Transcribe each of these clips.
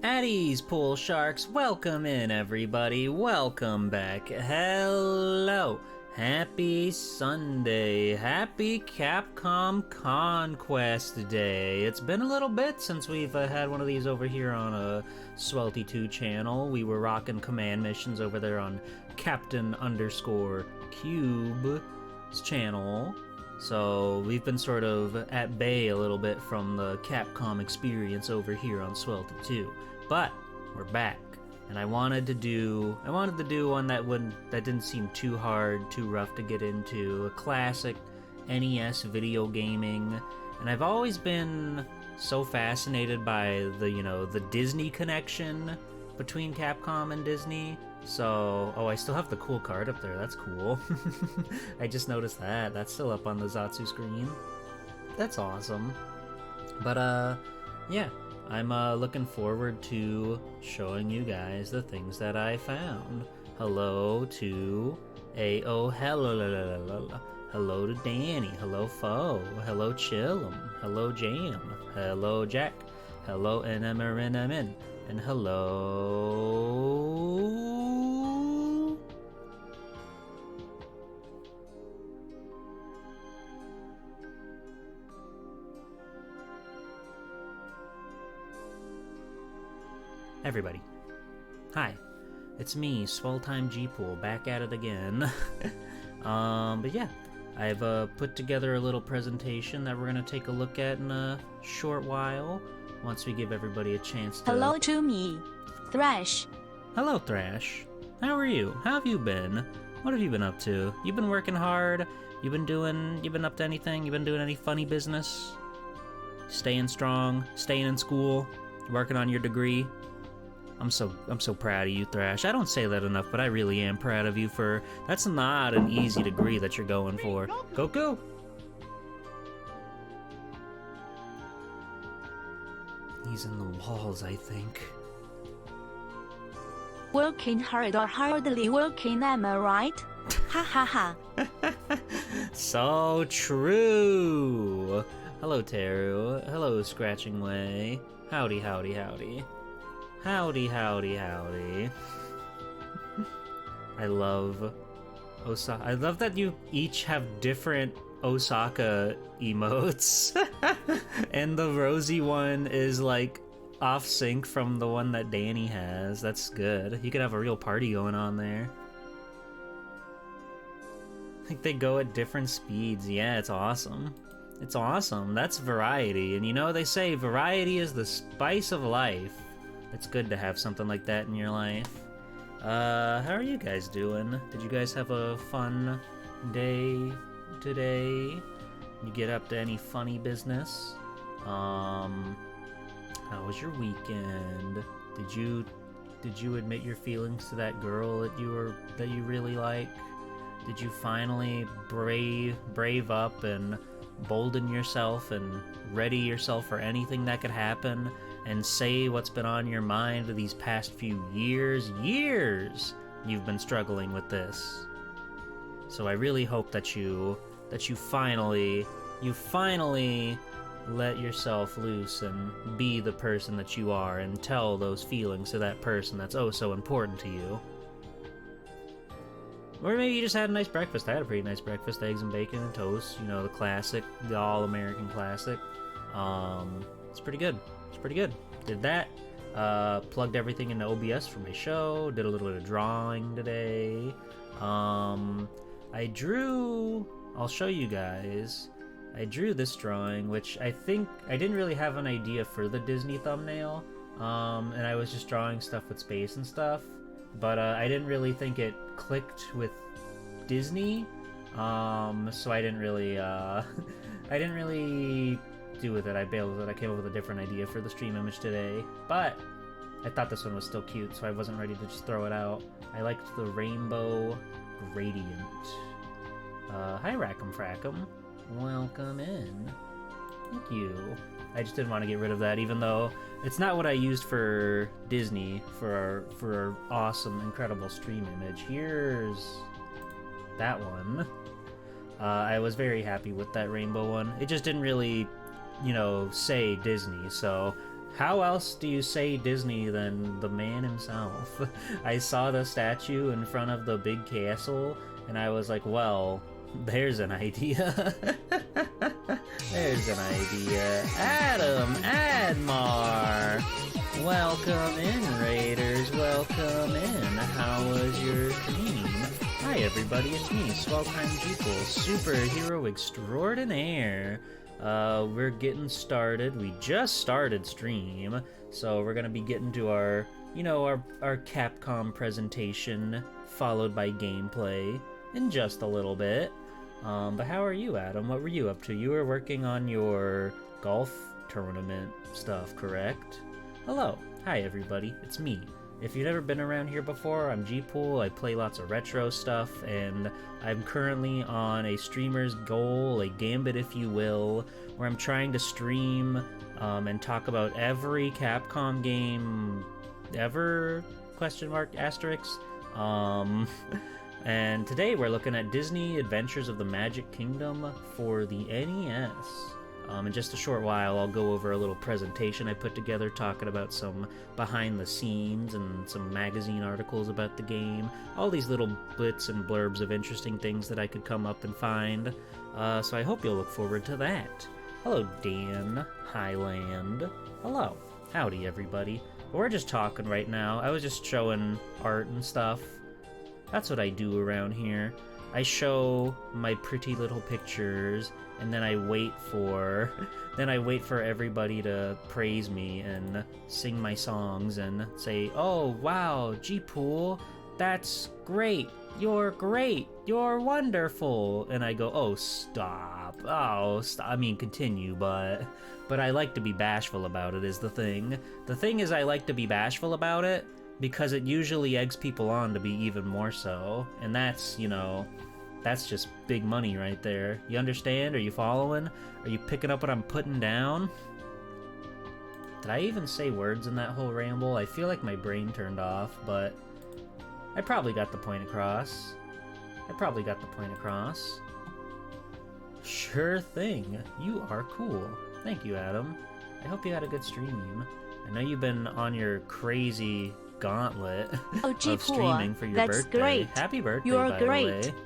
At ease, pool sharks. Welcome in, everybody. Welcome back. Hello. Happy Sunday. Happy Capcom Conquest Day. It's been a little bit since we've had one of these over here on a Swelty 2 channel. We were rocking command missions over there on Captain_Cube's channel. So we've been sort of at bay a little bit from the Capcom experience over here on Swelty 2. But we're back, and I wanted to do one that didn't seem too hard, too rough to get into, a classic NES video gaming. And I've always been so fascinated by the Disney connection between Capcom and Disney. So, I still have the cool card up there. That's cool. I just noticed that. That's still up on the Zatsu screen. That's awesome. But, yeah. I'm looking forward to showing you guys the things that I found. Hello to hello to Danny, hello Foe, hello Chillum, hello Jam, hello Jack, hello NMRNMN, and hello... everybody. Hi, it's me, Swelltime G-Pool, back at it again. But yeah, I've put together a little presentation that we're gonna take a look at in a short while, once we give everybody a chance to... Hello to me, Thrash. Hello, Thrash. How are you? How have you been? What have you been up to? You've been working hard? You've been up to anything? You've been doing any funny business? Staying strong? Staying in school? Working on your degree? I'm so proud of you, Thrash. I don't say that enough, but I really am proud of you for... That's not an easy degree that you're going for. Goku! He's in the walls, I think. Working hard or hardly working, am I right? Ha ha ha. So true! Hello, Teru. Hello, Scratching Way. Howdy, howdy, howdy. Howdy, howdy, howdy. I love Osaka. I love that you each have different Osaka emotes. And the rosy one is like off sync from the one that Danny has. That's good. You could have a real party going on there. Like they go at different speeds. Yeah, it's awesome. It's awesome. That's variety. And you know, they say variety is the spice of life. It's good to have something like that in your life. How are you guys doing? Did you guys have a fun day today? You get up to any funny business? How was your weekend? Did you admit your feelings to that girl that you really like? Did you finally brave up and bolden yourself and ready yourself for anything that could happen? And say what's been on your mind these past few years you've been struggling with this. So I really hope that you finally let yourself loose and be the person that you are and tell those feelings to that person that's oh so important to you. Or maybe you just had a nice breakfast. I had a pretty nice breakfast, eggs and bacon and toast, you know, the classic, the all-American classic. It's pretty good. Pretty good. Did that. Plugged everything into OBS for my show. Did a little bit of drawing today. I drew... I'll show you guys. I drew this drawing, which I think... I didn't really have an idea for the Disney thumbnail. And I was just drawing stuff with space and stuff. But I didn't really think it clicked with Disney. So I didn't really... do with it. I bailed with it. I came up with a different idea for the stream image today, but I thought this one was still cute, so I wasn't ready to just throw it out. I liked the rainbow gradient. Hi Rackham Frackham. Welcome in. Thank you. I just didn't want to get rid of that, even though it's not what I used for Disney for our awesome, incredible stream image. Here's that one. I was very happy with that rainbow one. It just didn't really, you know, say Disney, so How else do you say Disney than the man himself? I saw the statue in front of the big castle, and I was like, well, there's an idea. There's an idea. Adam Admar! Welcome in, Raiders. Welcome in. How was your stream? Hi, everybody. It's me, Swelltime Jeeple, superhero extraordinaire. We're getting started. We just started stream, so we're gonna be getting to our, our Capcom presentation, followed by gameplay in just a little bit. But how are you, Adam? What were you up to? You were working on your golf tournament stuff, correct? Hello. Hi, everybody. It's me. If you've never been around here before, I'm G-Pool. I play lots of retro stuff, and I'm currently on a streamer's goal, a gambit if you will, where I'm trying to stream and talk about every Capcom game ever, asterisk. And today we're looking at Disney Adventures of the Magic Kingdom for the NES. In just a short while, I'll go over a little presentation I put together talking about some behind the scenes and some magazine articles about the game. All these little blits and blurbs of interesting things that I could come up and find. So I hope you'll look forward to that. Hello, Dan Highland. Hello. Howdy, everybody. We're just talking right now. I was just showing art and stuff. That's what I do around here. I show my pretty little pictures, and then I wait for everybody to praise me and sing my songs and say, "Oh, wow, G-Pool, that's great. You're great. You're wonderful." And I go, "Oh, stop. Oh, stop." I mean, continue, but I like to be bashful about it is the thing. The thing is I like to be bashful about it because it usually eggs people on to be even more so. And that's, that's just big money right there. You understand? Are you following? Are you picking up what I'm putting down? Did I even say words in that whole ramble? I feel like my brain turned off, but I probably got the point across. Sure thing. You are cool. Thank you, Adam. I hope you had a good stream. I know you've been on your crazy gauntlet of streaming for your that's birthday. Great. Happy birthday, You're by great. the way.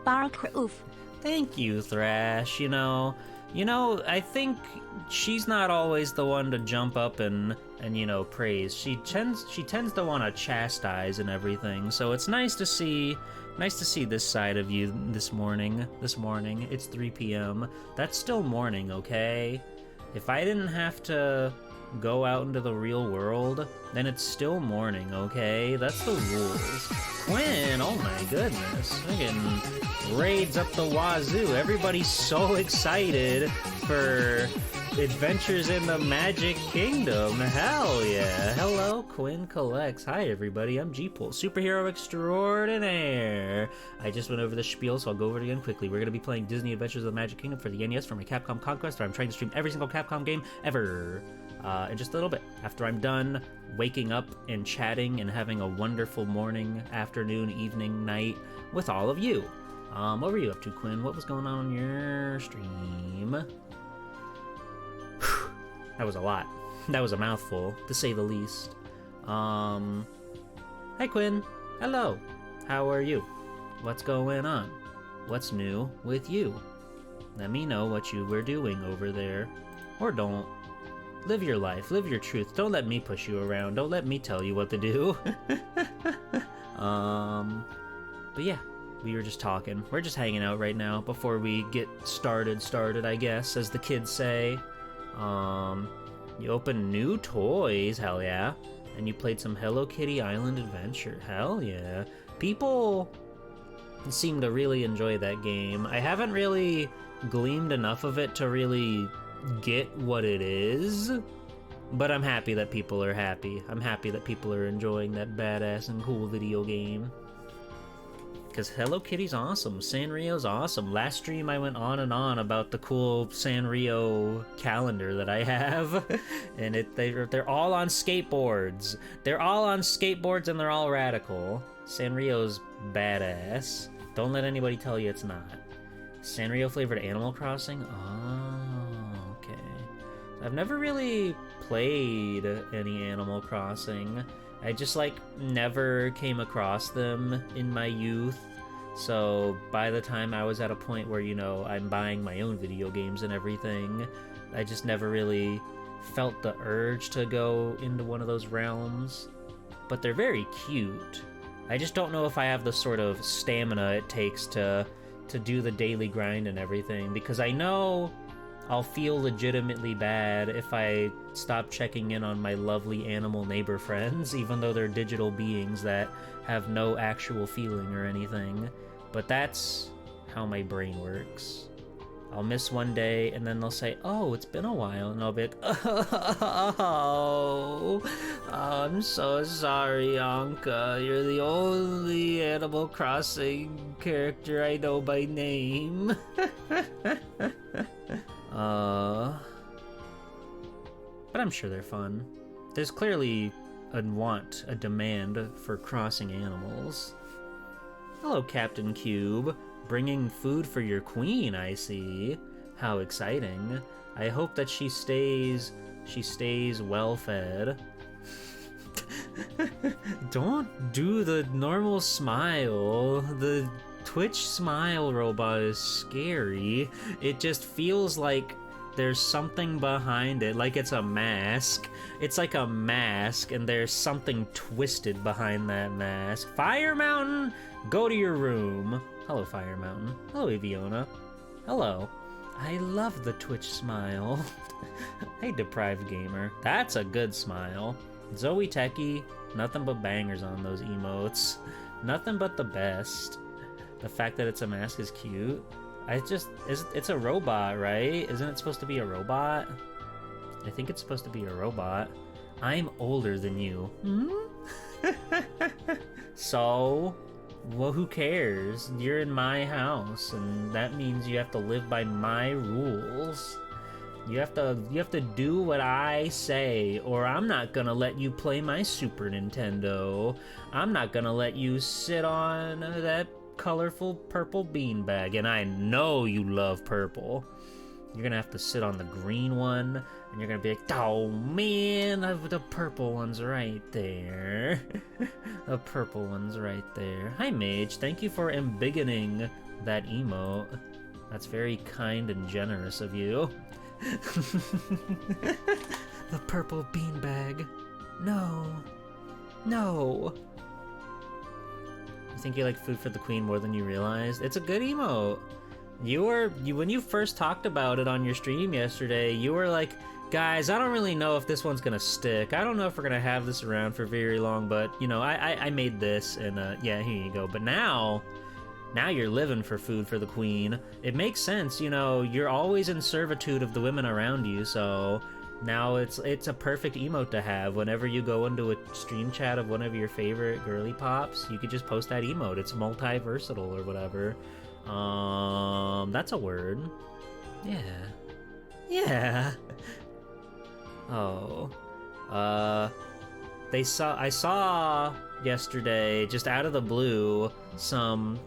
Bark, oof. Thank you, Thrash. I think she's not always the one to jump up and praise. She tends to want to chastise and everything. So it's nice to see this side of you this morning. It's 3 p.m. That's still morning, okay? If I didn't have to go out into the real world, then it's still morning, okay? That's the rules. Quinn, oh my goodness. Friggin' raids up the wazoo. Everybody's so excited for Adventures in the Magic Kingdom. Hell yeah. Hello, Quinn Collects. Hi, everybody. I'm G-Pool, superhero extraordinaire. I just went over the spiel, so I'll go over it again quickly. We're going to be playing Disney Adventures of the Magic Kingdom for the NES for my Capcom Conquest, where I'm trying to stream every single Capcom game ever. In just a little bit, after I'm done waking up and chatting and having a wonderful morning, afternoon, evening, night with all of you. What were you up to, Quinn? What was going on your stream? That was a lot. That was a mouthful, to say the least. Hi, Quinn. Hello. How are you? What's going on? What's new with you? Let me know what you were doing over there. Or don't. Live your life. Live your truth. Don't let me push you around. Don't let me tell you what to do. But yeah, we were just talking. We're just hanging out right now before we get started, I guess, as the kids say. You opened new toys, hell yeah. And you played some Hello Kitty Island Adventure, hell yeah. People seem to really enjoy that game. I haven't really gleaned enough of it to really get what it is, but I'm happy that people are happy. I'm happy that people are enjoying that badass and cool video game. Because Hello Kitty's awesome, Sanrio's awesome. Last stream I went on and on about the cool Sanrio calendar that I have, and they're all on skateboards. They're all on skateboards and they're all radical. Sanrio's badass. Don't let anybody tell you it's not. Sanrio flavored Animal Crossing? Oh, okay. I've never really played any Animal Crossing. I just like never came across them in my youth. So by the time I was at a point where, you know, I'm buying my own video games and everything, I just never really felt the urge to go into one of those realms. But they're very cute. I just don't know if I have the sort of stamina it takes to do the daily grind and everything, because I know I'll feel legitimately bad if I stop checking in on my lovely animal neighbor friends, even though they're digital beings that have no actual feeling or anything. But that's how my brain works. I'll miss one day, and then they'll say, "Oh, it's been a while," and I'll be like, "Oh, I'm so sorry, Anka. You're the only Animal Crossing character I know by name." But I'm sure they're fun. There's clearly a demand for crossing animals. Hello, Captain Cube. Bringing food for your queen, I see. How exciting. I hope that she stays well fed. Don't do the normal smile. The Twitch smile robot is scary. It just feels like there's something behind it, like it's a mask. It's like a mask, and there's something twisted behind that mask. Fire Mountain, go to your room. Hello, Fire Mountain. Hello, Aviona. Hello. I love the Twitch smile. Hey, Deprived Gamer. That's a good smile. Zoe Techie, nothing but bangers on those emotes. Nothing but the best. The fact that it's a mask is cute. It's a robot, right? Isn't it supposed to be a robot? I think it's supposed to be a robot. I'm older than you. So, well, who cares? You're in my house, and that means you have to live by my rules. You have to do what I say, or I'm not gonna let you play my Super Nintendo. I'm not gonna let you sit on that colorful purple beanbag, and I know you love purple. You're gonna have to sit on the green one, and you're gonna be like, "Oh man, the purple one's right there." The purple one's right there. Hi Mage, thank you for embiggening that emote. That's very kind and generous of you. The purple beanbag. No. No. You think you like Food for the Queen more than you realized? It's a good emote. When you first talked about it on your stream yesterday, you were like, "Guys, I don't really know if this one's gonna stick. I don't know if we're gonna have this around for very long, but, you know, I made this, and, yeah, here you go." But now you're living for Food for the Queen. It makes sense, you know, you're always in servitude of the women around you, so now it's a perfect emote to have. Whenever you go into a stream chat of one of your favorite girly pops, you could just post that emote. It's multi-versatile or whatever. That's a word. Yeah. Yeah. Oh. I saw yesterday, just out of the blue, some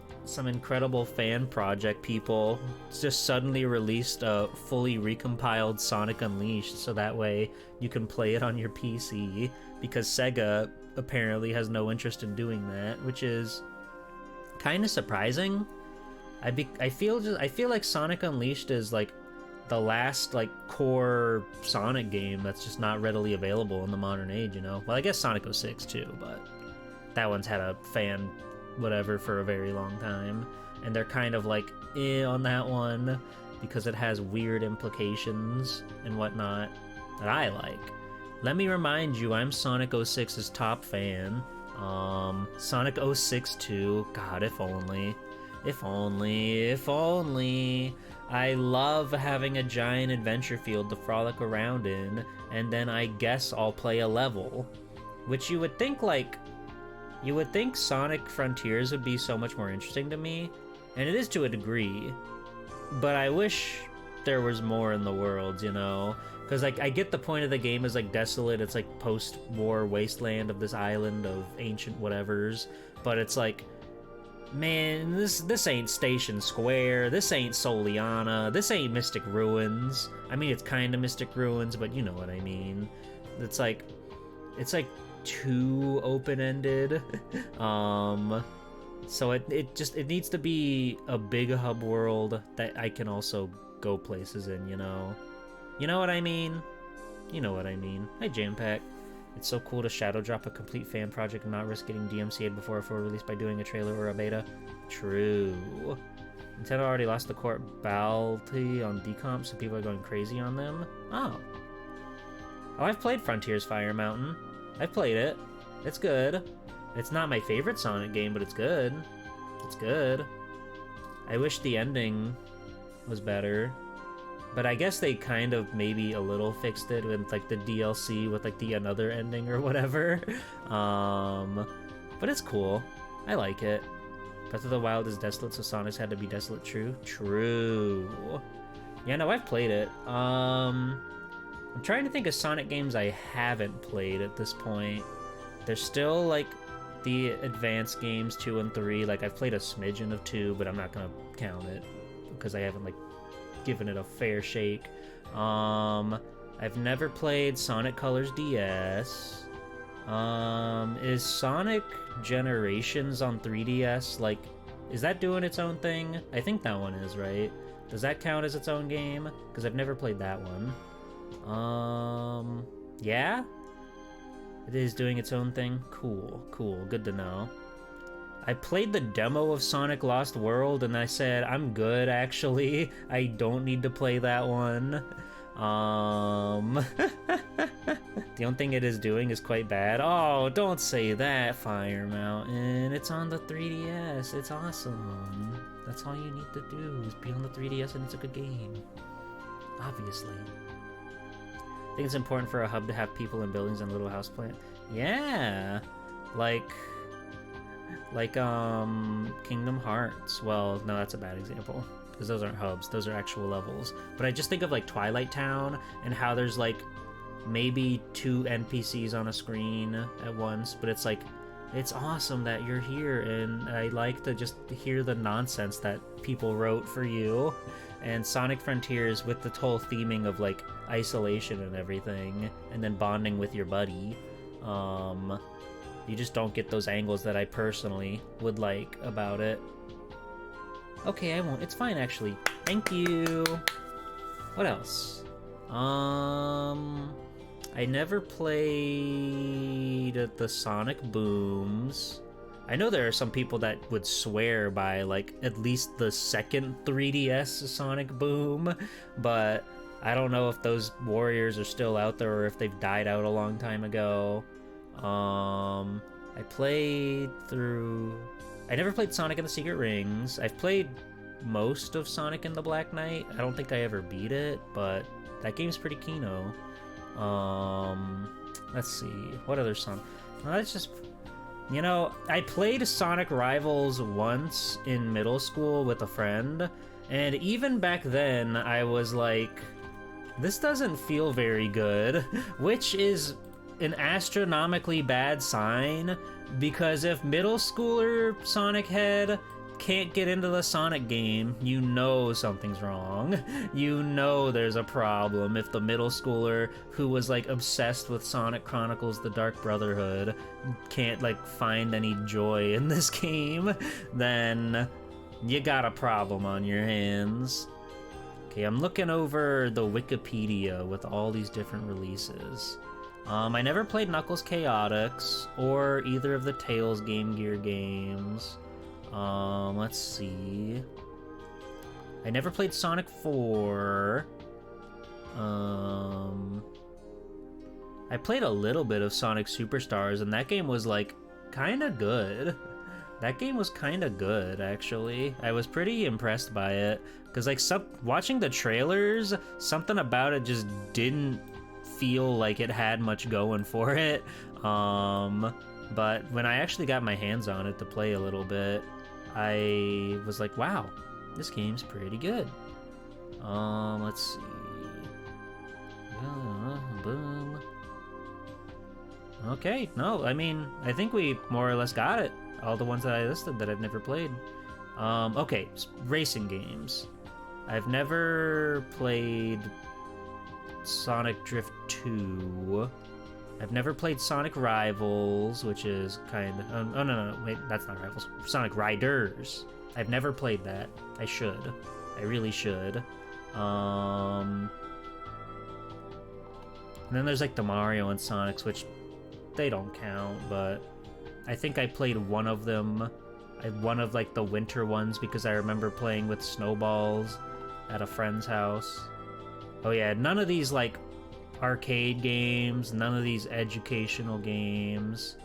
incredible fan project people just suddenly released a fully recompiled Sonic Unleashed, so that way you can play it on your PC, because Sega apparently has no interest in doing that, which is kind of surprising. I feel like Sonic Unleashed is like the last like core Sonic game that's just not readily available in the modern age, you know? Well, I guess Sonic 06 too, but that one's had a fan whatever for a very long time, and they're kind of like on that one because it has weird implications and whatnot that I like. Let me remind you, I'm Sonic 06's top fan. Sonic 06 too. God, if only. If only. I love having a giant adventure field to frolic around in, and then I guess I'll play a level. Which you would think Sonic Frontiers would be so much more interesting to me, and it is to a degree, but I wish there was more in the world, you know? Because, like, I get the point of the game is, like, desolate, it's, like, post-war wasteland of this island of ancient whatevers, but it's, like, Man, this ain't Station Square, this ain't Soliana, this ain't Mystic Ruins. I mean, it's kind of Mystic Ruins, but you know what I mean. It's like too open-ended. So it needs to be a big hub world that I can also go places in, you know? You know what I mean? You know what I mean. Hi, Jam Pack. It's so cool to shadow drop a complete fan project and not risk getting DMCA'd before a full release by doing a trailer or a beta. True. Nintendo already lost the court bounty on decomp, so people are going crazy on them. Oh, I've played Frontiers Fire Mountain. I've played it. It's good. It's not my favorite Sonic game, but it's good. It's good. I wish the ending was better. But I guess they kind of maybe a little fixed it with like the DLC with like the another ending or whatever. But it's cool. I like it. Breath of the Wild is desolate, so Sonic's had to be desolate. True. True. Yeah, no, I've played it. I'm trying to think of Sonic games I haven't played at this point. There's still like the advanced games 2 and 3. Like I've played a smidgen of 2, but I'm not gonna count it because I haven't like given it a fair shake. I've never played Sonic Colors DS. Is Sonic Generations on 3DS, like, is that doing its own thing? I think that one is, right? Does that count as its own game? Because I've never played that one. Yeah? It is doing its own thing? Cool, cool, good to know. I played the demo of Sonic Lost World and I said, I'm good actually. I don't need to play that one. The only thing it is doing is quite bad. Oh, don't say that, Fire Mountain. It's on the 3DS. It's awesome. That's all you need to do is be on the 3DS and it's a good game. Obviously. I think it's important for a hub to have people and buildings and a little house plant. Yeah. Like Kingdom Hearts. Well, no, that's a bad example because those aren't hubs, those are actual levels. But I just think of like Twilight Town and how there's like maybe 2 NPCs on a screen at once, but it's like, it's awesome that you're here, and I like to just hear the nonsense that people wrote for you. And Sonic Frontiers, with the whole theming of like isolation and everything, and then bonding with your buddy, you just don't get those angles that I personally would like about it. Okay, I won't. It's fine, actually. Thank you. What else? I never played the Sonic Booms. I know there are some people that would swear by, like, at least the second 3DS Sonic Boom, but I don't know if those warriors are still out there or if they've died out a long time ago. I never played Sonic and the Secret Rings. I've played most of Sonic and the Black Knight. I don't think I ever beat it, but that game's pretty keno. Let's see. What other Sonic? Well, that's just... You know, I played Sonic Rivals once in middle school with a friend, and even back then I was like, this doesn't feel very good, which is an astronomically bad sign, because if middle schooler Sonic Head can't get into the Sonic game, you know something's wrong. You know there's a problem if the middle schooler who was like obsessed with Sonic Chronicles The Dark Brotherhood can't like find any joy in this game, then you got a problem on your hands. Okay, I'm looking over the Wikipedia with all these different releases. I never played Knuckles Chaotix or either of the Tails Game Gear games. Let's see. I never played Sonic 4. I played a little bit of Sonic Superstars, and that game was, like, kinda good. That game was kinda good, actually. I was pretty impressed by it, because, like, watching the trailers, something about it just didn't feel like it had much going for it. But when I actually got my hands on it to play a little bit, I was like, wow, this game's pretty good. Let's see. Boom. Okay, no, I mean, I think we more or less got it. All the ones that I listed that I've never played. Okay, racing games. I've never played Sonic Drift 2. I've never played Sonic Rivals, which is kind of... Oh, no, wait, that's not Rivals. Sonic Riders. I've never played that. I should. I really should. And then there's like the Mario and Sonics, which they don't count, but I think I played one of them. One of like the winter ones because I remember playing with snowballs at a friend's house. Oh yeah, none of these like arcade games, none of these educational games.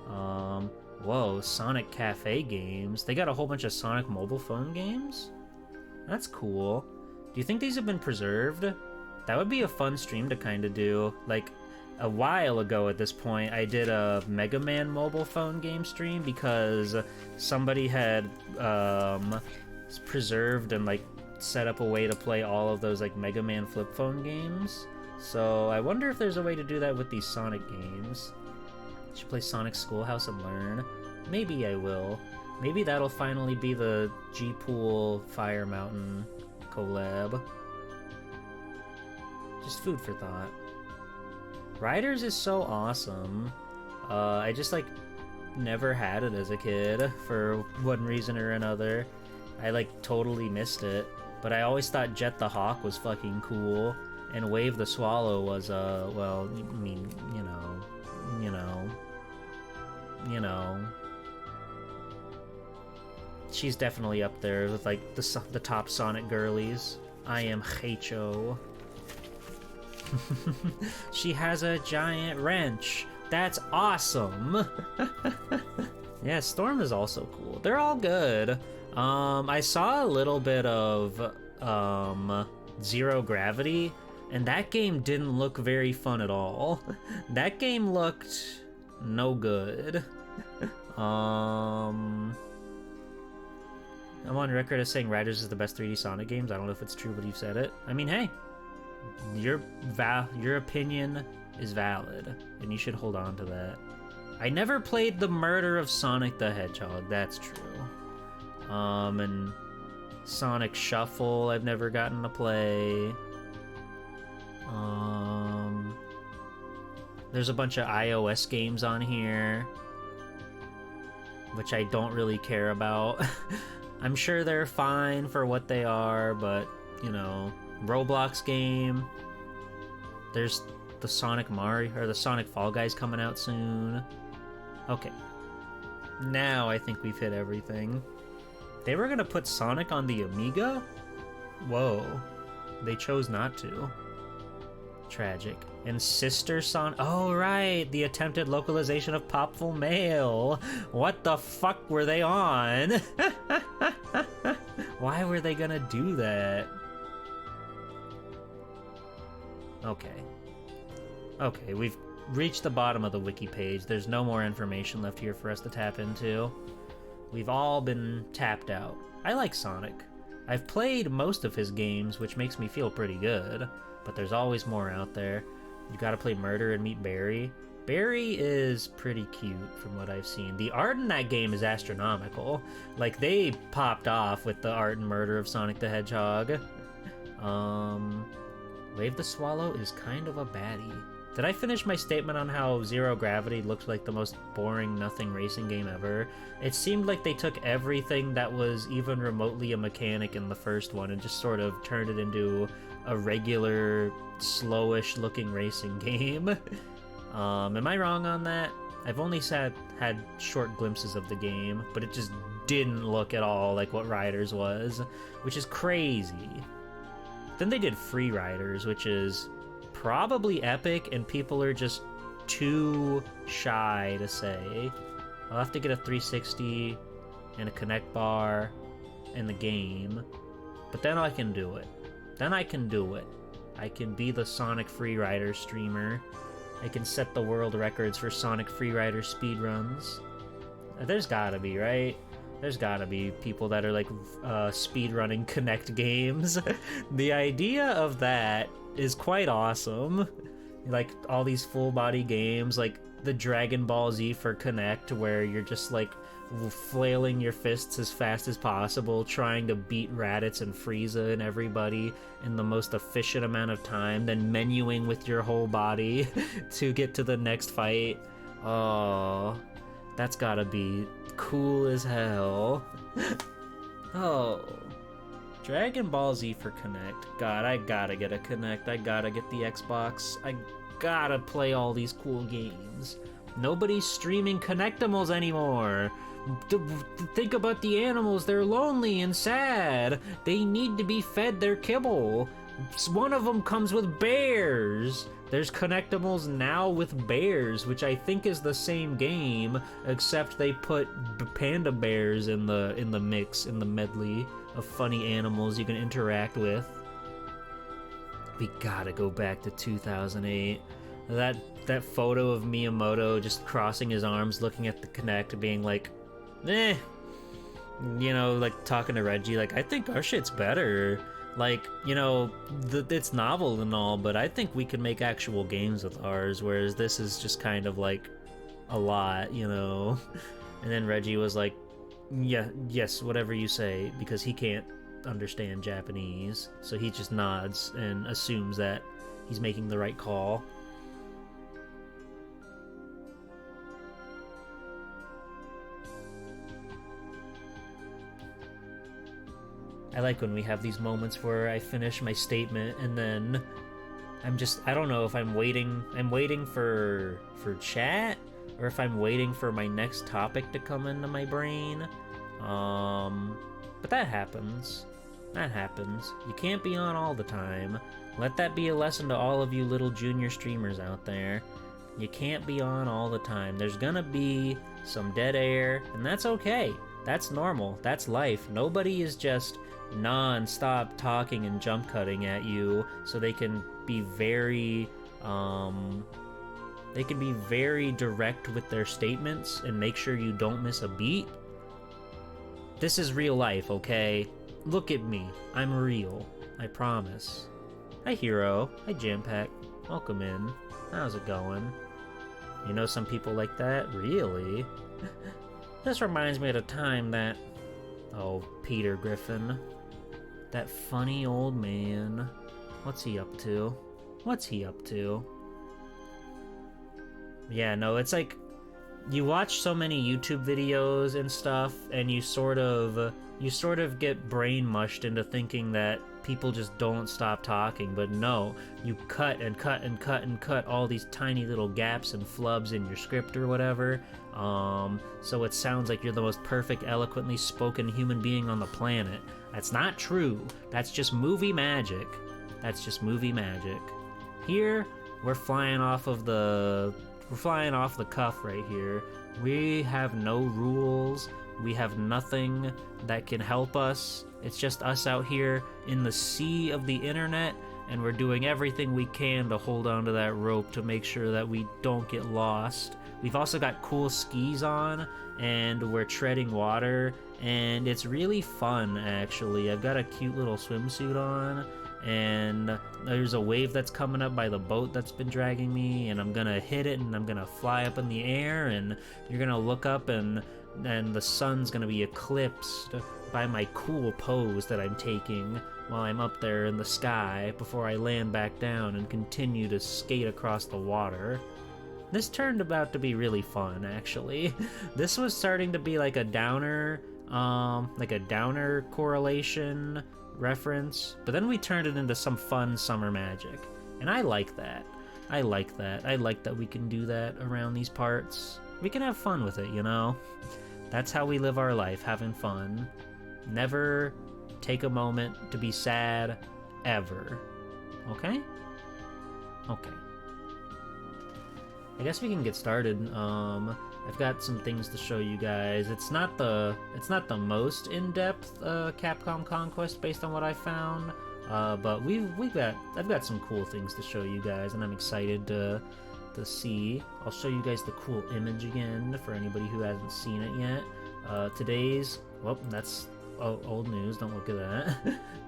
Whoa, Sonic Cafe games. They got a whole bunch of Sonic mobile phone games? That's cool. Do you think these have been preserved? That would be a fun stream to kind of do. Like, a while ago at this point, I did a Mega Man mobile phone game stream because somebody had preserved and like set up a way to play all of those like Mega Man flip phone games. So I wonder if there's a way to do that with these Sonic games. Should play Sonic Schoolhouse and learn. Maybe I will. Maybe that'll finally be the G-Pool Fire Mountain collab. Just food for thought. Riders is so awesome. I just like never had it as a kid for one reason or another. I like totally missed it. But I always thought Jet the Hawk was fucking cool. And Wave the Swallow was, well, I mean, you know. She's definitely up there with, like, the top Sonic girlies. I am Heicho. She has a giant wrench. That's awesome! Yeah, Storm is also cool. They're all good. I saw a little bit of, Zero Gravity, and that game didn't look very fun at all. That game looked no good. I'm on record as saying Riders is the best 3D Sonic games. I don't know if it's true, but you've said it. I mean, hey, your opinion is valid, and you should hold on to that. I never played The Murder of Sonic the Hedgehog, that's true. And Sonic Shuffle I've never gotten to play. There's a bunch of iOS games on here, which I don't really care about. I'm sure they're fine for what they are, but, you know, Roblox game. There's the Sonic Mario, or the Sonic Fall Guys coming out soon. Okay. Now I think we've hit everything. They were gonna put Sonic on the Amiga? Whoa. They chose not to. Tragic. And Sister Sonic... Oh, right! The attempted localization of Popful Mail! What the fuck were they on? Why were they gonna do that? Okay. Okay, we've reached the bottom of the wiki page. There's no more information left here for us to tap into. We've all been tapped out. I like Sonic. I've played most of his games, which makes me feel pretty good, but there's always more out there. You gotta play Murder and meet Barry. Barry is pretty cute from what I've seen. The art in that game is astronomical. Like, they popped off with the art and murder of Sonic the Hedgehog. Wave the Swallow is kind of a baddie. Did I finish my statement on how Zero Gravity looked like the most boring nothing racing game ever? It seemed like they took everything that was even remotely a mechanic in the first one and just sort of turned it into a regular, slowish looking racing game. Am I wrong on that? I've only had short glimpses of the game, but it just didn't look at all like what Riders was, which is crazy. Then they did Free Riders, which is probably epic, and people are just too shy to say. I'll have to get a 360 and a Connect bar in the game, but then I can do it. Then I can do it. I can be the Sonic Freerider streamer. I can set the world records for Sonic Freerider speedruns. There's gotta be, right? There's gotta be people that are like speedrunning Connect games. The idea of that is quite awesome. Like all these full body games, like the Dragon Ball Z for Connect, where you're just like flailing your fists as fast as possible, trying to beat Raditz and Frieza and everybody in the most efficient amount of time, then menuing with your whole body to get to the next fight. Oh, that's gotta be cool as hell. Oh, Dragon Ball Z for Connect. God, I gotta get a Connect. I gotta get the Xbox. I gotta play all these cool games. Nobody's streaming Connectimals anymore. Think about the animals. They're lonely and sad. They need to be fed their kibble. One of them comes with bears. There's Connectimals now with bears, which I think is the same game, except they put panda bears in the mix, in the medley of funny animals you can interact with. We gotta go back to 2008. That photo of Miyamoto just crossing his arms, looking at the Kinect, being like, eh. You know, like talking to Reggie, like, I think our shit's better. Like, you know, it's novel and all, but I think we can make actual games with ours, whereas this is just kind of like a lot, you know? And then Reggie was like, yeah, yes, whatever you say, because he can't understand Japanese, so he just nods and assumes that he's making the right call. I like when we have these moments where I finish my statement and then I don't know if I'm waiting for chat or if I'm waiting for my next topic to come into my brain. But that happens. That happens. You can't be on all the time. Let that be a lesson to all of you little junior streamers out there. You can't be on all the time. There's gonna be some dead air, and that's okay. That's normal. That's life. Nobody is just non-stop talking and jump cutting at you so they can be very direct with their statements and make sure you don't miss a beat. This is real life, okay? Look at me. I'm real. I promise. Hi, Hero. Hi, Jampack. Welcome in. How's it going? You know some people like that? Really? This reminds me of a time that... Oh, Peter Griffin. That funny old man. What's he up to? What's he up to? Yeah, no, it's like... You watch so many YouTube videos and stuff, and you sort of get brain mushed into thinking that people just don't stop talking, but no, you cut and cut and cut and cut all these tiny little gaps and flubs in your script or whatever, so it sounds like you're the most perfect, eloquently spoken human being on the planet. That's not true. That's just movie magic. That's just movie magic. Here, we're flying off the cuff right here. We have no rules. We have nothing that can help us. It's just us out here in the sea of the internet, and we're doing everything we can to hold onto that rope to make sure that we don't get lost. We've also got cool skis on, and we're treading water, and it's really fun, actually. I've got a cute little swimsuit on, and there's a wave that's coming up by the boat that's been dragging me, and I'm gonna hit it, and I'm gonna fly up in the air, and you're gonna look up, and the sun's gonna be eclipsed by my cool pose that I'm taking while I'm up there in the sky before I land back down and continue to skate across the water. This turned out to be really fun, actually. This was starting to be like a downer correlation reference, but then we turned it into some fun summer magic, and I like that. I like that we can do that around these parts. We can have fun with it, you know? That's how we live our life, having fun. Never take a moment to be sad, ever. Okay? Okay. I guess we can get started. I've got some things to show you guys. It's not the most in-depth Capcom Conquest based on what I found, but I've got some cool things to show you guys, and I'm excited to see. I'll show you guys the cool image again for anybody who hasn't seen it yet. Today's, well, that's old news. Don't look at that.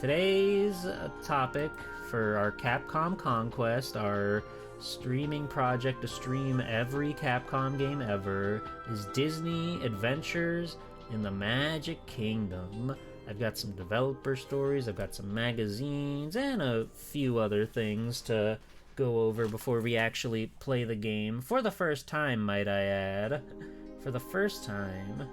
Today's topic for our Capcom Conquest, our streaming project to stream every Capcom game ever, is Disney Adventures in the Magic Kingdom. I've got some developer stories, I've got some magazines, and a few other things to go over before we actually play the game. For the first time, might I add. For the first time.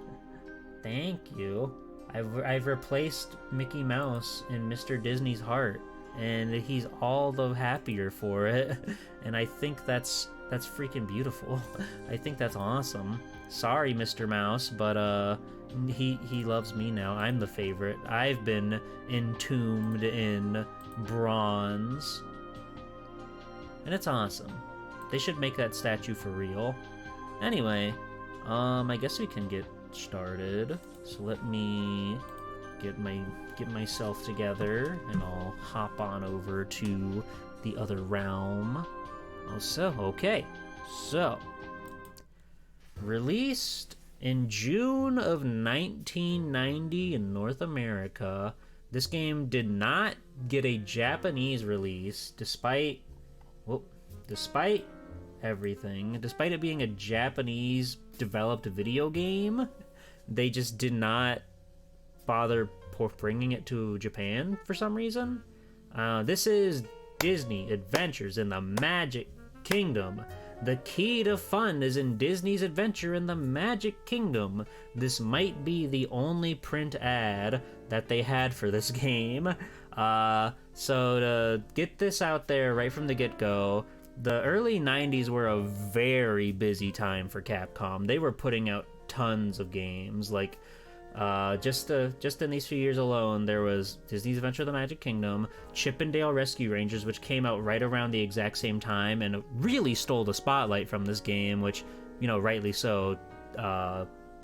Thank you. I've replaced Mickey Mouse in Mr. Disney's heart, and he's all the happier for it. And I think that's freaking beautiful. I think that's awesome. Sorry, Mr. Mouse, but he loves me now. I'm the favorite. I've been entombed in bronze. And it's awesome. They should make that statue for real. Anyway, I guess we can get started. So let me get myself together, and I'll hop on over to the other realm. Okay. So, released in June of 1990 in North America, this game did not get a Japanese release, despite everything. Despite it being a Japanese developed video game, they just did not bother bringing it to Japan for some reason. This is Disney Adventures in the Magic Kingdom. The key to fun is in Disney's adventure in the Magic Kingdom. This might be the only print ad that they had for this game. So to get this out there right from the get-go, the early 90s were a very busy time for Capcom. They were putting out tons of games. Like, just in these few years alone, there was Disney's Adventure of the Magic Kingdom, Chip 'n Dale Rescue Rangers, which came out right around the exact same time and really stole the spotlight from this game, which, rightly so.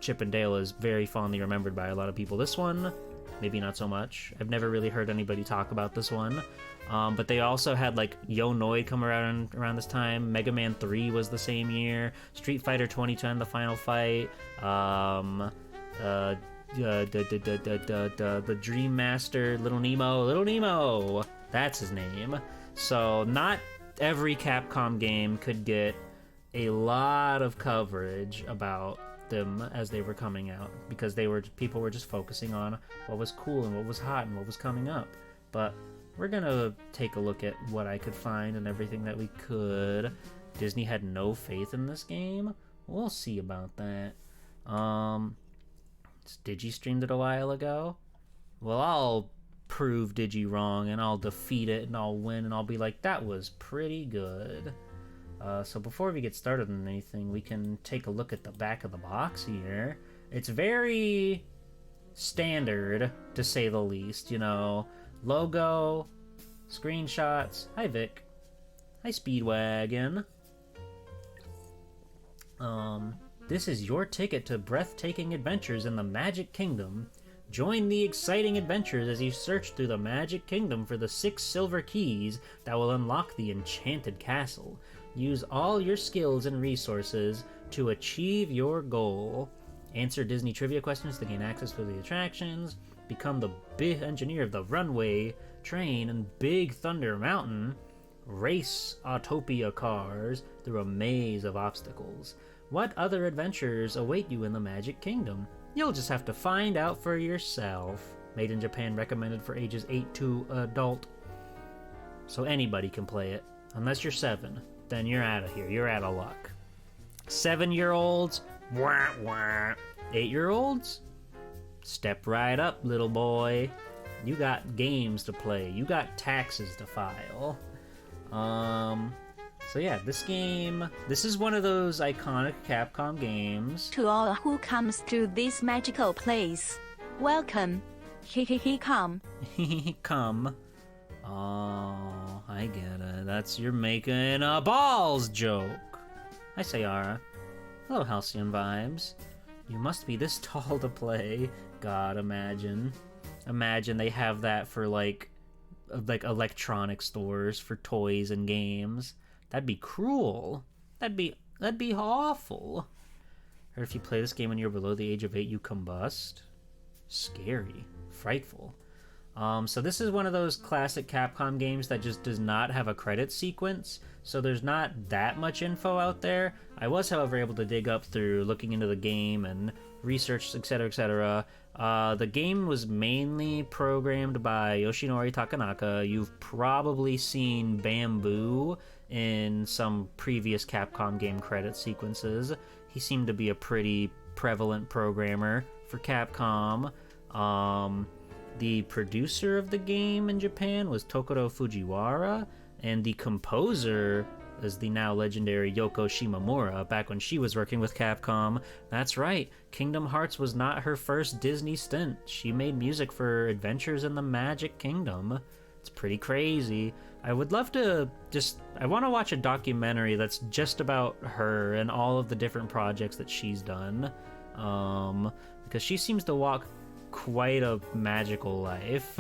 Chip 'n Dale is very fondly remembered by a lot of people. This one, maybe not so much. I've never really heard anybody talk about this one. But they also had like Yo Noid come around this time. Mega Man 3 was the same year. Street Fighter 2010, The Final Fight. The Dream Master, Little Nemo. That's his name. So not every Capcom game could get a lot of coverage about them as they were coming out, because people were just focusing on what was cool and what was hot and what was coming up. But we're gonna take a look at what I could find and everything that we could. Disney had no faith in this game. We'll see about that. Digi streamed it a while ago. Well, I'll prove Digi wrong, and I'll defeat it, and I'll win, and I'll be like, that was pretty good. So before we get started on anything, we can take a look at the back of the box here. It's very standard, to say the least, Logo, screenshots. Hi, Vic. Hi, Speedwagon. This is your ticket to breathtaking adventures in the Magic Kingdom. Join the exciting adventures as you search through the Magic Kingdom for the 6 silver keys that will unlock the enchanted castle. Use all your skills and resources to achieve your goal. Answer Disney trivia questions to gain access to the attractions. Become the big engineer of the runway, train, and Big Thunder Mountain. Race Autopia cars through a maze of obstacles. What other adventures await you in the Magic Kingdom? You'll just have to find out for yourself. Made in Japan, recommended for ages 8 to adult. So anybody can play it. Unless you're 7. Then you're out of here. You're out of luck. 7-year-olds, wah wah. 8-year-olds, step right up, little boy. You got games to play. You got taxes to file. So yeah, this is one of those iconic Capcom games. To all who comes to this magical place, welcome. Come. Come. Oh, I get it. You're making a balls joke. Hi, Sayara. Hello, Halcyon Vibes. You must be this tall to play. God, imagine. Imagine they have that for like electronic stores for toys and games. That'd be cruel. That'd be awful. Or if you play this game when you're below the age of 8, you combust. scary, frightful. So this is one of those classic Capcom games that just does not have a credit sequence, so there's not that much info out there. I was, however, able to dig up through looking into the game and research, etc., etc. The game was mainly programmed by Yoshinori Takanaka. You've probably seen Bamboo in some previous Capcom game credit sequences. He seemed to be a pretty prevalent programmer for Capcom. The producer of the game in Japan was Tokoro Fujiwara, and the composer is the now legendary Yoko Shimomura, back when she was working with Capcom. That's right, Kingdom Hearts was not her first Disney stint. She made music for Adventures in the Magic Kingdom. It's pretty crazy. I would love to I want to watch a documentary that's just about her and all of the different projects that she's done, because she seems to walk quite a magical life.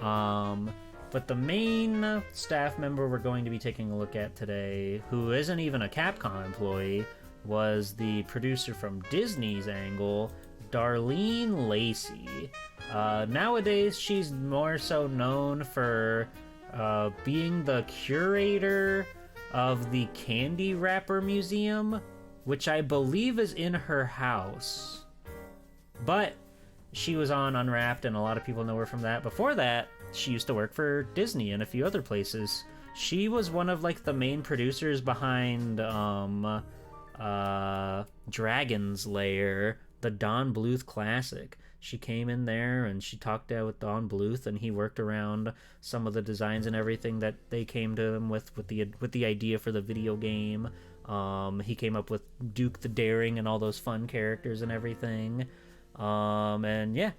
But the main staff member we're going to be taking a look at today, who isn't even a Capcom employee, was the producer from Disney's angle, Darlene Lacey. Nowadays, she's more so known for being the curator of the Candy Wrapper Museum, which I believe is in her house. But she was on Unwrapped, and a lot of people know her from that. Before that, she used to work for Disney and a few other places. She was one of like the main producers behind Dragon's Lair, the Don Bluth classic. She came in there and she talked out with Don Bluth, and he worked around some of the designs and everything that they came to him with the idea for the video game. He came up with Duke the Daring and all those fun characters and everything. And yeah,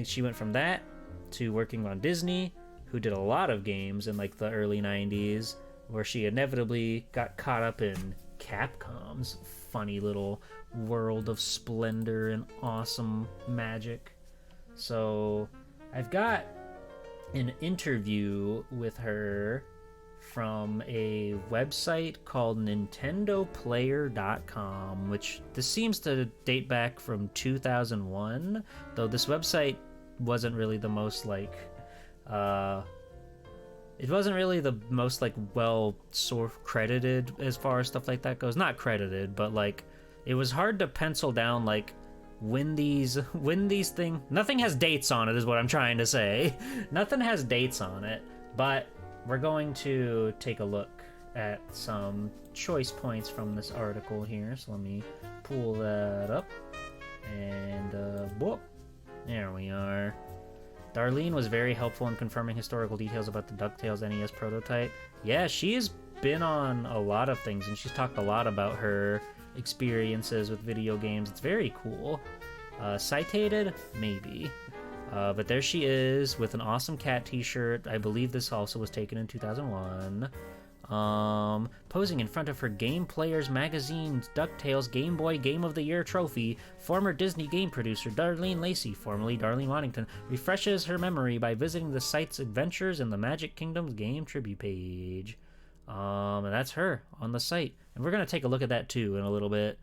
she went from that to working on Disney, who did a lot of games in like the early 90s, where she inevitably got caught up in Capcom's funny little world of splendor and awesome magic. So I've got an interview with her from a website called NintendoPlayer.com, which this seems to date back from 2001, though this website wasn't really the most like it wasn't really the most like well sort of credited as far as stuff like that goes. Not credited, but like it was hard to pencil down like when these things. Nothing has dates on it is what I'm trying to say. Nothing has dates on it, but we're going to take a look at some choice points from this article here. So let me pull that up, and whoop, there we are. Darlene was very helpful in confirming historical details about the DuckTales NES prototype. Yeah, she's been on a lot of things, and she's talked a lot about her experiences with video games. It's very cool. Cited? Maybe. But there she is with an awesome cat t-shirt. I believe this also was taken in 2001. Posing in front of her Game Players magazine's DuckTales Game Boy Game of the Year trophy, former Disney game producer Darlene Lacey, formerly Darlene Waddington, refreshes her memory by visiting the site's Adventures in the Magic Kingdom's game tribute page. And that's her on the site. And we're going to take a look at that too in a little bit,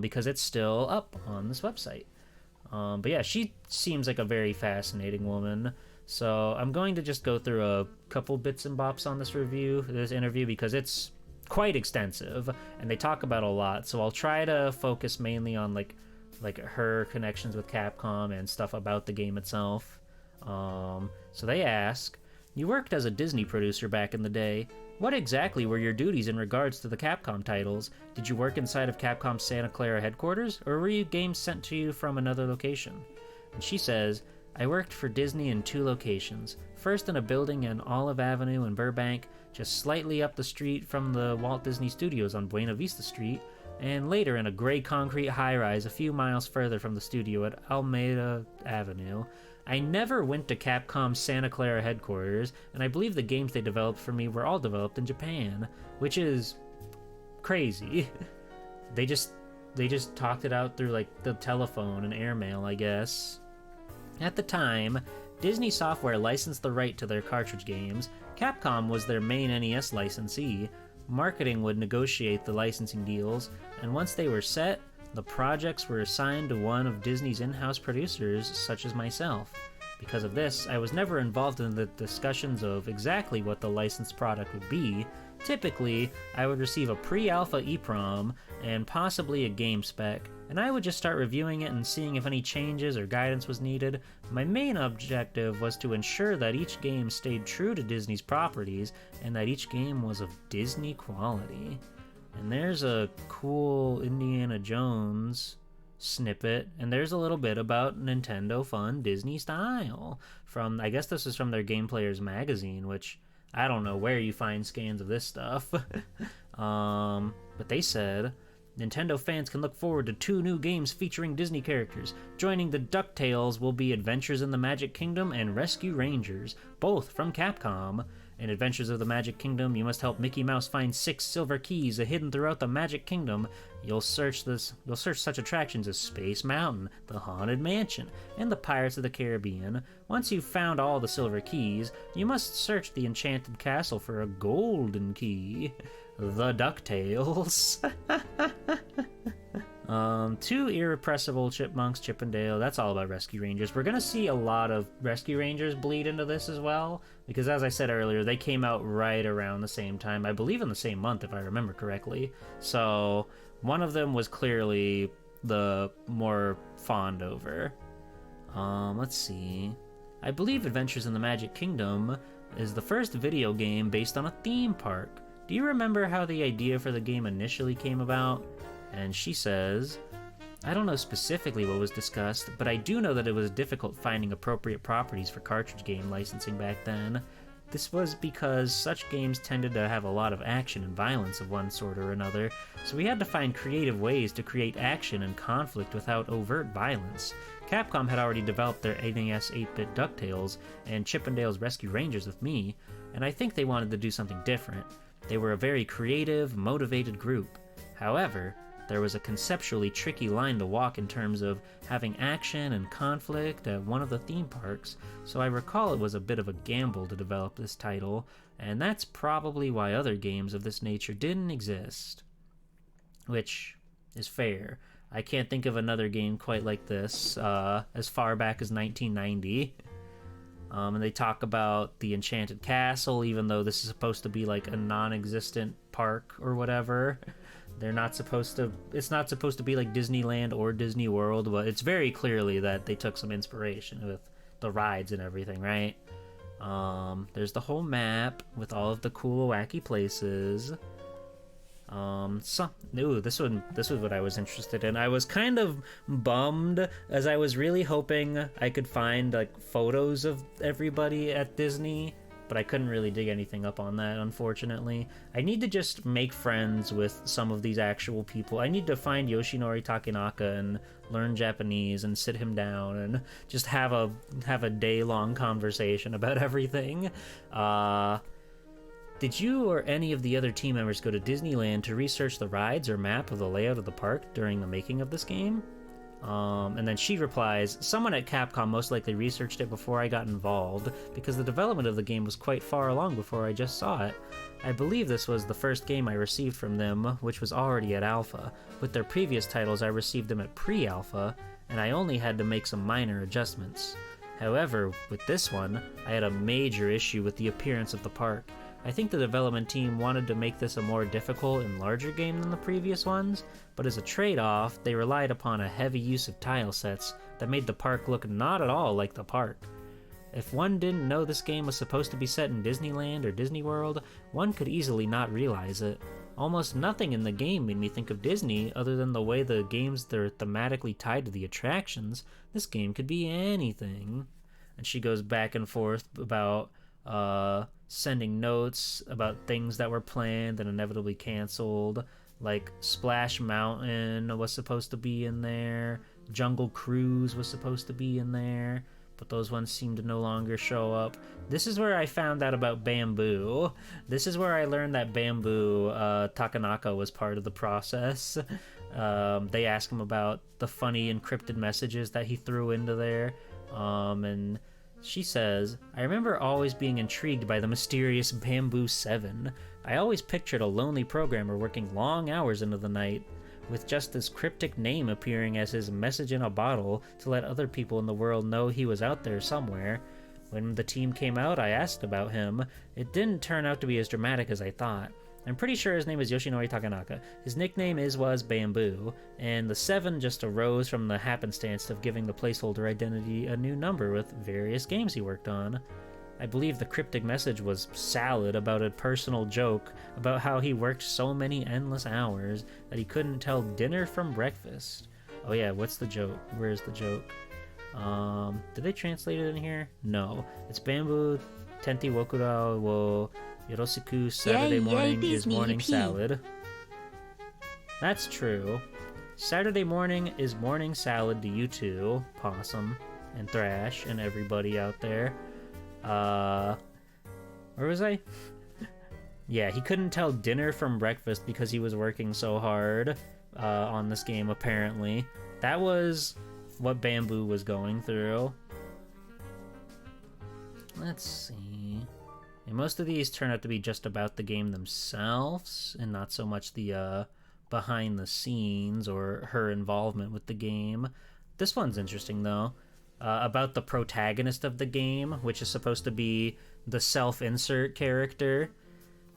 because it's still up on this website. But yeah, she seems like a very fascinating woman. So I'm going to just go through a couple bits and bops on this interview, because it's quite extensive and they talk about a lot. So I'll try to focus mainly on like her connections with Capcom and stuff about the game itself. So they ask, you worked as a Disney producer back in the day. What exactly were your duties in regards to the Capcom titles? Did you work inside of Capcom's Santa Clara headquarters, or were you games sent to you from another location? And she says, I worked for Disney in 2 locations. First in a building in Olive Avenue in Burbank, just slightly up the street from the Walt Disney Studios on Buena Vista Street, and later in a gray concrete high-rise a few miles further from the studio at Alameda Avenue. I never went to Capcom's Santa Clara headquarters, and I believe the games they developed for me were all developed in Japan, which is crazy. They just talked it out through like the telephone and airmail, I guess. At the time, Disney Software licensed the right to their cartridge games. Capcom was their main NES licensee. Marketing would negotiate the licensing deals, and once they were set, The projects were assigned to one of Disney's in-house producers, such as myself. Because of this, I was never involved in the discussions of exactly what the licensed product would be. Typically, I would receive a pre-alpha EEPROM and possibly a game spec, and I would just start reviewing it and seeing if any changes or guidance was needed. My main objective was to ensure that each game stayed true to Disney's properties and that each game was of Disney quality. And there's a cool Indiana Jones snippet, and there's a little bit about Nintendo fun Disney style from, I guess this is from their Game Players magazine, which I don't know where you find scans of this stuff. But they said, Nintendo fans can look forward to 2 new games featuring Disney characters. Joining the DuckTales will be Adventures in the Magic Kingdom and Rescue Rangers, both from Capcom. In Adventures of the Magic Kingdom, you must help Mickey Mouse find 6 silver keys hidden throughout the Magic Kingdom. You'll search such attractions as Space Mountain, the Haunted Mansion, and the Pirates of the Caribbean. Once you've found all the silver keys, you must search the Enchanted Castle for a golden key. The DuckTales. 2 irrepressible chipmunks, Chip and Dale. That's all about Rescue Rangers. We're gonna see a lot of Rescue Rangers bleed into this as well, because as I said earlier, they came out right around the same time. I believe in the same month, if I remember correctly. So one of them was clearly the more fond over. Let's see. I believe Adventures in the Magic Kingdom is the first video game based on a theme park. Do you remember how the idea for the game initially came about? And she says, I don't know specifically what was discussed, but I do know that it was difficult finding appropriate properties for cartridge game licensing back then. This was because such games tended to have a lot of action and violence of one sort or another, so we had to find creative ways to create action and conflict without overt violence. Capcom had already developed their NES 8-bit DuckTales and Chip and Dale's Rescue Rangers with me, and I think they wanted to do something different. They were a very creative, motivated group. However, there was a conceptually tricky line to walk in terms of having action and conflict at one of the theme parks, so I recall it was a bit of a gamble to develop this title, and that's probably why other games of this nature didn't exist. Which is fair. I can't think of another game quite like this, as far back as 1990. And they talk about the Enchanted Castle, even though this is supposed to be like a non-existent park or whatever. It's not supposed to be like Disneyland or Disney World, but it's very clearly that they took some inspiration with the rides and everything, right? There's the whole map with all of the cool, wacky places. This was what I was interested in. I was kind of bummed, as I was really hoping I could find like photos of everybody at Disney, but I couldn't really dig anything up on that, unfortunately. I need to just make friends with some of these actual people. I need to find Yoshinori Takenaka and learn Japanese and sit him down and just have a day-long conversation about everything. Did you or any of the other team members go to Disneyland to research the rides or map of the layout of the park during the making of this game? And then she replies, someone at Capcom most likely researched it before I got involved, because the development of the game was quite far along before I just saw it. I believe this was the first game I received from them, which was already at Alpha. With their previous titles, I received them at Pre-Alpha, and I only had to make some minor adjustments. However, with this one, I had a major issue with the appearance of the park. I think the development team wanted to make this a more difficult and larger game than the previous ones, but as a trade-off, they relied upon a heavy use of tile sets that made the park look not at all like the park. If one didn't know this game was supposed to be set in Disneyland or Disney World, one could easily not realize it. Almost nothing in the game made me think of Disney other than the way the games that are thematically tied to the attractions. This game could be anything. And she goes back and forth about sending notes about things that were planned and inevitably canceled, like Splash Mountain was supposed to be in there, Jungle Cruise was supposed to be in there, but those ones seem to no longer show up. This is where I found out about Bamboo. This is where I learned that Bamboo, Takanaka, was part of the process. They ask him about the funny encrypted messages that he threw into there, and she says, I remember always being intrigued by the mysterious Bamboo 7. I always pictured a lonely programmer working long hours into the night. with just this cryptic name appearing as his message in a bottle to let other people in the world know he was out there somewhere. When the team came out, I asked about him. It didn't turn out to be as dramatic as I thought. I'm pretty sure his name is Yoshinori Takanaka. His nickname was Bamboo, and the 7 just arose from the happenstance of giving the placeholder identity a new number with various games he worked on. I believe the cryptic message was salad about a personal joke about how he worked so many endless hours that he couldn't tell dinner from breakfast. Oh yeah, what's the joke? Where's the joke? Did they translate it in here? No. It's Bamboo Tenti Wokura wo Yoroshiku Saturday morning is morning salad. That's true. Saturday morning is morning salad to you two, Possum and Thrash and everybody out there. Where was I? Yeah, he couldn't tell dinner from breakfast because he was working so hard on this game, apparently. That was what Bamboo was going through. Let's see. And most of these turn out to be just about the game themselves and not so much the behind the scenes or her involvement with the game. This one's interesting though. About the protagonist of the game, which is supposed to be the self-insert character.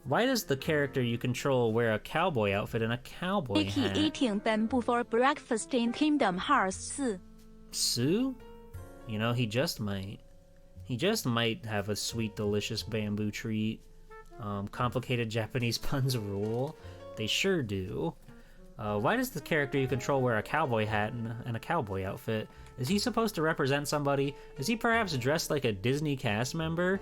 Why does the character you control wear a cowboy outfit and a cowboy hat? Eating bamboo for breakfast in Kingdom Hearts 4. Sue? You know, he just might. He just might have a sweet, delicious bamboo treat. Complicated Japanese puns rule. They sure do. Why does the character you control wear a cowboy hat and a cowboy outfit? Is he supposed to represent somebody? Is he perhaps dressed like a Disney cast member?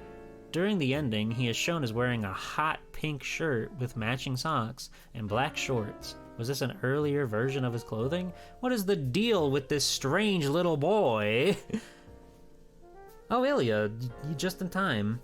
During the ending, he is shown as wearing a hot pink shirt with matching socks and black shorts. Was this an earlier version of his clothing? What is the deal with this strange little boy? Oh, Ilya, you just in time.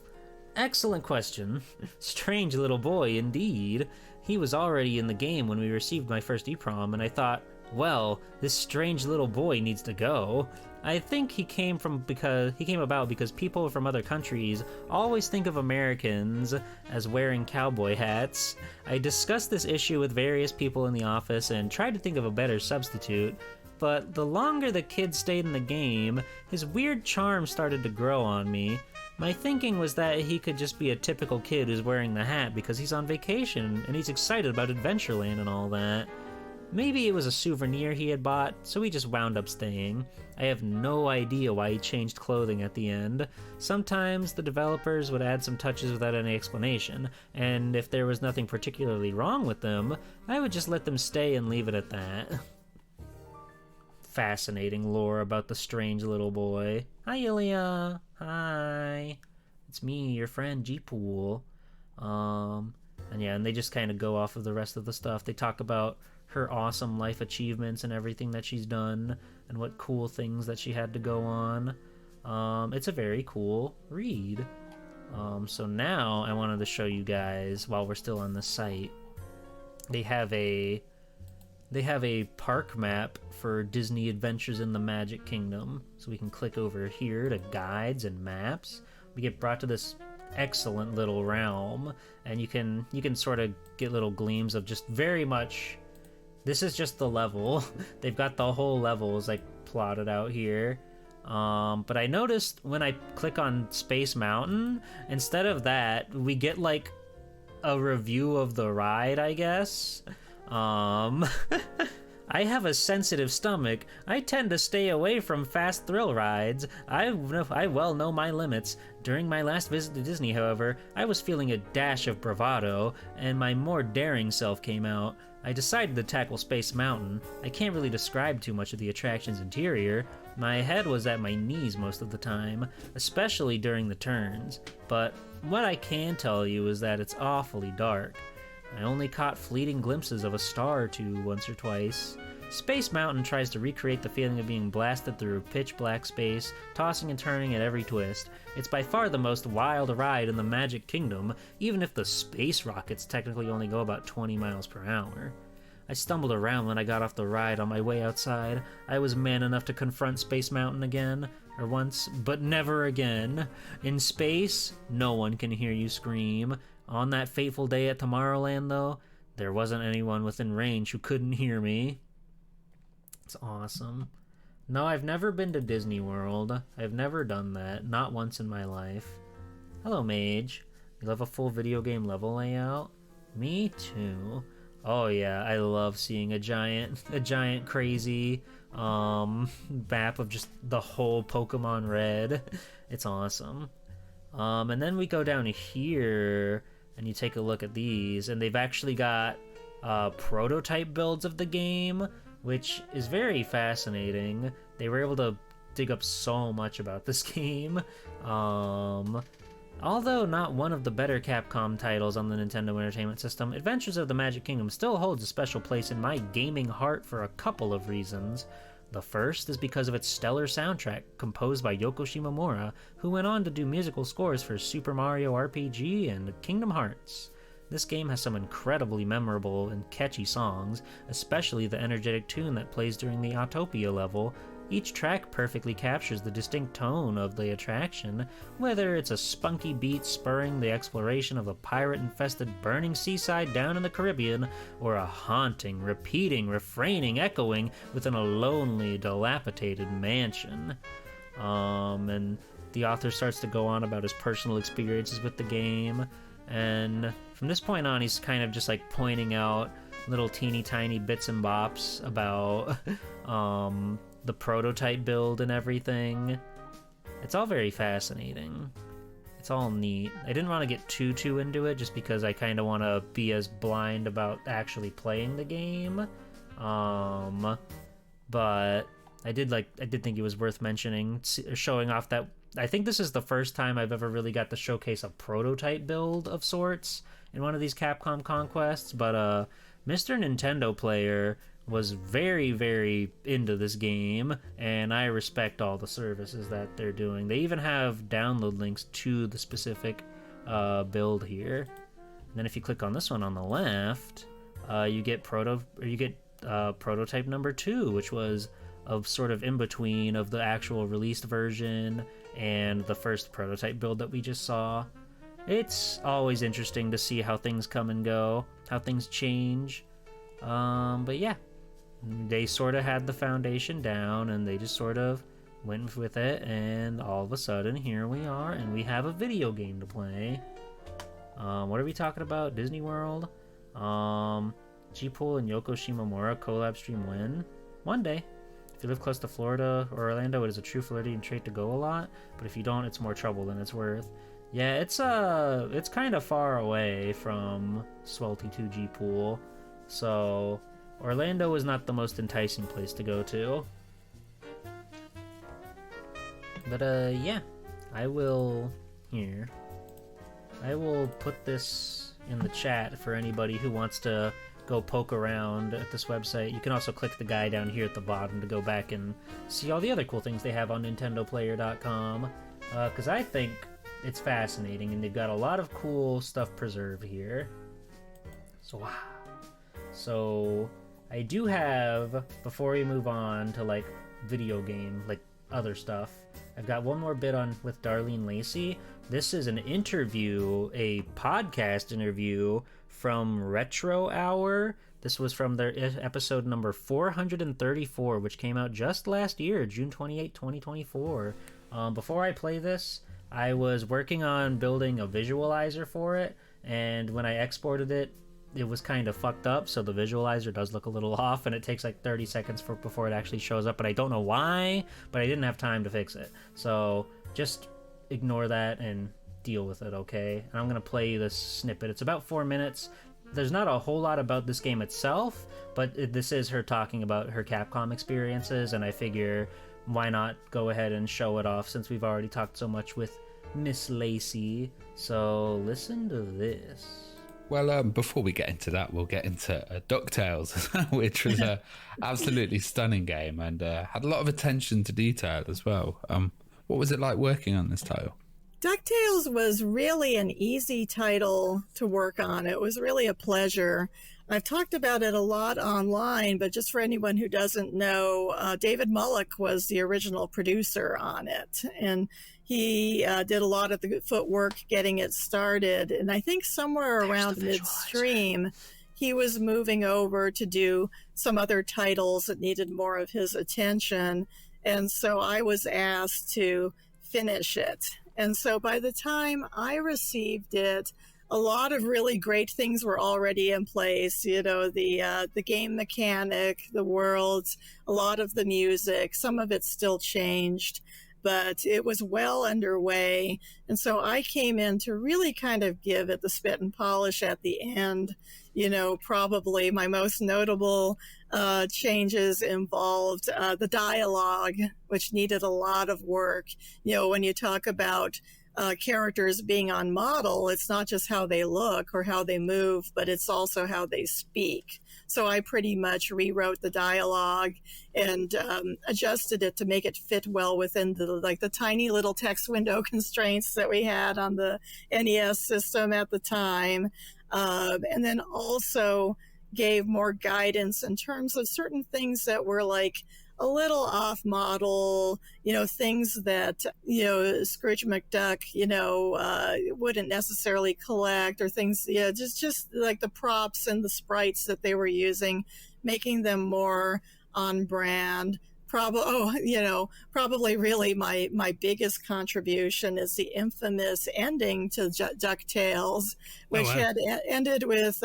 Excellent question. Strange little boy, indeed. He was already in the game when we received my first EEPROM, and I thought, well, this strange little boy needs to go. I think he came about because people from other countries always think of Americans as wearing cowboy hats. I discussed this issue with various people in the office and tried to think of a better substitute, but the longer the kid stayed in the game, his weird charm started to grow on me. My thinking was that he could just be a typical kid who's wearing the hat because he's on vacation and he's excited about Adventureland and all that. Maybe it was a souvenir he had bought, so he just wound up staying. I have no idea why he changed clothing at the end. Sometimes the developers would add some touches without any explanation, and if there was nothing particularly wrong with them, I would just let them stay and leave it at that. Fascinating lore about the strange little boy. Hi, Ilya. Hi. It's me, your friend, G-Pool. And yeah, and they just kind of go off of the rest of the stuff. They talk about her awesome life achievements and everything that she's done and what cool things that she had to go on. It's a very cool read. So now I wanted to show you guys, while we're still on the site, they have a park map for Disney Adventures in the Magic Kingdom. So we can click over here to guides and maps. We get brought to this excellent little realm, and you can sort of get little gleams of just very much. This is just the level. They've got the whole levels like plotted out here. But I noticed when I click on Space Mountain, instead of that, we get like a review of the ride, I guess. I have a sensitive stomach. I tend to stay away from fast thrill rides. I well know my limits. During my last visit to Disney, however, I was feeling a dash of bravado, and my more daring self came out. I decided to tackle Space Mountain. I can't really describe too much of the attraction's interior. My head was at my knees most of the time, especially during the turns. But what I can tell you is that it's awfully dark. I only caught fleeting glimpses of a star or two once or twice. Space Mountain tries to recreate the feeling of being blasted through pitch black space, tossing and turning at every twist. It's by far the most wild ride in the Magic Kingdom, even if the space rockets technically only go about 20 miles per hour. I stumbled around when I got off the ride on my way outside. I was man enough to confront Space Mountain again, or once, but never again. In space, no one can hear you scream. On that fateful day at Tomorrowland, though, There wasn't anyone within range who couldn't hear me. It's awesome. No, I've never been to Disney World. I've never done that. Not once in my life. Hello, Mage. You love a full video game level layout? Me too. Oh yeah, I love seeing a giant crazy map of just the whole Pokemon Red. It's awesome. And then we go down here and you take a look at these, and they've actually got prototype builds of the game, which is very fascinating. They were able to dig up so much about this game. Although not one of the better Capcom titles on the Nintendo Entertainment System, Adventures of the Magic Kingdom still holds a special place in my gaming heart for a couple of reasons. The first is because of its stellar soundtrack, composed by Yoko Shimomura, who went on to do musical scores for Super Mario RPG and Kingdom Hearts. This game has some incredibly memorable and catchy songs, especially the energetic tune that plays during the Autopia level. Each track perfectly captures the distinct tone of the attraction, whether it's a spunky beat spurring the exploration of a pirate-infested burning seaside down in the Caribbean, or a haunting, repeating, refraining, echoing within a lonely, dilapidated mansion. And the author starts to go on about his personal experiences with the game, and from this point on, he's kind of just like pointing out little teeny tiny bits and bops about the prototype build and everything. It's all very fascinating. It's all neat. I didn't want to get too into it just because I kind of want to be as blind about actually playing the game. But I did think it was worth mentioning, showing off that I think this is the first time I've ever really got to showcase a prototype build of sorts in one of these Capcom Conquests, but Mr. Nintendo Player was very, very into this game, and I respect all the services that they're doing. They even have download links to the specific build here. And then if you click on this one on the left, you get prototype number 2, which was a sort of in between of the actual released version and the first prototype build that we just saw. It's always interesting to see how things come and go, how things change. But yeah, they sort of had the foundation down and they just sort of went with it, and all of a sudden here we are and we have a video game to play. What are we talking about? Disney World? G-Pool and Yoko Shimomura collab stream when? One day. If you live close to Florida or Orlando, it is a true Floridian trait to go a lot, but if you don't, it's more trouble than it's worth. Yeah, it's kind of far away from Swelty 2 G-Pool, so Orlando is not the most enticing place to go to. But yeah, I will put this in the chat for anybody who wants to go poke around at this website. You can also click the guy down here at the bottom to go back and see all the other cool things they have on NintendoPlayer.com, because I think it's fascinating and they've got a lot of cool stuff preserved here. So wow. So I do have, before we move on to like video game, like other stuff, I've got one more bit on with Darlene Lacey. This is an interview, a podcast interview from Retro Hour. This was from their episode number 434, which came out just last year, June 28, 2024. Before I play this, I was working on building a visualizer for it, and when I exported it, it was kind of fucked up, so the visualizer does look a little off, and it takes like 30 seconds before it actually shows up, but I don't know why, but I didn't have time to fix it. So just ignore that and deal with it, okay? And I'm going to play this snippet. It's about 4 minutes. There's not a whole lot about this game itself, but this is her talking about her Capcom experiences, and I figure why not go ahead and show it off since we've already talked so much with Miss Lacey. So listen to this. Well, before we get into that, we'll get into DuckTales, which was an absolutely stunning game and had a lot of attention to detail as well. What was it like working on this title? DuckTales was really an easy title to work on. It was really a pleasure. I've talked about it a lot online, but just for anyone who doesn't know, David Mullock was the original producer on it, and he did a lot of the footwork getting it started. And I think somewhere around midstream, he was moving over to do some other titles that needed more of his attention. And so I was asked to finish it. And so by the time I received it, a lot of really great things were already in place. You know, the game mechanic, the worlds, a lot of the music. Some of it still changed, but it was well underway. And so I came in to really kind of give it the spit and polish at the end. You know, probably my most notable changes involved the dialogue, which needed a lot of work. You know, when you talk about characters being on model, it's not just how they look or how they move, but it's also how they speak. So I pretty much rewrote the dialogue and adjusted it to make it fit well within the tiny little text window constraints that we had on the NES system at the time. And then also gave more guidance in terms of certain things that were like a little off model, you know, things that, you know, Scrooge McDuck, you know, wouldn't necessarily collect, or things, yeah, just like the props and the sprites that they were using, making them more on brand. Probably really my biggest contribution is the infamous ending to DuckTales, which had ended with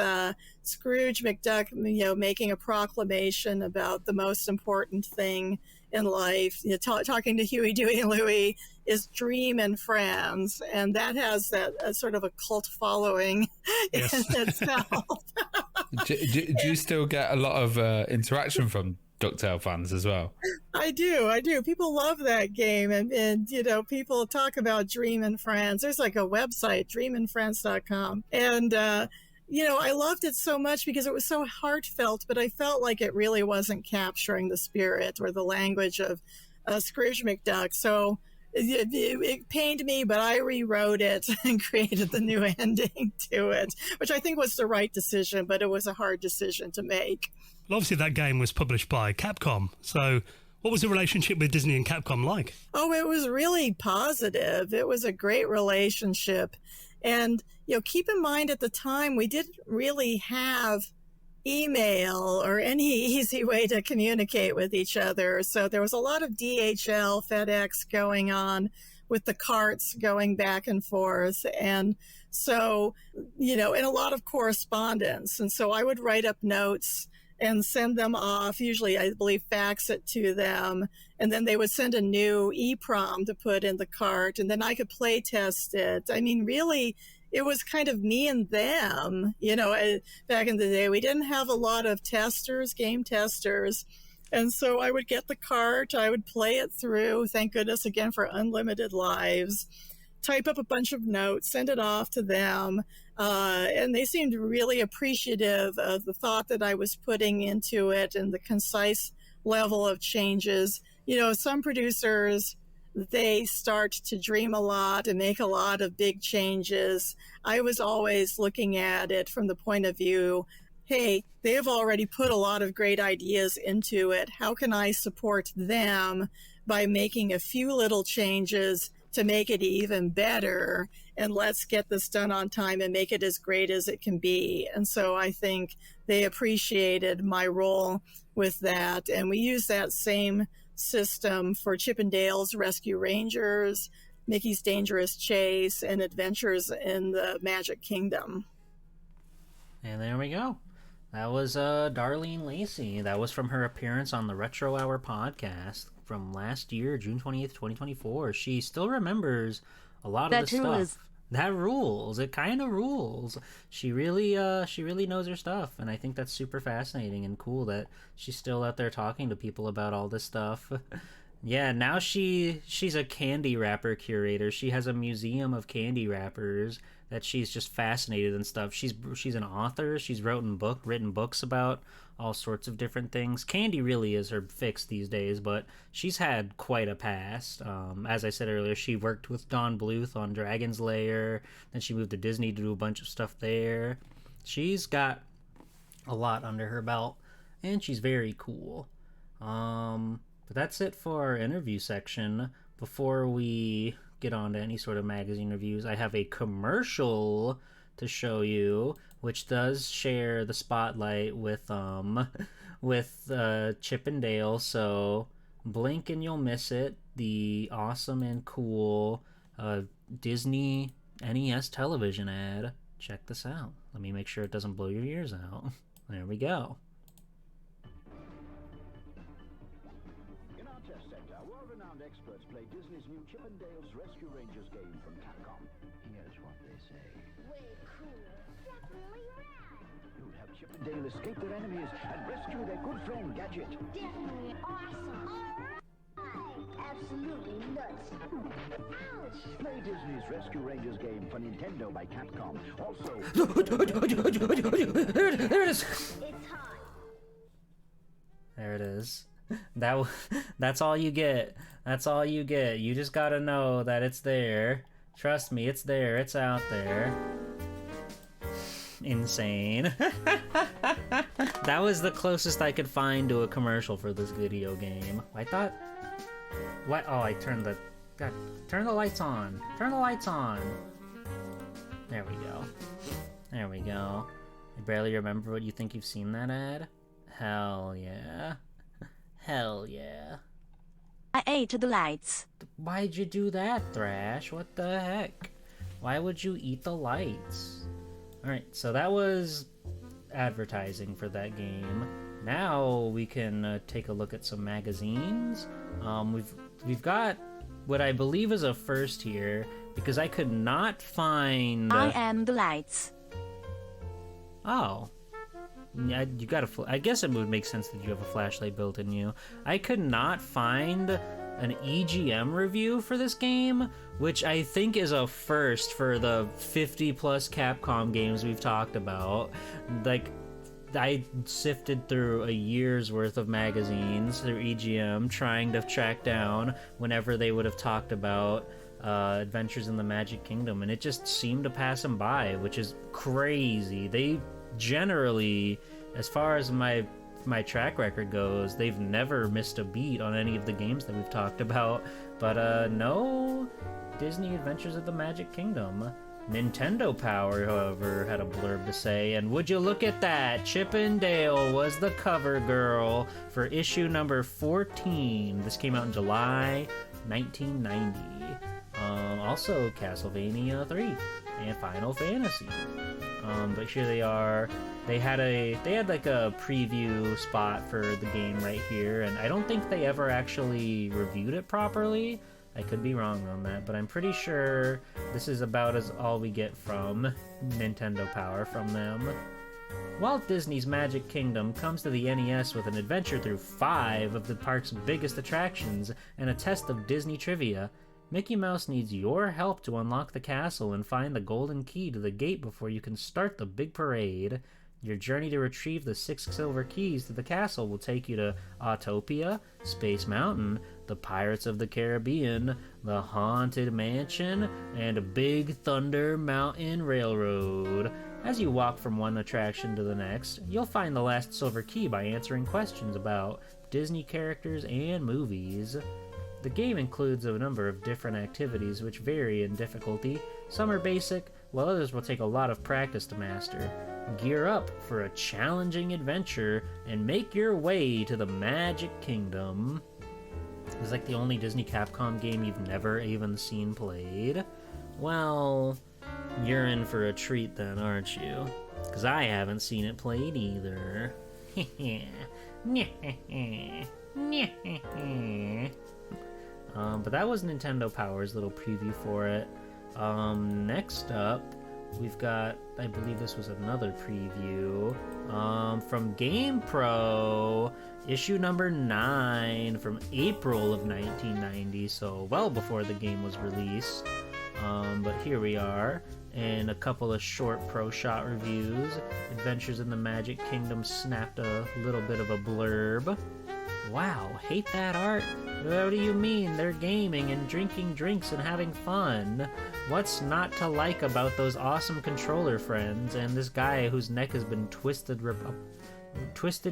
Scrooge McDuck, you know, making a proclamation about the most important thing in life. You know, talking to Huey, Dewey, and Louie is dream and friends, and that has that sort of a cult following in itself. do you still get a lot of interaction from DuckTale fans as well? I do. People love that game, and you know, people talk about Dream and Friends. There's like a website, dreamandfriends.com, and you know, I loved it so much because it was so heartfelt, but I felt like it really wasn't capturing the spirit or the language of Scrooge McDuck. So it pained me, but I rewrote it and created the new ending to it, which I think was the right decision, but it was a hard decision to make. Well, obviously that game was published by Capcom. So what was the relationship with Disney and Capcom like? Oh, it was really positive. It was a great relationship. And, you know, keep in mind at the time, we didn't really have email or any easy way to communicate with each other. So there was a lot of DHL, FedEx going on with the carts going back and forth. And so, you know, and a lot of correspondence. And so I would write up notes and send them off, usually I believe fax it to them, and then they would send a new EEPROM to put in the cart, and then I could play test it. I mean, really, it was kind of me and them. You know, back in the day, we didn't have a lot of testers, game testers, and so I would get the cart, I would play it through, thank goodness again for unlimited lives, type up a bunch of notes, send it off to them, and they seemed really appreciative of the thought that I was putting into it and the concise level of changes. You know, some producers, they start to dream a lot and make a lot of big changes. I was always looking at it from the point of view, hey, they have already put a lot of great ideas into it. How can I support them by making a few little changes to make it even better, and let's get this done on time and make it as great as it can be. And so I think they appreciated my role with that. And we use that same system for Chip and Dale's Rescue Rangers, Mickey's Dangerous Chase, and Adventures in the Magic Kingdom. And there we go. That was Darlene Lacey. That was from her appearance on the Retro Hour podcast from last year, June 20th, 2024. She still remembers a lot of the stuff. That rules. It kind of rules. She really knows her stuff, and I think that's super fascinating and cool that she's still out there talking to people about all this stuff. Yeah, now she's a candy wrapper curator. She has a museum of candy wrappers that she's just fascinated and stuff. She's an author. She's written books about all sorts of different things. Candy really is her fix these days, but she's had quite a past. As I said earlier, she worked with Don Bluth on Dragon's Lair. Then she moved to Disney to do a bunch of stuff there. She's got a lot under her belt, and she's very cool. But that's it for our interview section. Before we get on to any sort of magazine reviews, I have a commercial to show you. which does share the spotlight with Chip and Dale. So blink and you'll miss it. The awesome and cool Disney NES television ad. Check this out. Let me make sure it doesn't blow your ears out. There we go. In our test center, world-renowned experts play Disney's new Chip and Dale's Rescue Rangers game from Capcom. Here's what they say. Way cool. Definitely rad. You'll have Chip and Dale escape their enemies and rescue their good friend Gadget. Definitely awesome. Alright. Absolutely nuts. Ouch. Play Disney's Rescue Rangers game for Nintendo by Capcom. Also, There it is. It's hot. There it is. That's all you get. That's all you get. You just gotta know that it's there. Trust me, it's there. It's out there. Insane. That was the closest I could find to a commercial for this video game. I thought... What? Oh, I turned the... God, turn the lights on. Turn the lights on. There we go. There we go. I barely remember what you think you've seen that ad. Hell yeah. Hell yeah. I ate the lights. Why'd you do that, Thrash? What the heck? Why would you eat the lights? Alright, so that was advertising for that game. Now we can take a look at some magazines. We've got what I believe is a first here, because I could not find... I am the lights. Oh. Yeah, you got I guess it would make sense that you have a flashlight built in you. I could not find an EGM review for this game, which I think is a first for the 50 plus Capcom games we've talked about. Like, I sifted through a year's worth of magazines through EGM trying to track down whenever they would have talked about Adventures in the Magic Kingdom, and it just seemed to pass them by, which is crazy. They generally, as far as my track record goes, they've never missed a beat on any of the games that we've talked about. But no Disney Adventures of the Magic Kingdom. Nintendo Power, however, had a blurb to say, and would you look at that, Chip and Dale was the cover girl for issue number 14. This came out in July 1990. Also Castlevania 3 and Final Fantasy. But here they are. They had like a preview spot for the game right here, and I don't think they ever actually reviewed it properly. I could be wrong on that, but I'm pretty sure this is about as all we get from Nintendo Power from them. Walt Disney's Magic Kingdom comes to the NES with an adventure through 5 of the park's biggest attractions and a test of Disney trivia. Mickey Mouse needs your help to unlock the castle and find the golden key to the gate before you can start the big parade. Your journey to retrieve the 6 silver keys to the castle will take you to Autopia, Space Mountain, the Pirates of the Caribbean, the Haunted Mansion, and Big Thunder Mountain Railroad. As you walk from one attraction to the next, you'll find the last silver key by answering questions about Disney characters and movies. The game includes a number of different activities which vary in difficulty. Some are basic, while others will take a lot of practice to master. Gear up for a challenging adventure and make your way to the Magic Kingdom. It's like the only Disney Capcom game you've never even seen played. Well, you're in for a treat then, aren't you? Because I haven't seen it played either. But that was Nintendo Power's little preview for it. Next up, we've got, I believe this was another preview, from GamePro, issue number 9 from April of 1990, so well before the game was released. But here we are, and a couple of short pro shot reviews. Adventures in the Magic Kingdom snapped a little bit of a blurb. Wow, hate that art? What do you mean? They're gaming and drinking drinks and having fun. What's not to like about those awesome controller friends and this guy whose neck has been twisted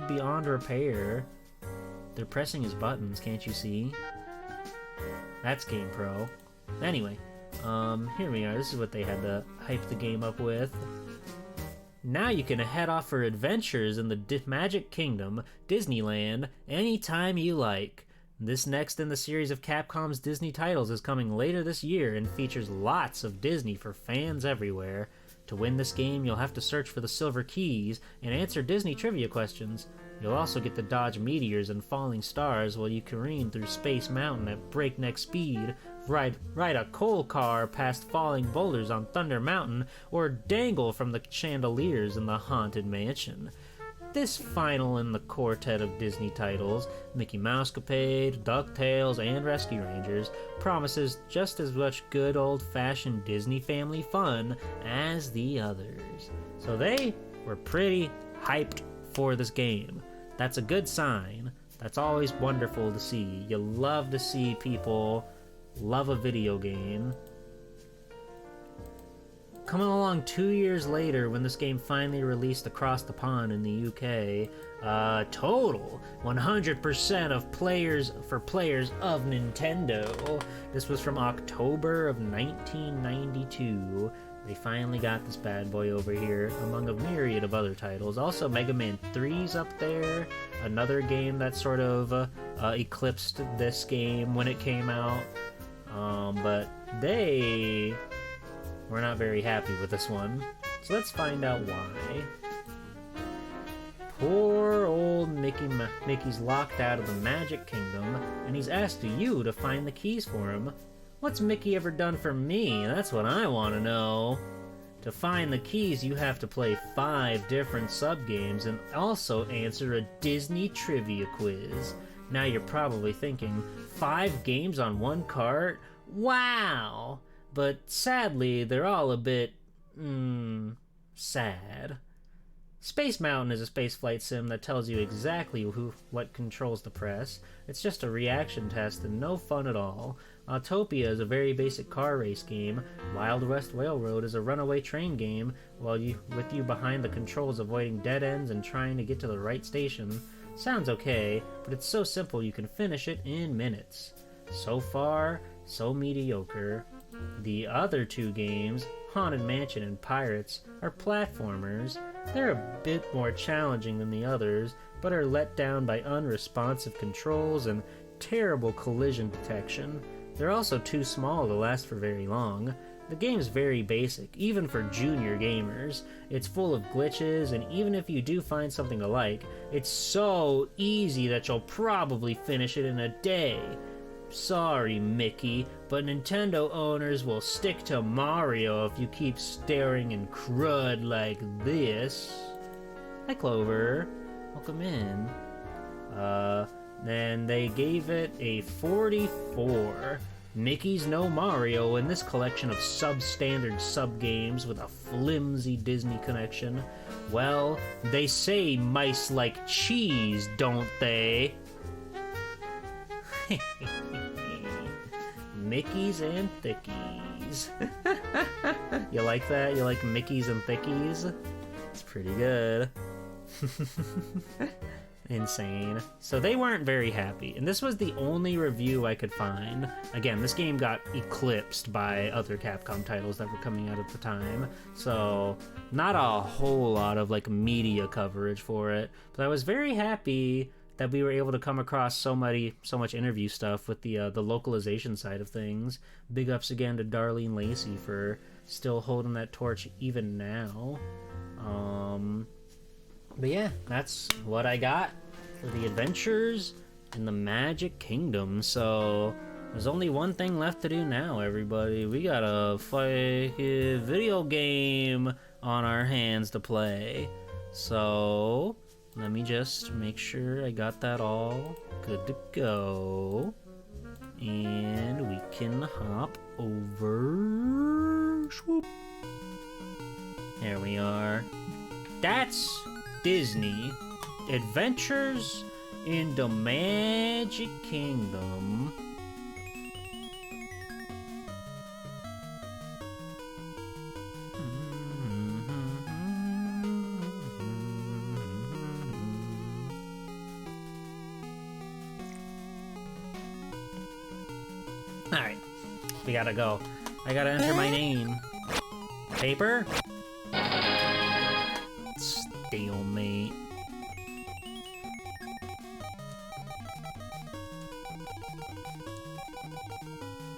beyond repair? They're pressing his buttons, can't you see? That's GamePro. Anyway, here we are. This is what they had to hype the game up with. Now you can head off for adventures in the Magic Kingdom, Disneyland, anytime you like. This next in the series of Capcom's Disney titles is coming later this year and features lots of Disney for fans everywhere. To win this game, you'll have to search for the silver keys and answer Disney trivia questions. You'll also get to dodge meteors and falling stars while you careen through Space Mountain at breakneck speed, ride a coal car past falling boulders on Thunder Mountain, or dangle from the chandeliers in the Haunted Mansion. This final in the quartet of Disney titles, Mickey Mousecapade, DuckTales, and Rescue Rangers, promises just as much good old-fashioned Disney family fun as the others. So they were pretty hyped for this game. That's a good sign. That's always wonderful to see. You love to see people love a video game. Coming along 2 years later, when this game finally released across the pond in the UK, total 100% of players of Nintendo. This was from October of 1992. They finally got this bad boy over here, among a myriad of other titles. Also, Mega Man 3's up there, another game that sort of eclipsed this game when it came out. But they were not very happy with this one. So let's find out why. Poor old Mickey's locked out of the Magic Kingdom, and he's asked you to find the keys for him. What's Mickey ever done for me? That's what I want to know. To find the keys, you have to play 5 different sub-games and also answer a Disney trivia quiz. Now you're probably thinking, 5 games on one cart? Wow! But sadly, they're all a bit, sad. Space Mountain is a spaceflight sim that tells you exactly what controls the press. It's just a reaction test and no fun at all. Autopia is a very basic car race game. Wild West Railroad is a runaway train game, with you behind the controls avoiding dead ends and trying to get to the right station. Sounds okay, but it's so simple you can finish it in minutes. So far, so mediocre. The other 2 games, Haunted Mansion and Pirates, are platformers. They're a bit more challenging than the others, but are let down by unresponsive controls and terrible collision detection. They're also too small to last for very long. The game's very basic, even for junior gamers. It's full of glitches, and even if you do find something to like, it's so easy that you'll probably finish it in a day. Sorry, Mickey, but Nintendo owners will stick to Mario if you keep staring in crud like this. Hi, Clover. Welcome in. Then they gave it a 44. Mickey's no Mario in this collection of substandard sub-games with a flimsy Disney connection. Well, they say mice like cheese, don't they? Mickeys and Thickies. You like that? You like Mickeys and Thickies? It's pretty good. Insane. So they weren't very happy, and this was the only review I could find. Again, this game got eclipsed by other Capcom titles that were coming out at the time, so not a whole lot of like media coverage for it. But I was very happy that we were able to come across so much interview stuff with the localization side of things. Big ups again to Darlene Lacey for still holding that torch even now. But yeah, that's what I got for the adventures in the Magic Kingdom. So there's only one thing left to do now, everybody. We got a fucking video game on our hands to play. So let me just make sure I got that all good to go. And we can hop over. Swoop. There we are. That's Disney Adventures in the Magic Kingdom. Alright, we gotta go. I gotta enter my name. Paper?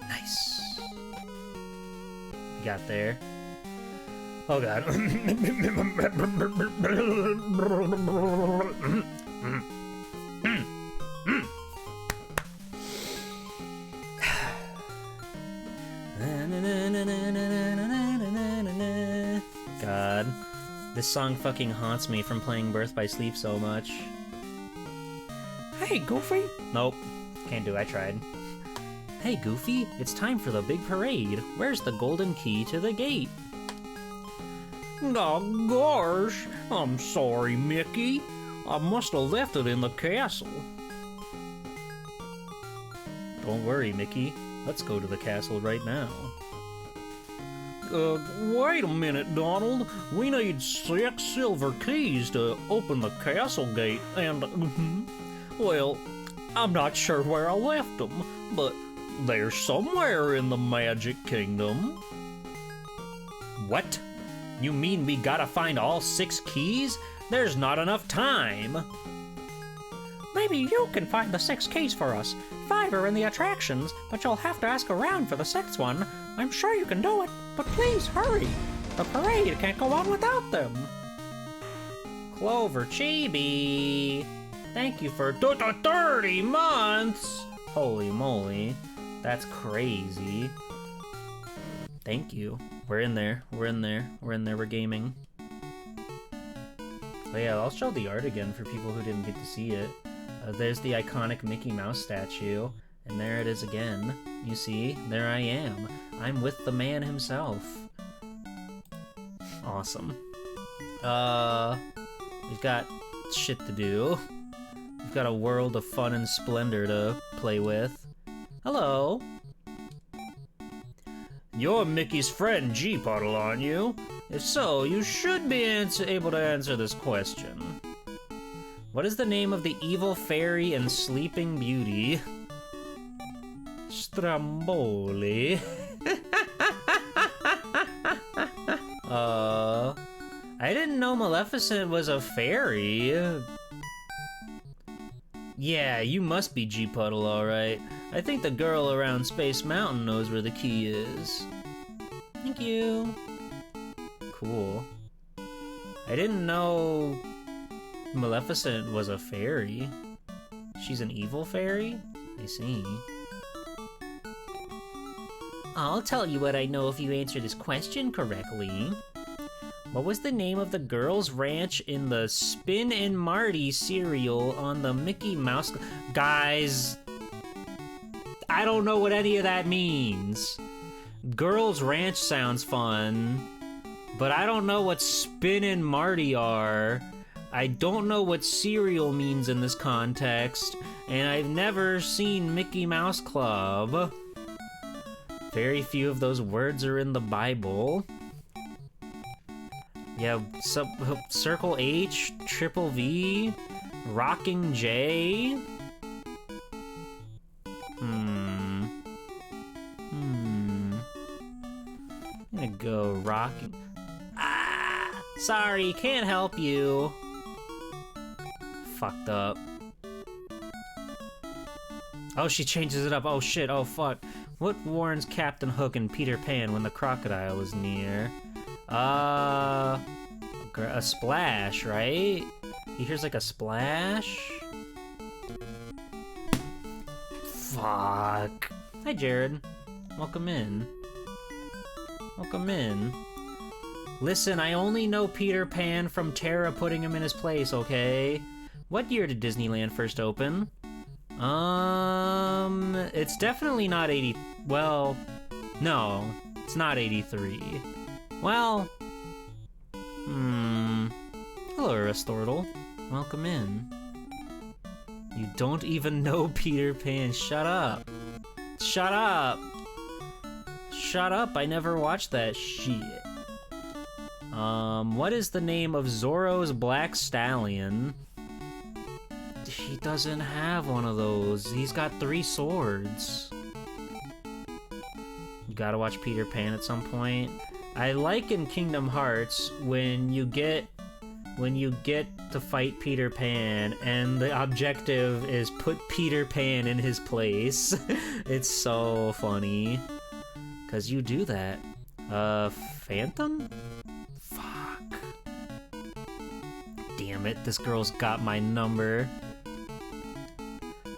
Nice. We got there. Oh god. God. This song fucking haunts me from playing Birth by Sleep so much. Hey, Goofy! Nope. Can't do it. I tried. Hey, Goofy, it's time for the big parade. Where's the golden key to the gate? Oh, gosh. I'm sorry, Mickey. I must have left it in the castle. Don't worry, Mickey. Let's go to the castle right now. Wait a minute, Donald. We need 6 silver keys to open the castle gate, and, well, I'm not sure where I left them, but they're somewhere in the Magic Kingdom. What? You mean we gotta find all 6 keys? There's not enough time. Maybe you can find the 6 keys for us. 5 are in the attractions, but you'll have to ask around for the 6th one. I'm sure you can do it, but please hurry. The parade can't go on without them. Clover Chibi, thank you for 30 months. Holy moly, that's crazy. Thank you. We're in there. We're in there. We're in there. We're gaming. Oh yeah, I'll show the art again for people who didn't get to see it. There's the iconic Mickey Mouse statue, and there it is again. You see, there I am. I'm with the man himself. Awesome. We've got shit to do. We've got a world of fun and splendor to play with. Hello. You're Mickey's friend G-Puddle, aren't you? If so, you should be able to answer this question. What is the name of the evil fairy and Sleeping Beauty? Stromboli. I didn't know Maleficent was a fairy. Yeah, you must be G-Puddle, alright. I think the girl around Space Mountain knows where the key is. Thank you. Cool. I didn't know Maleficent was a fairy. She's an evil fairy? I see. I'll tell you what I know if you answer this question correctly. What was the name of the girls' ranch in the Spin and Marty cereal on the Mickey Mouse... Guys, I don't know what any of that means. Girls' Ranch sounds fun, but I don't know what Spin and Marty are. I don't know what cereal means in this context, and I've never seen Mickey Mouse Club. Very few of those words are in the Bible. Yeah, Circle H, Triple V, Rocking J. I'm gonna go Rocking... Ah! Sorry, can't help you. Fucked up. Oh, she changes it up. Oh shit, oh fuck. What warns Captain Hook and Peter Pan when the crocodile is near? A splash, right? He hears like a splash? Fuck. Hi, Jared. Welcome in. Welcome in. Listen, I only know Peter Pan from Tara putting him in his place, okay? What year did Disneyland first open? It's definitely not 80... Well, no, it's not 83. Well, hello, Aristortle. Welcome in. You don't even know Peter Pan. Shut up. Shut up. Shut up, I never watched that shit. What is the name of Zorro's Black Stallion? He doesn't have one of those. He's got 3 swords. You gotta watch Peter Pan at some point. I like in Kingdom Hearts when you get when you get to fight Peter Pan and the objective is put Peter Pan in his place. It's so funny. 'Cause you do that. Phantom? Fuck. Damn it, this girl's got my number.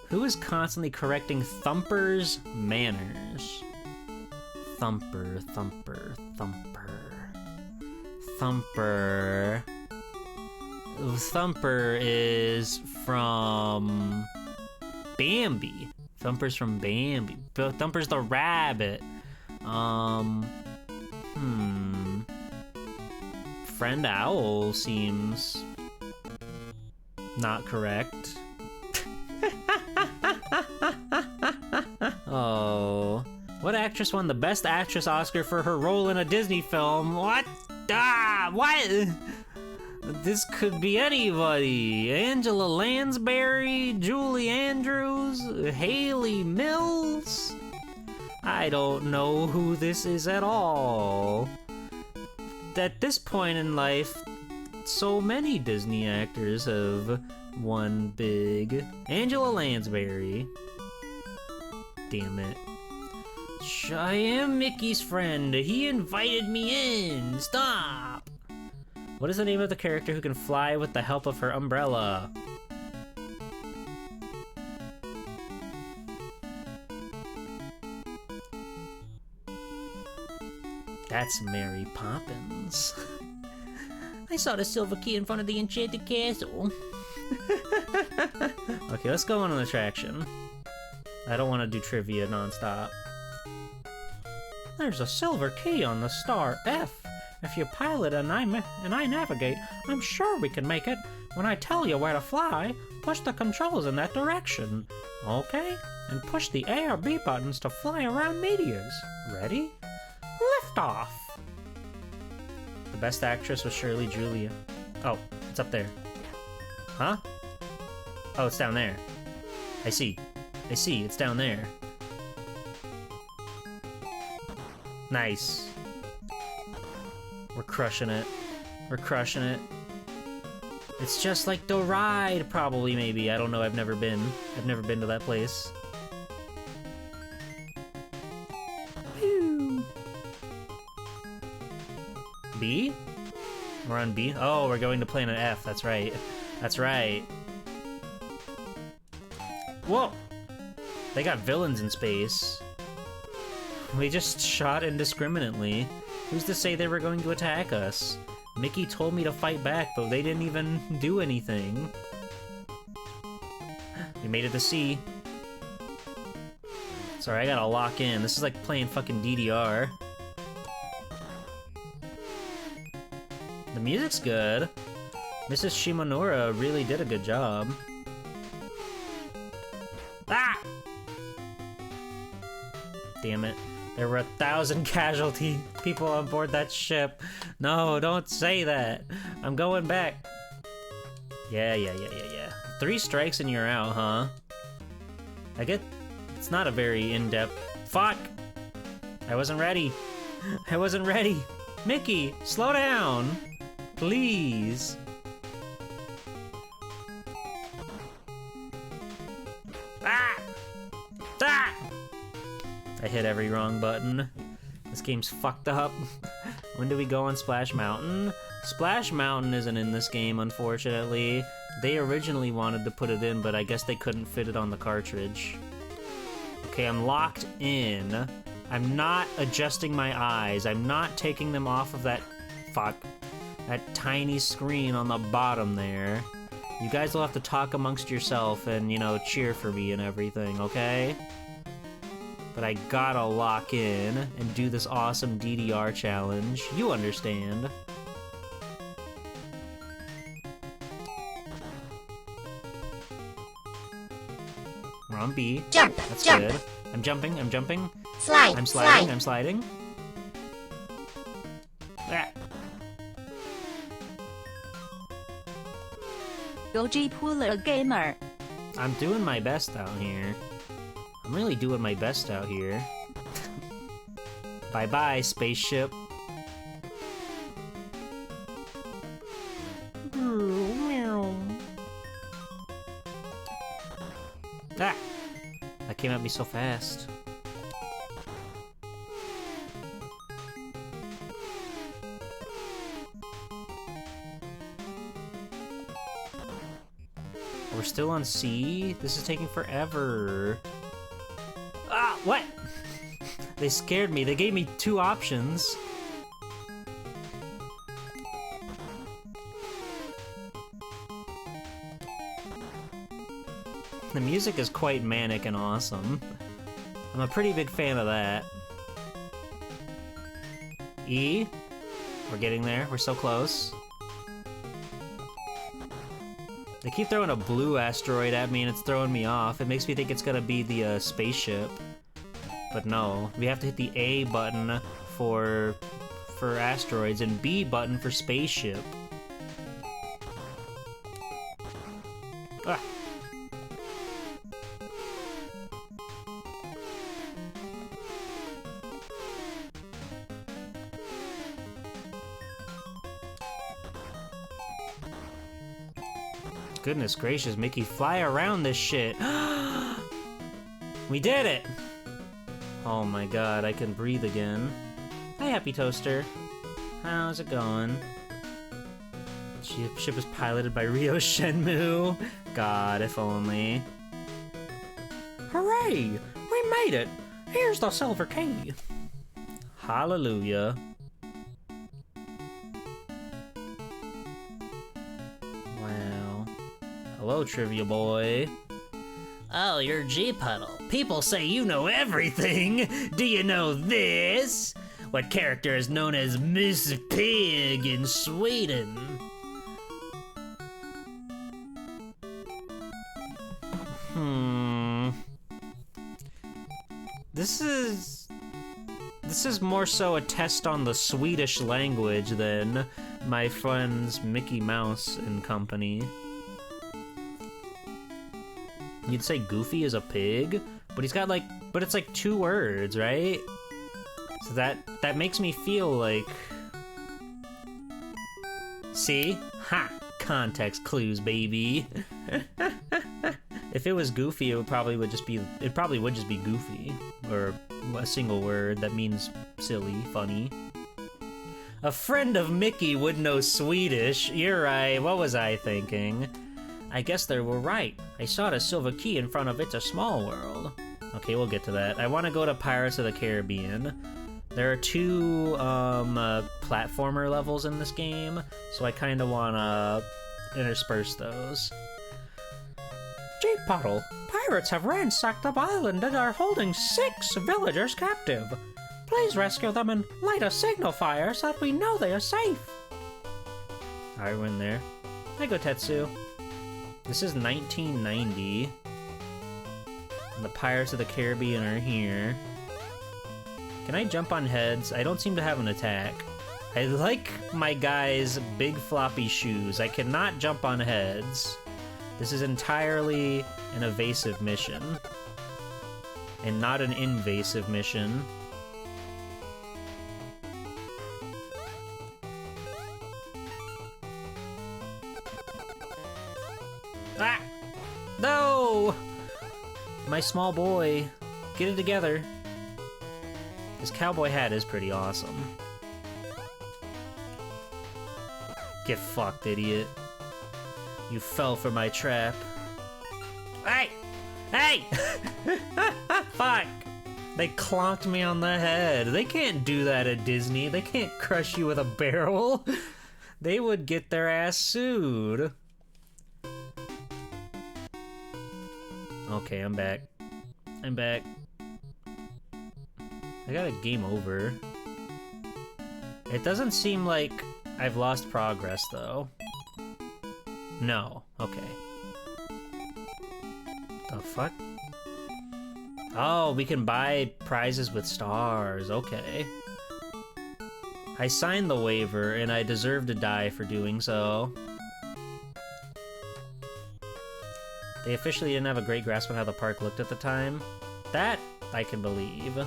Who is constantly correcting Thumper's manners? Thumper, Thumper, Thumper. Thumper. Thumper is from Bambi. Thumper's from Bambi. Thumper's the rabbit. Friend Owl seems not correct. Oh. What actress won the Best Actress Oscar for her role in a Disney film? What? What? This could be anybody. Angela Lansbury, Julie Andrews, Haley Mills. I don't know who this is at all. At this point in life, so many Disney actors have won big. Angela Lansbury. Damn it. I am Mickey's friend. He invited me in. Stop. What is the name of the character who can fly with the help of her umbrella? That's Mary Poppins. I saw the silver key in front of the enchanted castle. Okay, let's go on an attraction. I don't want to do trivia nonstop. There's a silver key on the star F. If you pilot and I navigate, I'm sure we can make it. When I tell you where to fly, push the controls in that direction. Okay? And push the A or B buttons to fly around meteors. Ready? Liftoff! The Best Actress was Shirley Julia. Oh, it's up there. Huh? Oh, it's down there. I see. It's down there. Nice. We're crushing it. It's just like the ride, probably, maybe. I don't know, I've never been to that place. Whew. B? We're on B? Oh, we're going to Planet F, that's right. Whoa! They got villains in space. We just shot indiscriminately. Who's to say they were going to attack us? Mickey told me to fight back, but they didn't even do anything. We made it to C. Sorry, I gotta lock in. This is like playing fucking DDR. The music's good. Mrs. Shimonura really did a good job. Ah! Damn it. There were 1,000 casualty people on board that ship. No, don't say that. I'm going back. Yeah. 3 strikes and you're out, huh? I get it's not a very in-depth... Fuck! I wasn't ready. Mickey, slow down. Please. I hit every wrong button. This game's fucked up. When do we go on Splash Mountain? Splash Mountain isn't in this game, unfortunately. They originally wanted to put it in, but I guess they couldn't fit it on the cartridge. Okay, I'm locked in. I'm not adjusting my eyes. I'm not taking them off of that... Fuck. That tiny screen on the bottom there. You guys will have to talk amongst yourself and, you know, cheer for me and everything, okay? But I gotta lock in and do this awesome DDR challenge. You understand. We're on B. Jump, That's jump. good. I'm jumping. Slide, I'm sliding. slide. I'm sliding. Ah. Yoji Puller Gamer. I'm doing my best out here. I'm really doing my best out here. Bye-bye, spaceship. be so fast. We're still on C? This is taking forever. Ah, what? They scared me. They gave me 2 options. The music is quite manic and awesome. I'm a pretty big fan of that. E? We're getting there. We're so close. They keep throwing a blue asteroid at me and it's throwing me off. It makes me think it's gonna be the spaceship. But no, we have to hit the A button for asteroids and B button for spaceship. Ah. Goodness gracious, Mickey, fly around this shit. We did it! Oh my god, I can breathe again. Hi, Happy Toaster. How's it going? Ship is piloted by Ryo Shenmue. God, if only. Hooray! We made it! Here's the silver key. Hallelujah. Wow. Hello, Trivia Boy. Oh, you're G-Puddle. People say you know everything. Do you know this? What character is known as Miss Pig in Sweden? This is more so a test on the Swedish language than my friends Mickey Mouse and company. You'd say Goofy is a pig, but he's got but it's like 2 words, right? So that makes me feel like... See? Ha! Context clues, baby. If it was Goofy, it probably would just be Goofy, or a single word that means silly, funny. A friend of Mickey would know Swedish. You're right. What was I thinking? I guess they were right. I saw the silver key in front of It's a Small World. Okay, we'll get to that. I want to go to Pirates of the Caribbean. There are 2 platformer levels in this game, so I kind of want to intersperse those. G-Puddle, pirates have ransacked the island and are holding 6 villagers captive. Please rescue them and light a signal fire so that we know they are safe. Alright, we're in there. Hi, Gotetsu. This is 1990. And the Pirates of the Caribbean are here. Can I jump on heads? I don't seem to have an attack. I like my guy's big floppy shoes. I cannot jump on heads. This is entirely an evasive mission. And not an invasive mission. Ah! No! My small boy. Get it together. His cowboy hat is pretty awesome. Get fucked, idiot. You fell for my trap. Hey! Hey! Fuck! They clonked me on the head. They can't do that at Disney. They can't crush you with a barrel. They would get their ass sued. Okay, I'm back. I'm back. I got a game over. It doesn't seem like I've lost progress, though. No. Okay. The fuck? Oh, we can buy prizes with stars. Okay. I signed the waiver, and I deserve to die for doing so. They officially didn't have a great grasp on how the park looked at the time. That I can believe. The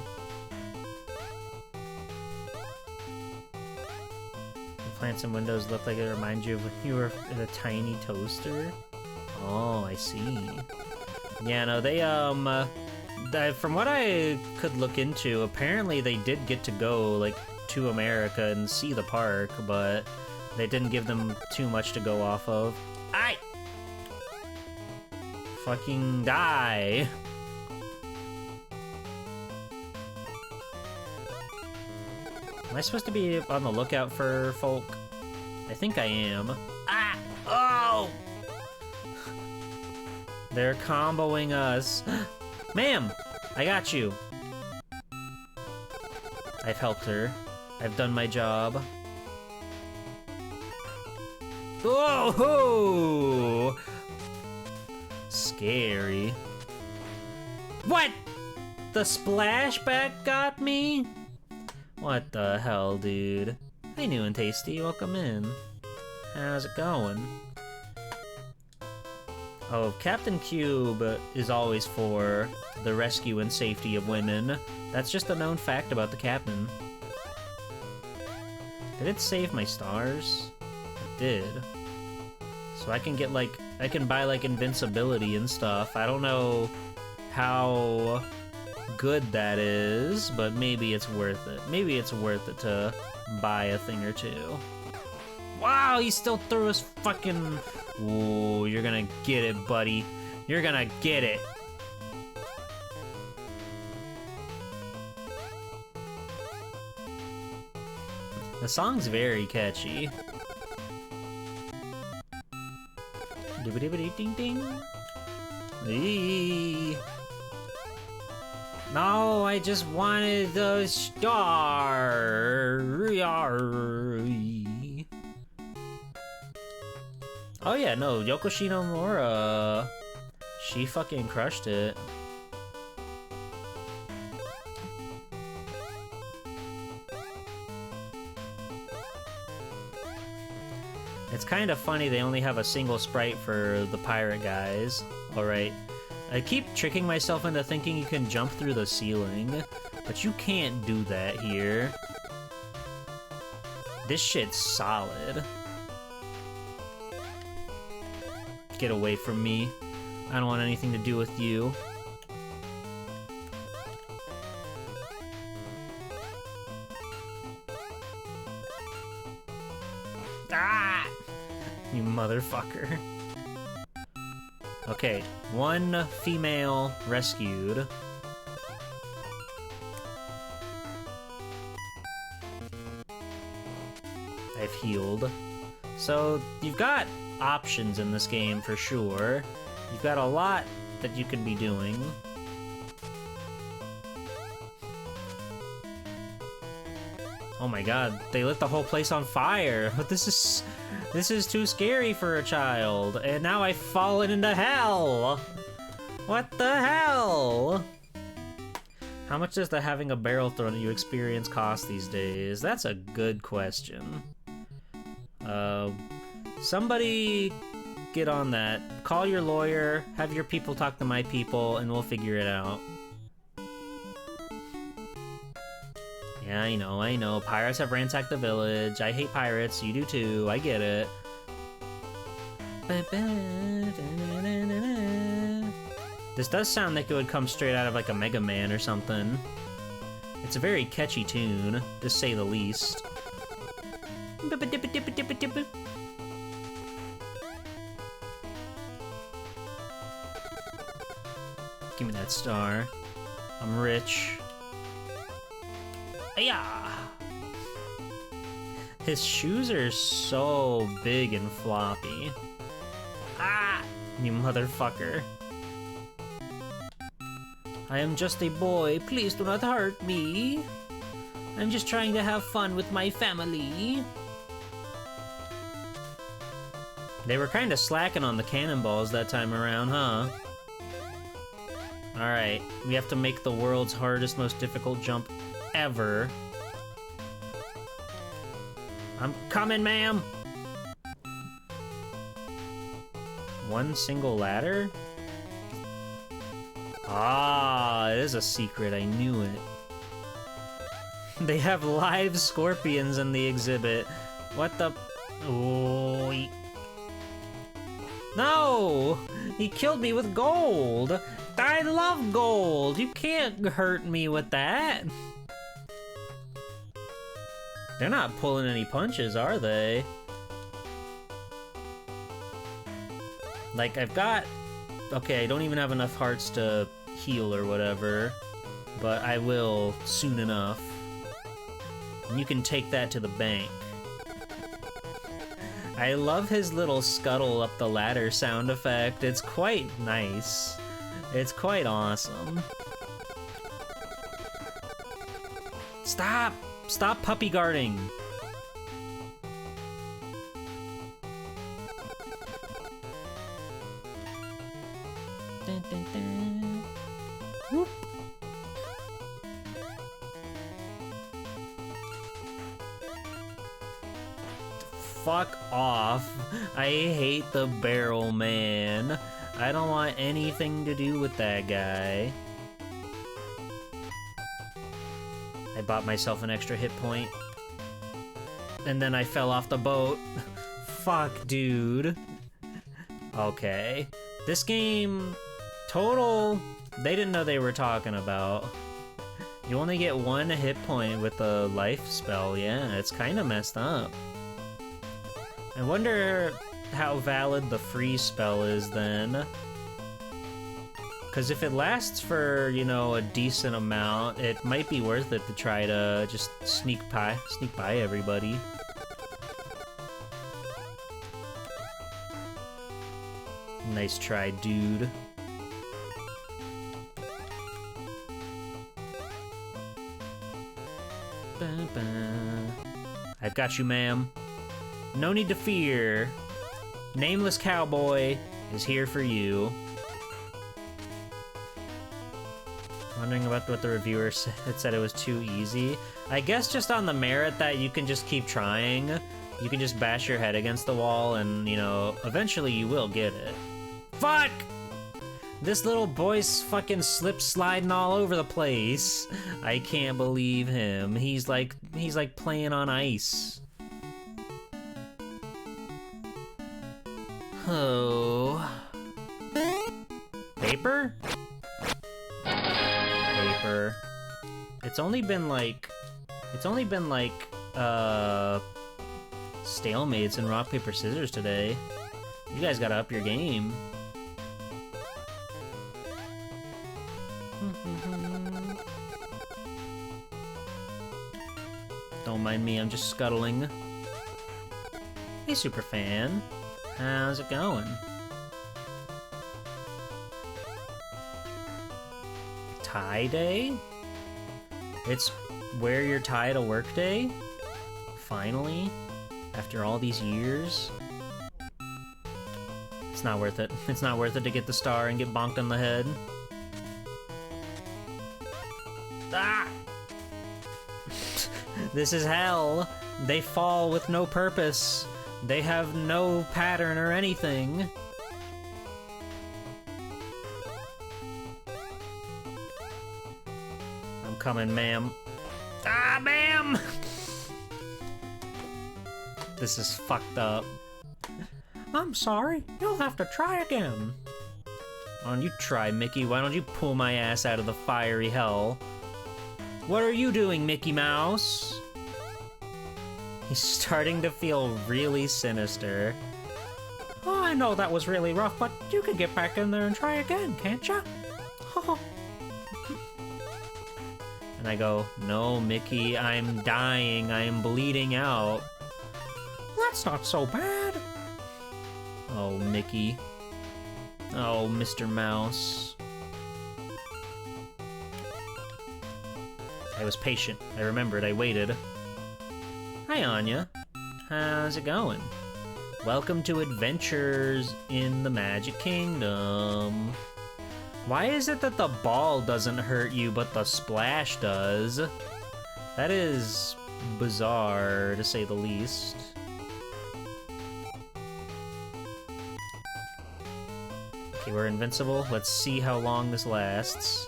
plants and windows look like it reminds you of when you were in a tiny toaster. Oh, I see. Yeah, no, From what I could look into, apparently they did get to go, like, to America and see the park, but they didn't give them too much to go off of. I fucking die. Am I supposed to be on the lookout for folk? I think I am. Ah! Oh! They're comboing us. Ma'am! I got you. I've helped her. I've done my job. Oh! Scary. What? The splashback got me? What the hell, dude? Hey, New and Tasty, welcome in. How's it going? Oh, Captain Cube is always for the rescue and safety of women. That's just a known fact about the captain. Did it save my stars? It did. So I can get, like, I can buy, like, invincibility and stuff. I don't know how good that is, but maybe it's worth it. Maybe it's worth it to buy a thing or two. Wow, he still threw his fucking... Ooh, you're gonna get it, buddy. You're gonna get it. The song's very catchy. Ding ding. Eee. No, I just wanted the star. Oh yeah, no, Yoko Shinomura, she fucking crushed it. It's kind of funny they only have a single sprite for the pirate guys. Alright, I keep tricking myself into thinking you can jump through the ceiling, but you can't do that here. This shit's solid. Get away from me. I don't want anything to do with you. Ah! You motherfucker. Okay, one female rescued. I've healed. So, you've got options in this game for sure. You've got a lot that you could be doing. Oh my god, they lit the whole place on fire. This is too scary for a child. And now I've fallen into hell. What the hell? How much does the having a barrel thrown at you experience cost these days? That's a good question. Somebody get on that. Call your lawyer, have your people talk to my people, and we'll figure it out. Yeah, I know. Pirates have ransacked the village. I hate pirates. You do too. I get it. This does sound like it would come straight out of like a Mega Man or something. It's a very catchy tune, to say the least. Give me that star. I'm rich. Yeah. His shoes are so big and floppy. Ah! You motherfucker. I am just a boy. Please do not hurt me. I'm just trying to have fun with my family. They were kind of slacking on the cannonballs that time around, huh? Alright, we have to make the world's hardest, most difficult jump ever. I'm coming, ma'am! One single ladder? Ah, it is a secret, I knew it. They have live scorpions in the exhibit. What the... Oh, No! He killed me with gold! I love gold. You can't hurt me with that. They're not pulling any punches, are they? Like, I've got... Okay, I don't even have enough hearts to heal or whatever, but I will soon enough. And you can take that to the bank. I love his little scuttle up the ladder sound effect. It's quite nice. It's quite awesome. Stop! Stop puppy guarding! Dun, dun, dun. Whoop. Fuck off. I hate the barrel man. I don't want anything to do with that guy. I bought myself an extra hit point. And then I fell off the boat. Fuck, dude. Okay. This game, total, they didn't know they were talking about. You only get 1 hit point with a life spell. Yeah, it's kind of messed up. I wonder how valid the freeze spell is then. Because if it lasts for, you know, a decent amount, it might be worth it to try to just sneak by everybody. Nice try, dude. I've got you, ma'am. No need to fear. Nameless Cowboy is here for you. Wondering about what the reviewer said. It said it was too easy. I guess just on the merit that you can just keep trying. You can just bash your head against the wall and, you know, eventually you will get it. Fuck! This little boy's fucking sliding all over the place. I can't believe him. He's like playing on ice. Oh. Paper? Paper. It's only been like stalemates and rock, paper, scissors today. You guys gotta up your game. Don't mind me, I'm just scuttling. Hey, Superfan. How's it going? Tie day? It's wear your tie to work day? Finally? After all these years? It's not worth it. It's not worth it to get the star and get bonked on the head. Ah! This is hell. They fall with no purpose. They have no pattern or anything. I'm coming, ma'am. Ah, ma'am! This is fucked up. I'm sorry. You'll have to try again. Why don't you try, Mickey? Why don't you pull my ass out of the fiery hell? What are you doing, Mickey Mouse? He's starting to feel really sinister. Oh, I know that was really rough, but you can get back in there and try again, can't ya? And I go, no, Mickey, I'm dying. I'm bleeding out. That's not so bad. Oh, Mickey. Oh, Mr. Mouse. I was patient. I remembered. I waited. Hi, Anya. How's it going? Welcome to Adventures in the Magic Kingdom. Why is it that the ball doesn't hurt you, but the splash does? That is bizarre, to say the least. Okay, we're invincible. Let's see how long this lasts.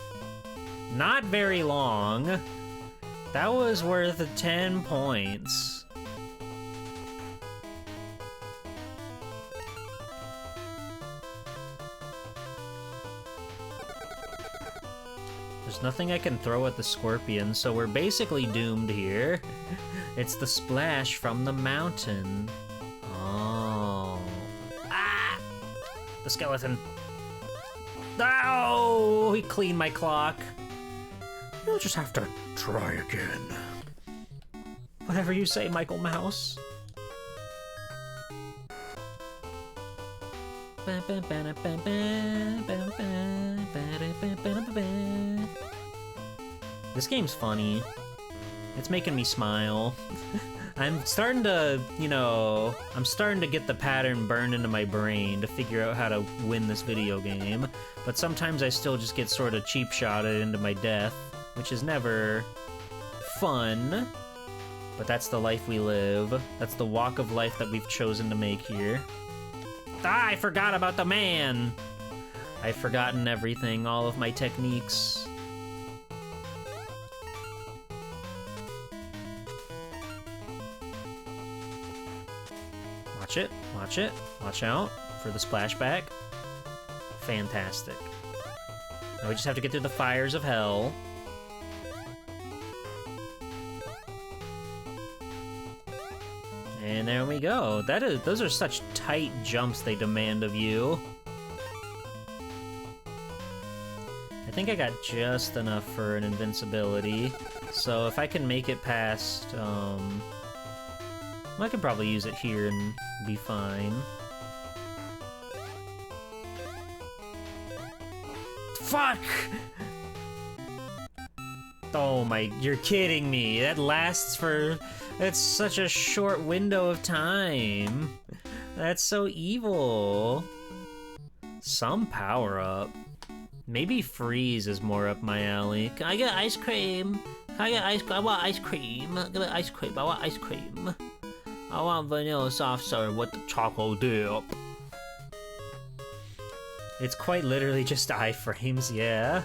Not very long. That was worth 10 points. nothing I can throw at the scorpion, so we're basically doomed here. It's the splash from the mountain. Oh. Ah! The skeleton. Oh! He cleaned my clock. You'll just have to try again. Whatever you say, Michael Mouse. This game's funny. It's making me smile. I'm starting to, I'm starting to get the pattern burned into my brain to figure out how to win this video game. But sometimes I still just get sort of cheap-shotted into my death, which is never fun. But that's the life we live. That's the walk of life that we've chosen to make here. Ah, I forgot about the man! I've forgotten everything, all of my techniques. Watch it, watch it, watch out for the splashback. Fantastic. Now we just have to get through the fires of hell. And there we go. Those are such tight jumps they demand of you. I think I got just enough for an invincibility. So if I can make it past, well, I could probably use it here and be fine. Fuck! Oh my, you're kidding me. That lasts for... It's such a short window of time. That's so evil. Some power-up. Maybe freeze is more up my alley. Can I get ice cream? Can I get ice cream? I want ice cream. Give me ice cream. I want ice cream. I want vanilla soft serve with the chocolate dip. It's quite literally just iframes, yeah.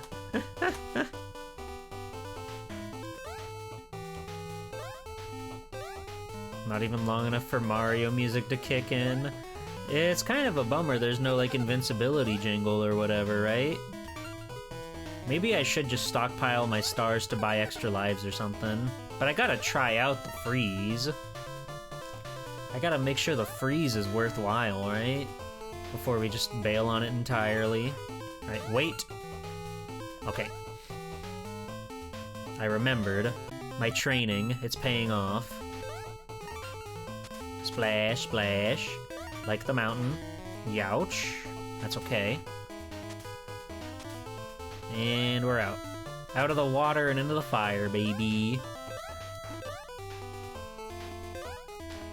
Not even long enough for Mario music to kick in. It's kind of a bummer there's no, like, invincibility jingle or whatever, right? Maybe I should just stockpile my stars to buy extra lives or something. But I gotta try out the freeze. I gotta make sure the freeze is worthwhile, right? Before we just bail on it entirely. Alright, wait. Okay. I remembered. My training, it's paying off. Splash, splash. Like the mountain. Youch. That's okay. And we're out. Out of the water and into the fire, baby.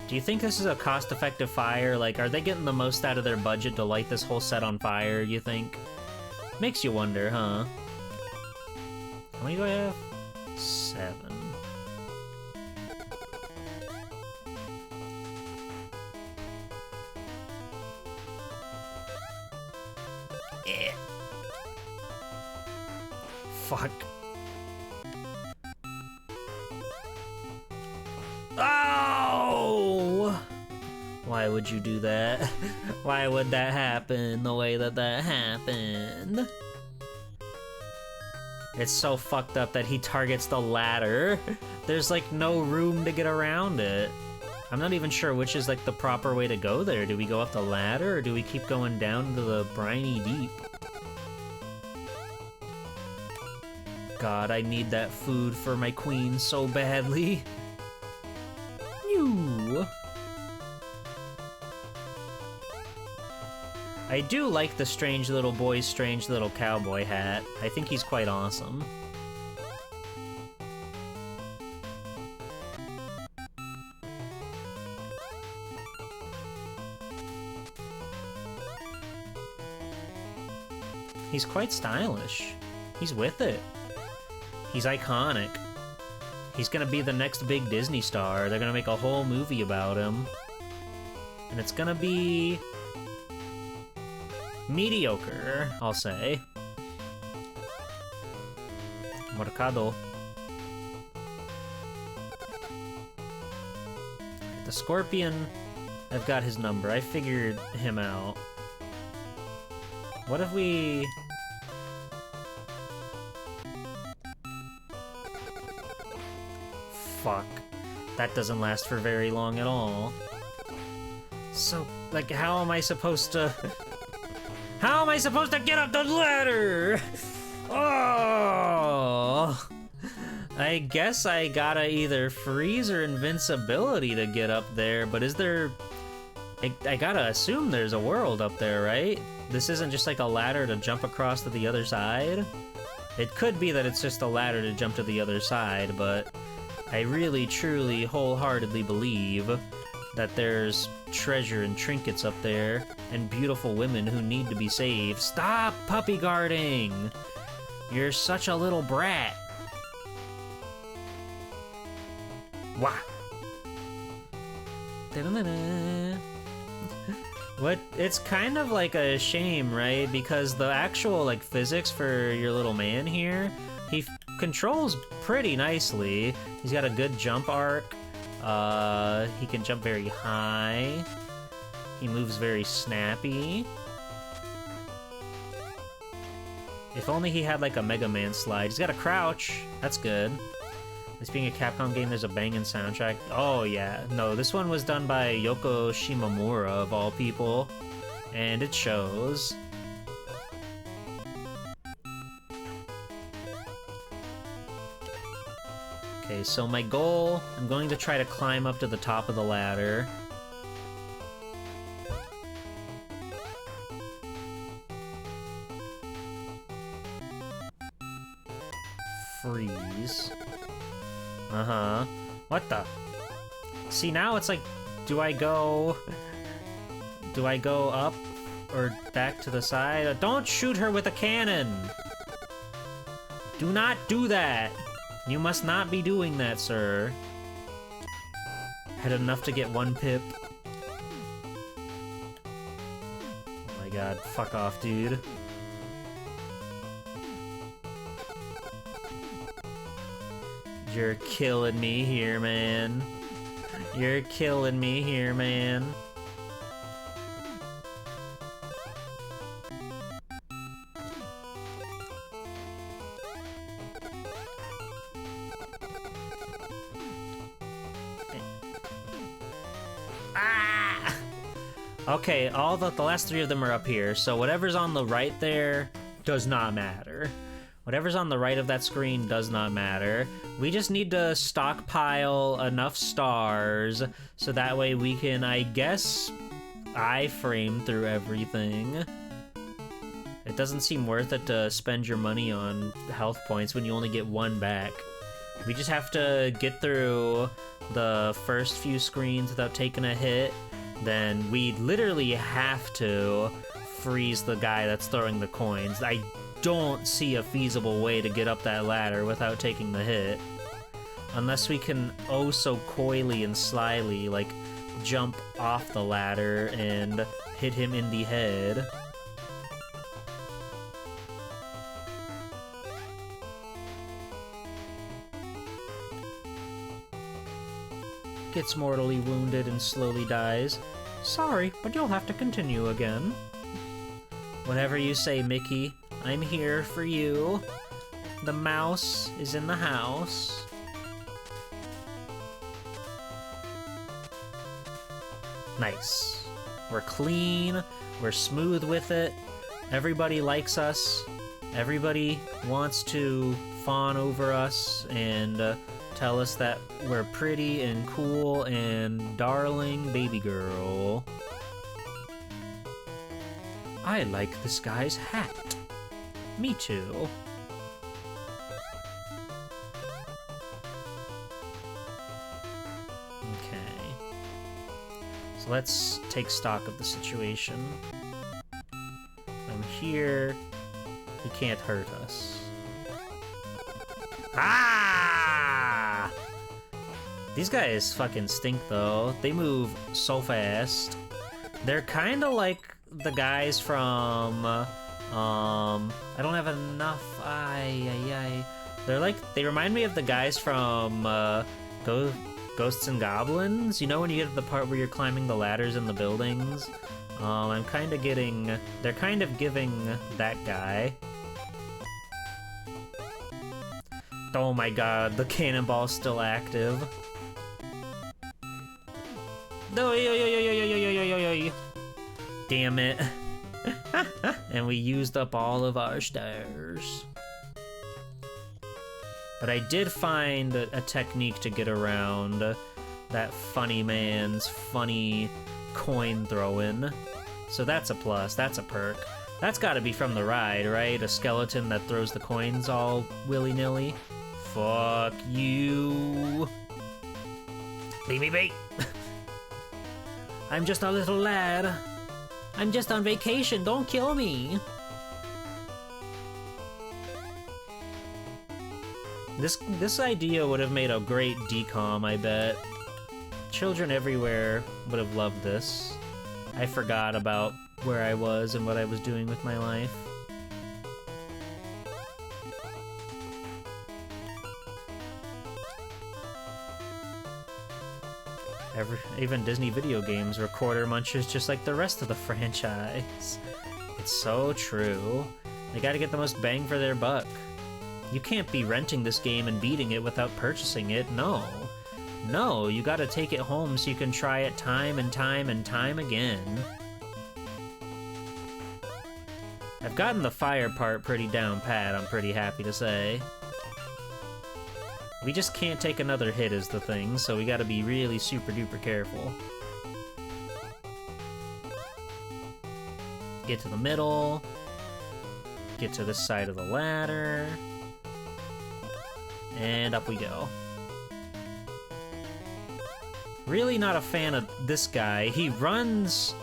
Do you think this is a cost-effective fire? Like, are they getting the most out of their budget to light this whole set on fire, you think? Makes you wonder, huh? How many do I have? 7. Fuck. Oh! Why would you do that? Why would that happen the way that happened? It's so fucked up that he targets the ladder. There's like no room to get around it. I'm not even sure which is like the proper way to go there. Do we go up the ladder or do we keep going down to the briny deep? God, I need that food for my queen so badly. You. I do like the strange little boy's strange little cowboy hat. I think he's quite awesome. He's quite stylish. He's with it. He's iconic. He's gonna be the next big Disney star. They're gonna make a whole movie about him. And it's gonna be... mediocre, I'll say. Mercado. The Scorpion, I've got his number. I figured him out. What if we... fuck. That doesn't last for very long at all. So, like, how am I supposed to... How am I supposed to get up the ladder? Oh! I guess I gotta either freeze or invincibility to get up there, but is there... I gotta assume there's a world up there, right? This isn't just like a ladder to jump across to the other side? It could be that it's just a ladder to jump to the other side, but I really, truly, wholeheartedly believe that there's treasure and trinkets up there, and beautiful women who need to be saved. Stop puppy guarding! You're such a little brat. Wah! Da-da-da-da. What? It's kind of like a shame, right? Because the actual, like, physics for your little man here, he controls pretty nicely. He's got a good jump arc. He can jump very high. He moves very snappy. If only he had, like, a Mega Man slide. He's got a crouch. That's good. This being a Capcom game, there's a banging soundtrack. Oh, yeah. No, this one was done by Yoko Shimomura, of all people. And it shows. Okay, so my goal, I'm going to try to climb up to the top of the ladder. Freeze. Uh-huh. What the? See, now it's like, do I go up or back to the side? Don't shoot her with a cannon! Do not do that! You must not be doing that, sir. Had enough to get one pip. Oh my god, fuck off, dude. You're killing me here, man. You're killing me here, man. Ah! Okay, all the last three of them are up here, so whatever's on the right there does not matter. Whatever's on the right of that screen does not matter. We just need to stockpile enough stars so that way we can, I guess, iframe through everything. It doesn't seem worth it to spend your money on health points when you only get one back. We just have to get through the first few screens without taking a hit. Then we literally have to freeze the guy that's throwing the coins. I don't see a feasible way to get up that ladder without taking the hit. Unless we can oh so coyly and slyly, like, jump off the ladder and hit him in the head. Gets mortally wounded and slowly dies. Sorry, but you'll have to continue again. Whatever you say, Mickey. I'm here for you. The mouse is in the house. Nice. We're clean. We're smooth with it. Everybody likes us. Everybody wants to fawn over us and tell us that we're pretty and cool and darling baby girl. I like this guy's hat. Me too. Okay. So let's take stock of the situation. I'm here. He can't hurt us. Ah! These guys fucking stink though. They move so fast. They're kind of like the guys from I don't have enough. They're like, they remind me of the guys from Ghosts and Goblins. You know when you get to the part where you're climbing the ladders in the buildings? I'm kind of getting, they're kind of giving that guy. Oh my god, the cannonball's still active. Damn it. And we used up all of our stars. But I did find a technique to get around that funny man's funny coin throwing. So that's a plus, that's a perk. That's gotta be from the ride, right? A skeleton that throws the coins all willy-nilly. Fuck you. Leave me be. I'm just a little lad. I'm just on vacation, don't kill me. This idea would have made a great decom, I bet. Children everywhere would have loved this. I forgot about where I was and what I was doing with my life. Even Disney video games were quarter munchers just like the rest of the franchise. It's so true. They gotta get the most bang for their buck. You can't be renting this game and beating it without purchasing it, no. No, you gotta take it home so you can try it time and time and time again. I've gotten the fire part pretty down pat, I'm pretty happy to say. We just can't take another hit is the thing, so we gotta be really super duper careful. Get to the middle. Get to this side of the ladder. And up we go. Really not a fan of this guy. He runs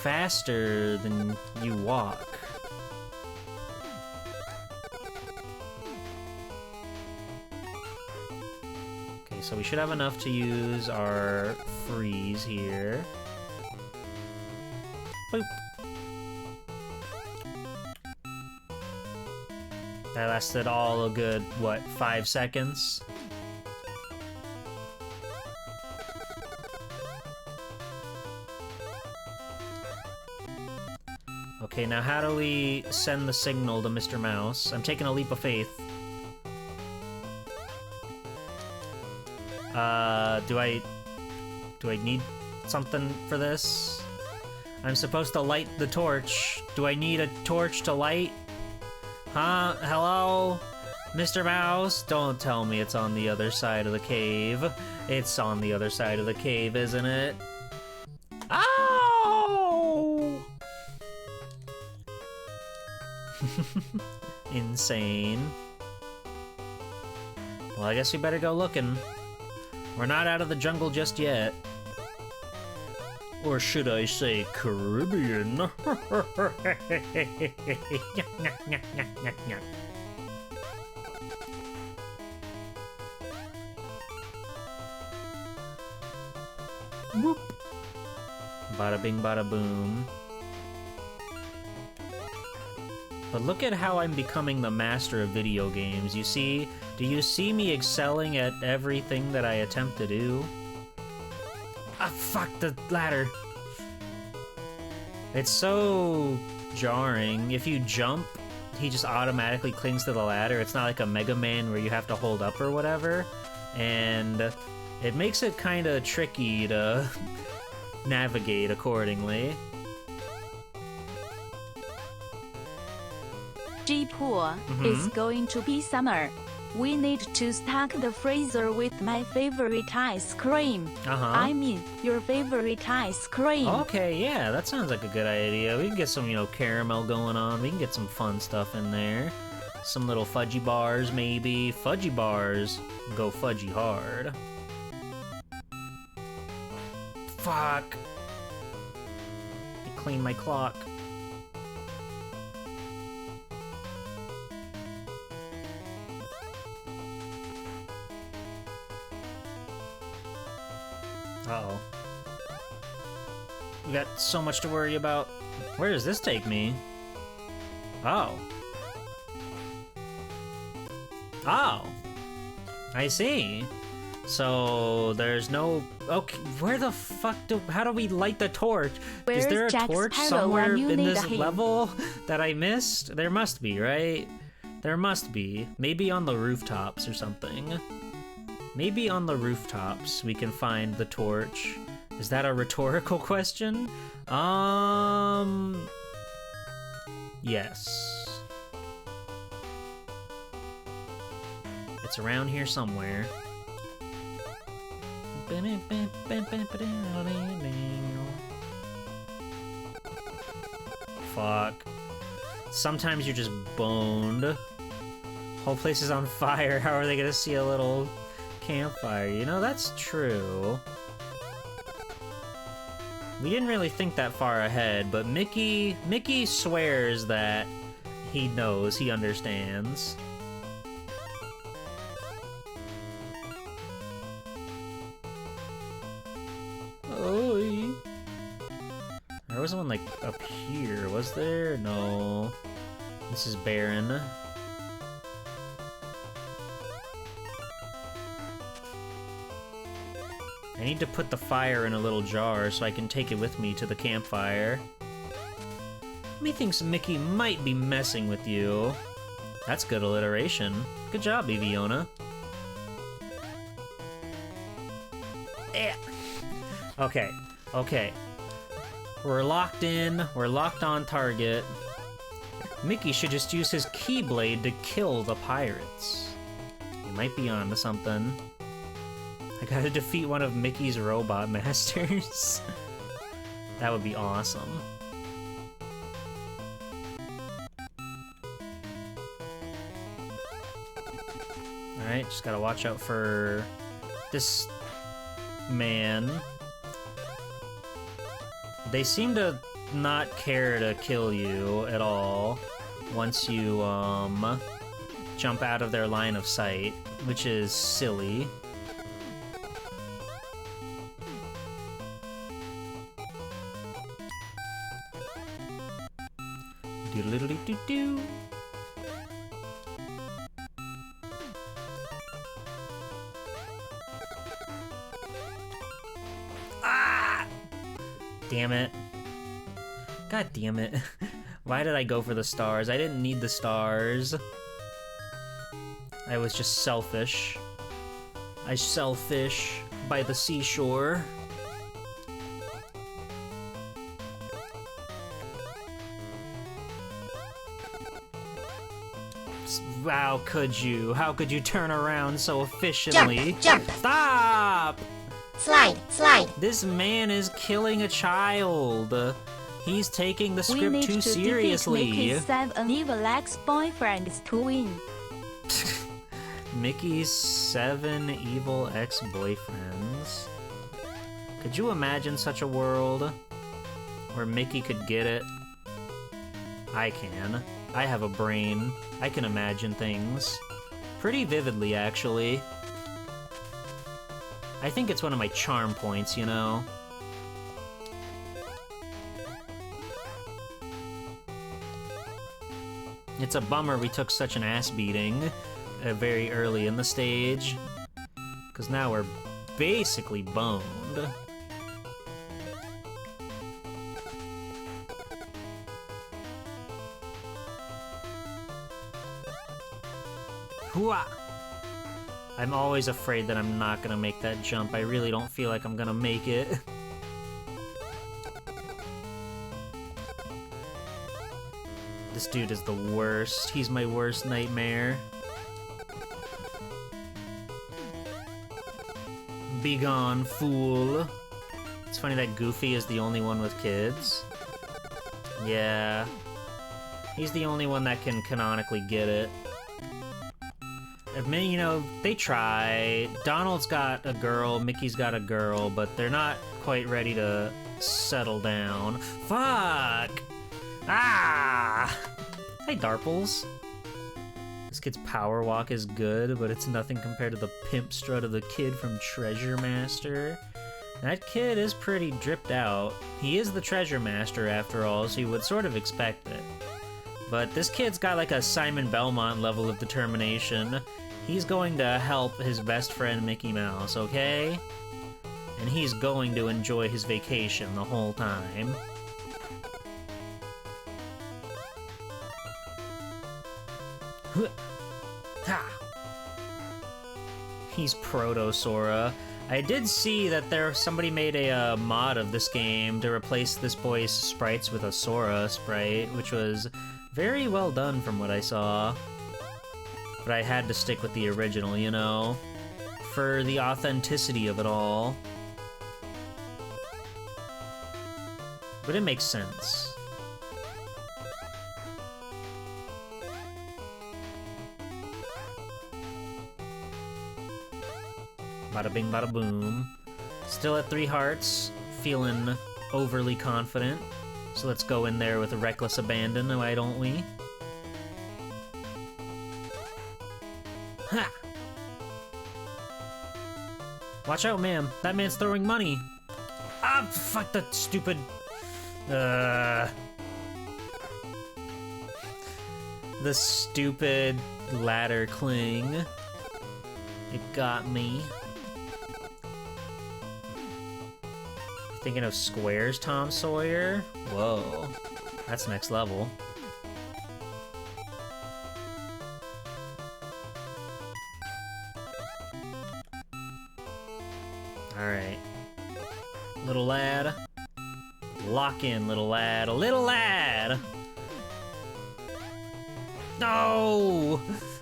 faster than you walk. Okay, so we should have enough to use our freeze here. Boop. That lasted all a good, what, 5 seconds? Okay, now how do we send the signal to Mr. Mouse? I'm taking a leap of faith. Do I need something for this? I'm supposed to light the torch. Do I need a torch to light? Huh? Hello? Mr. Mouse? Don't tell me it's on the other side of the cave. It's on the other side of the cave, isn't it? Ow! Insane. Well, I guess we better go looking. We're not out of the jungle just yet. Or should I say Caribbean? Whoop. Bada bing, bada boom. But look at how I'm becoming the master of video games. You see? Do you see me excelling at everything that I attempt to do? Ah, fuck the ladder. It's so jarring. If you jump, he just automatically clings to the ladder. It's not like a Mega Man where you have to hold up or whatever. And it makes it kind of tricky to navigate accordingly. G-Poor, it's going to be summer. We need to stock the freezer with my favorite ice cream. I mean, your favorite ice cream. Okay, yeah, that sounds like a good idea. We can get some, caramel going on. We can get some fun stuff in there. Some little fudgy bars, maybe. Fudgy bars go fudgy hard. Fuck. I cleaned my clock. Uh-oh. We got so much to worry about. Where does this take me? Oh. Oh. I see. So, there's no... Okay, where the fuck how do we light the torch? Where's Is there a Jack torch Sparrow somewhere when you in need this him? level that I missed? There must be, right? There must be. Maybe on the rooftops or something. Maybe on the rooftops we can find the torch. Is that a rhetorical question? Yes. It's around here somewhere. Fuck. Sometimes you're just boned. Whole place is on fire. How are they gonna see a little campfire? You know, that's true. We didn't really think that far ahead, but Mickey swears that he knows, he understands. Oh, there was one like up here, was there? No. This is barren. I need to put the fire in a little jar so I can take it with me to the campfire. Methinks Mickey might be messing with you. That's good alliteration. Good job, Eviona. Eh. Okay. We're locked in. We're locked on target. Mickey should just use his Keyblade to kill the pirates. He might be onto something. I gotta defeat one of Mickey's robot masters. That would be awesome. Alright, just gotta watch out for this man. They seem to not care to kill you at all once you, jump out of their line of sight, which is silly. Do-do-do-do-do. Ah! Damn it. God damn it. Why did I go for the stars? I didn't need the stars. I was just selfish. I selfish by the seashore. How could you? How could you turn around so efficiently? Jump! Stop! Slide! This man is killing a child. He's taking the script too seriously. We need to defeat Mickey's 7 evil ex-boyfriends to win. Mickey's 7 evil ex-boyfriends. Could you imagine such a world where Mickey could get it? I can. I have a brain. I can imagine things. Pretty vividly, actually. I think it's one of my charm points, you know? It's a bummer we took such an ass beating very early in the stage, because now we're basically boned. Hooah! I'm always afraid that I'm not gonna make that jump. I really don't feel like I'm gonna make it. This dude is the worst. He's my worst nightmare. Be gone, fool. It's funny that Goofy is the only one with kids. Yeah. He's the only one that can canonically get it. I mean, you know, they try. Donald's got a girl, Mickey's got a girl, but they're not quite ready to settle down. Fuck! Ah! Hey, Darples. This kid's power walk is good, but it's nothing compared to the pimp strut of the kid from Treasure Master. That kid is pretty dripped out. He is the Treasure Master, after all, so you would sort of expect it. But this kid's got like a Simon Belmont level of determination. He's going to help his best friend Mickey Mouse, okay? And he's going to enjoy his vacation the whole time. Ha! He's Proto Sora. I did see that somebody made a mod of this game to replace this boy's sprites with a Sora sprite, which was very well done from what I saw. But I had to stick with the original, you know, for the authenticity of it all. But it makes sense. Bada bing, bada boom. Still at 3 hearts, feeling overly confident. So let's go in there with a reckless abandon, why don't we? Ha! Watch out, ma'am. That man's throwing money. Ah, fuck the stupid... The stupid ladder cling. It got me. Thinking of squares, Tom Sawyer? Whoa. That's next level. Alright. Little lad. Lock in, little lad. Little lad! No!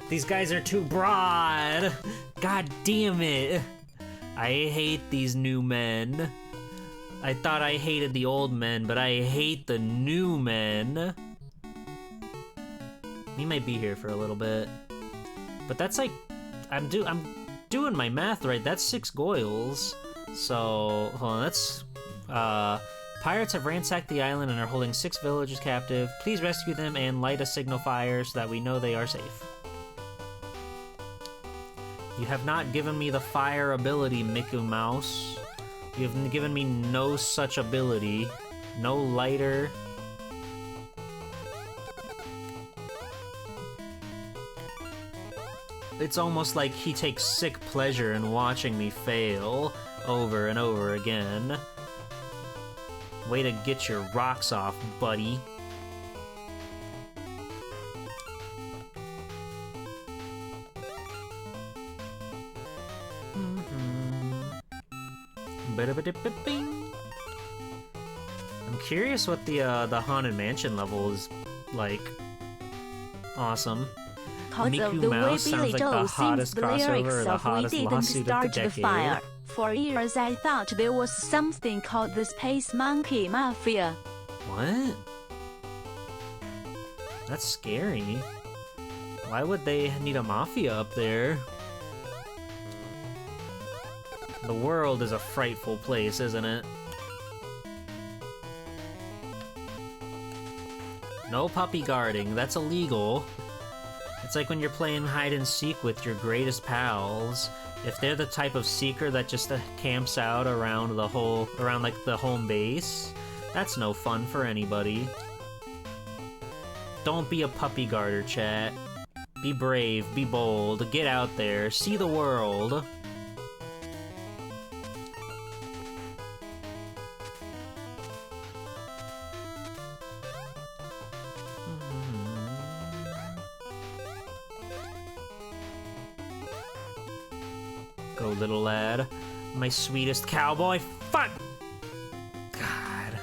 These guys are too broad! God damn it! I hate these new men. I thought I hated the old men, but I hate the new men. He might be here for a little bit. But that's like... I'm doing my math right. That's 6 Goyles. So, hold on, that's... Pirates have ransacked the island and are holding 6 villagers captive. Please rescue them and light a signal fire so that we know they are safe. You have not given me the fire ability, Mickey Mouse. You have given me no such ability. No lighter. It's almost like he takes sick pleasure in watching me fail over and over again. Way to get your rocks off, buddy. I'm curious what the Haunted Mansion level is like. Awesome. Because Miku of the way Mouse Billy sounds like Joe the sings hottest the crossover lyrics or the of We hottest Didn't lawsuit of the Start the decade. Fire. For years I thought there was something called the Space Monkey Mafia. What? That's scary. Why would they need a mafia up there? The world is a frightful place, isn't it? No puppy guarding, that's illegal. It's like when you're playing hide and seek with your greatest pals. If they're the type of seeker that just camps out around like the home base, that's no fun for anybody. Don't be a puppy guarder, chat. Be brave, be bold, get out there, see the world. Go, little lad. My sweetest cowboy. Fuck! God.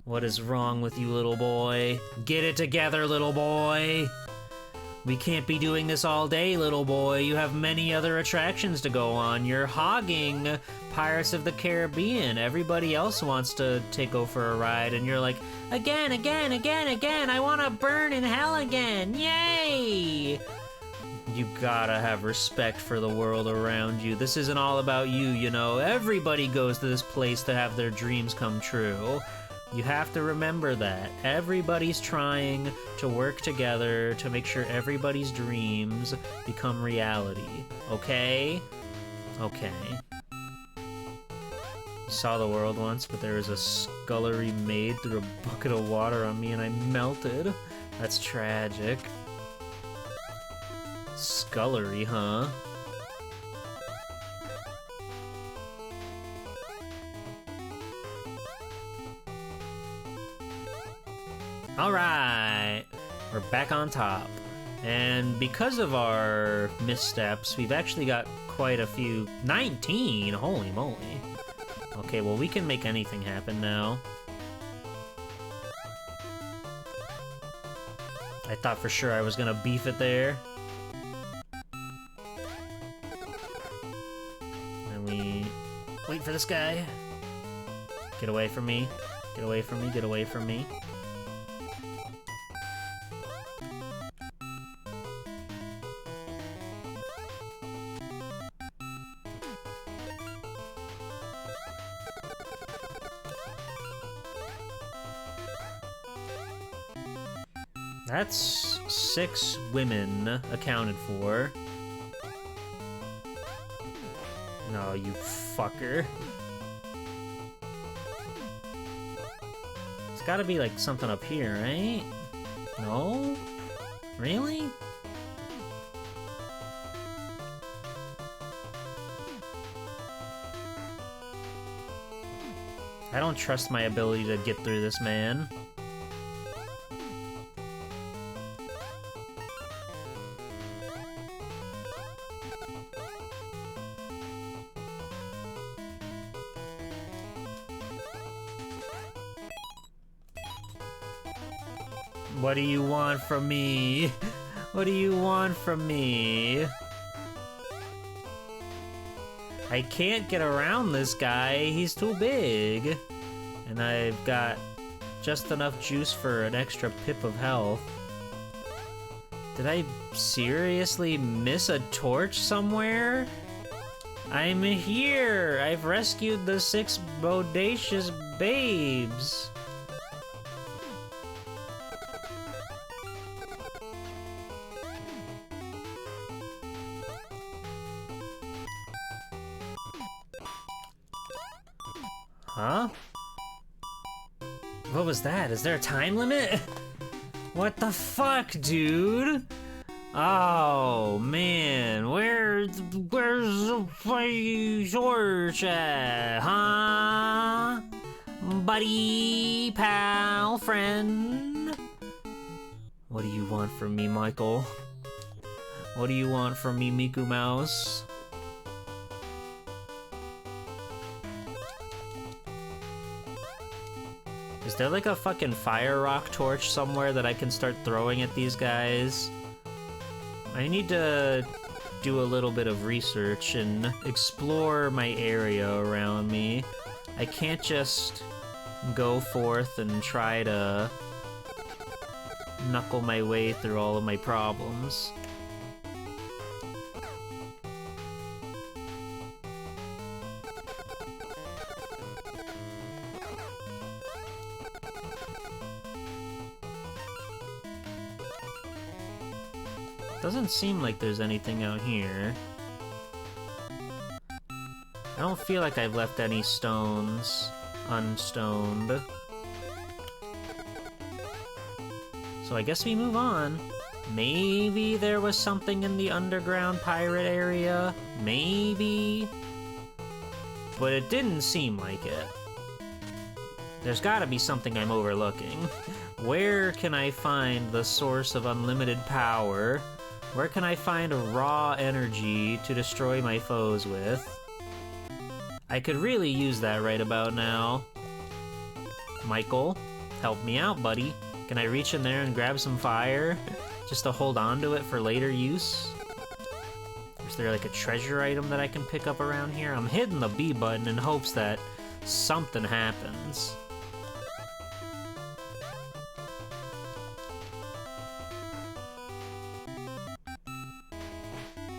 What is wrong with you, little boy? Get it together, little boy. We can't be doing this all day, little boy. You have many other attractions to go on. You're hogging Pirates of the Caribbean. Everybody else wants to go for a ride, and you're like, again, I want to burn in hell again. Yay! You gotta have respect for the world around you. This isn't all about you, you know. Everybody goes to this place to have their dreams come true. You have to remember that. Everybody's trying to work together to make sure everybody's dreams become reality. Okay? Okay. Saw the world once, but there was a scullery maid threw a bucket of water on me and I melted. That's tragic. Scullery, huh? Alright, we're back on top. And because of our missteps, we've actually got quite a few... 19! Holy moly. Okay, well, we can make anything happen now. I thought for sure I was gonna beef it there. And we... wait for this guy. Get away from me. Get away from me, get away from me. That's 6 women accounted for. No, you fucker. It's gotta be like something up here, right? No? Really? I don't trust my ability to get through this, man. What do you want from me? What do you want from me? I can't get around this guy, he's too big. And I've got just enough juice for an extra pip of health. Did I seriously miss a torch somewhere? I'm here! I've rescued the 6 bodacious babes. Huh? What was that? Is there a time limit? What the fuck, dude? Oh, man. Where's the torch at, huh? Buddy, pal, friend? What do you want from me, Michael? What do you want from me, Miku Mouse? Is there like a fucking fire rock torch somewhere that I can start throwing at these guys? I need to do a little bit of research and explore my area around me. I can't just go forth and try to knuckle my way through all of my problems. Doesn't seem like there's anything out here. I don't feel like I've left any stones unstoned. So I guess we move on. Maybe there was something in the underground pirate area. Maybe. But it didn't seem like it. There's gotta be something I'm overlooking. Where can I find the source of unlimited power? Where can I find raw energy to destroy my foes with? I could really use that right about now. Michael, help me out, buddy. Can I reach in there and grab some fire? Just to hold on to it for later use? Is there like a treasure item that I can pick up around here? I'm hitting the B button in hopes that something happens.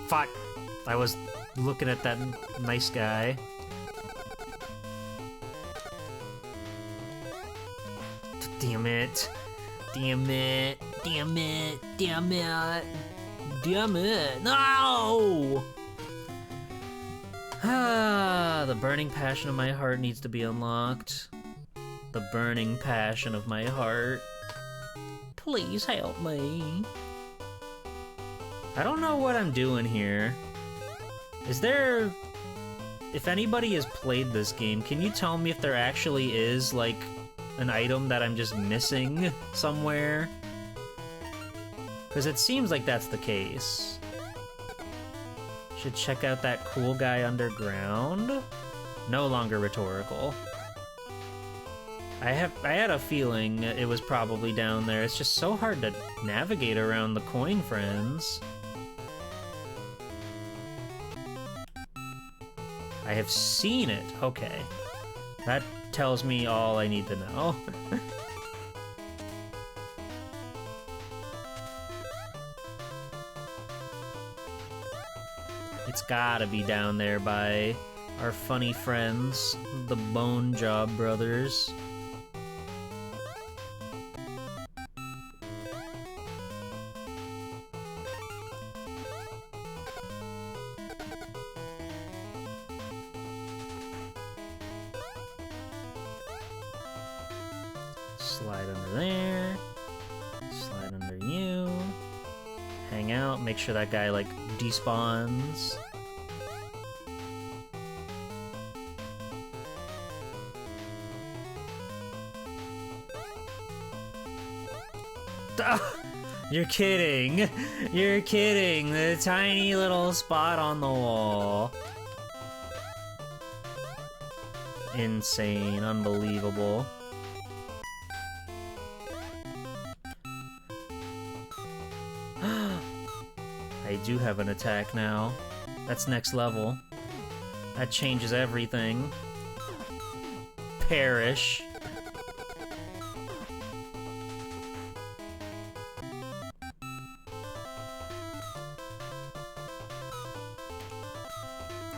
Fuck! I was looking at that nice guy. Damn it. Damn it. Damn it. Damn it. Damn it. No! Ah, the burning passion of my heart needs to be unlocked. The burning passion of my heart. Please help me. I don't know what I'm doing here. Is there... If anybody has played this game, can you tell me if there actually is, like, an item that I'm just missing somewhere? Because it seems like that's the case. Should check out that cool guy underground. No longer rhetorical. I had a feeling it was probably down there. It's just so hard to navigate around the coin friends. I have seen it. Okay. That tells me all I need to know. It's gotta be down there by our funny friends, the Bone Job brothers. Slide under there. Slide under you. Hang out, make sure that guy, like, despawns. You're kidding. You're kidding. The tiny little spot on the wall. Insane. Unbelievable. I do have an attack now. That's next level. That changes everything. Perish.